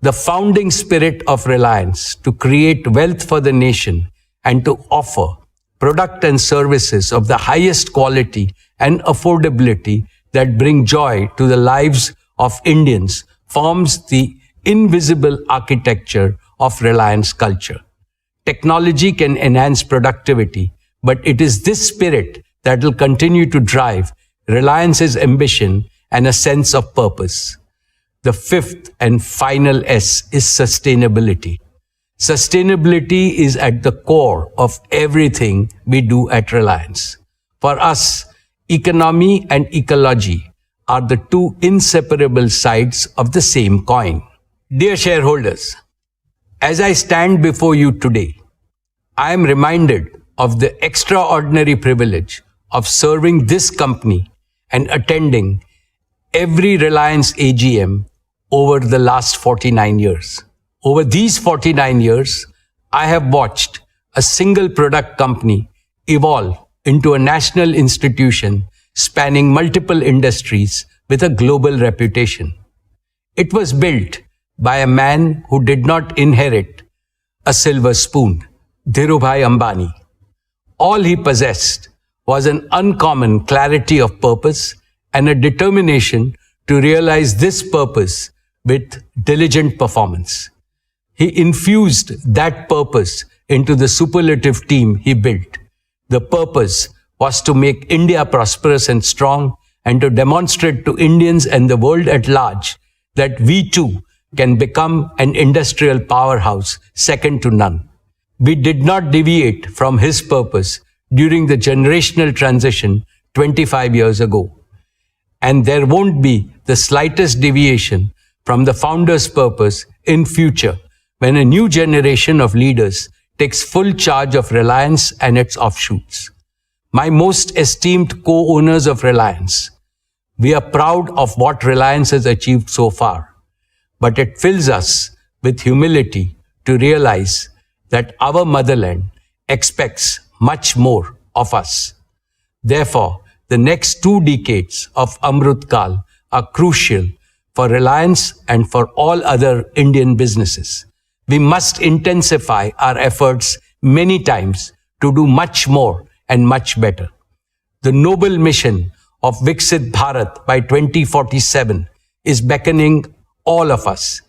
The founding spirit of Reliance to create wealth for the nation and to offer product and services of the highest quality and affordability that bring joy to the lives of Indians forms the invisible architecture of Reliance culture. Technology can enhance productivity, but it is this spirit that will continue to drive Reliance's ambition and a sense of purpose. The fifth and final S is sustainability. Sustainability is at the core of everything we do at Reliance. For us, economy and ecology are the two inseparable sides of the same coin. Dear shareholders, as I stand before you today, I am reminded of the extraordinary privilege of serving this company and attending every Reliance AGM over the last 49 years. Over these 49 years, I have watched a single product company evolve into a national institution spanning multiple industries with a global reputation. It was built by a man who did not inherit a silver spoon, Dhirubhai Ambani. All he possessed was an uncommon clarity of purpose and a determination to realize this purpose with diligent performance. He infused that purpose into the superlative team he built. The purpose was to make India prosperous and strong and to demonstrate to Indians and the world at large that we too can become an industrial powerhouse second to none. We did not deviate from his purpose during the generational transition 25 years ago. And there won't be the slightest deviation from the founder's purpose in future when a new generation of leaders takes full charge of Reliance and its offshoots. My most esteemed co-owners of Reliance, we are proud of what Reliance has achieved so far, but it fills us with humility to realize that our motherland expects much more of us. Therefore, the next 2 decades of Amrut Kal are crucial for Reliance and for all other Indian businesses. We must intensify our efforts many times to do much more and much better. The noble mission of Viksit Bharat by 2047 is beckoning all of us.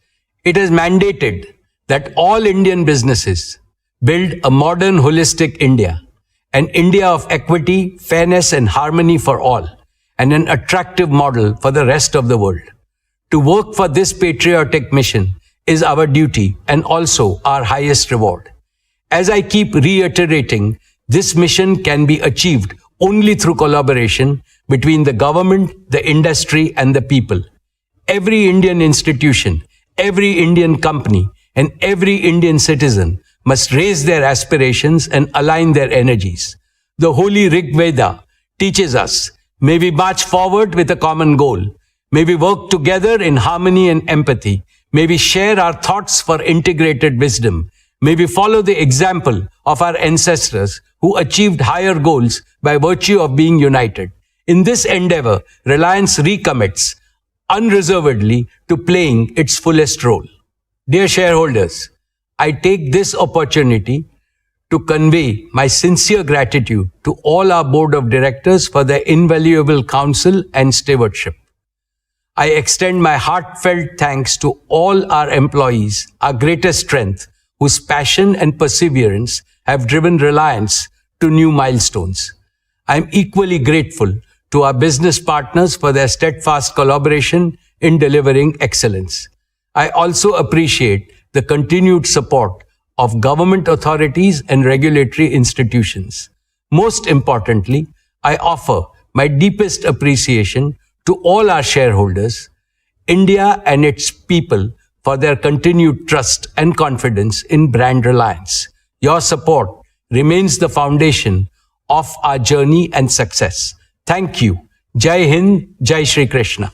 It has mandated that all Indian businesses build a modern holistic India, an India of equity, fairness and harmony for all, and an attractive model for the rest of the world. To work for this patriotic mission is our duty and also our highest reward. As I keep reiterating, this mission can be achieved only through collaboration between the government, the industry and the people. Every Indian institution, every Indian company and every Indian citizen must raise their aspirations and align their energies. The holy Rig Veda teaches us, may we march forward with a common goal. May we work together in harmony and empathy. May we share our thoughts for integrated wisdom. May we follow the example of our ancestors who achieved higher goals by virtue of being united. In this endeavor, Reliance recommits unreservedly to playing its fullest role. Dear shareholders, I take this opportunity to convey my sincere gratitude to all our board of directors for their invaluable counsel and stewardship. I extend my heartfelt thanks to all our employees, our greatest strength, whose passion and perseverance have driven Reliance to new milestones. I am equally grateful to our business partners for their steadfast collaboration in delivering excellence. I also appreciate the continued support of government authorities and regulatory institutions. Most importantly, I offer my deepest appreciation to all our shareholders, India and its people for their continued trust and confidence in brand Reliance. Your support remains the foundation of our journey and success. Thank you. Jai Hind, Jai Shri Krishna.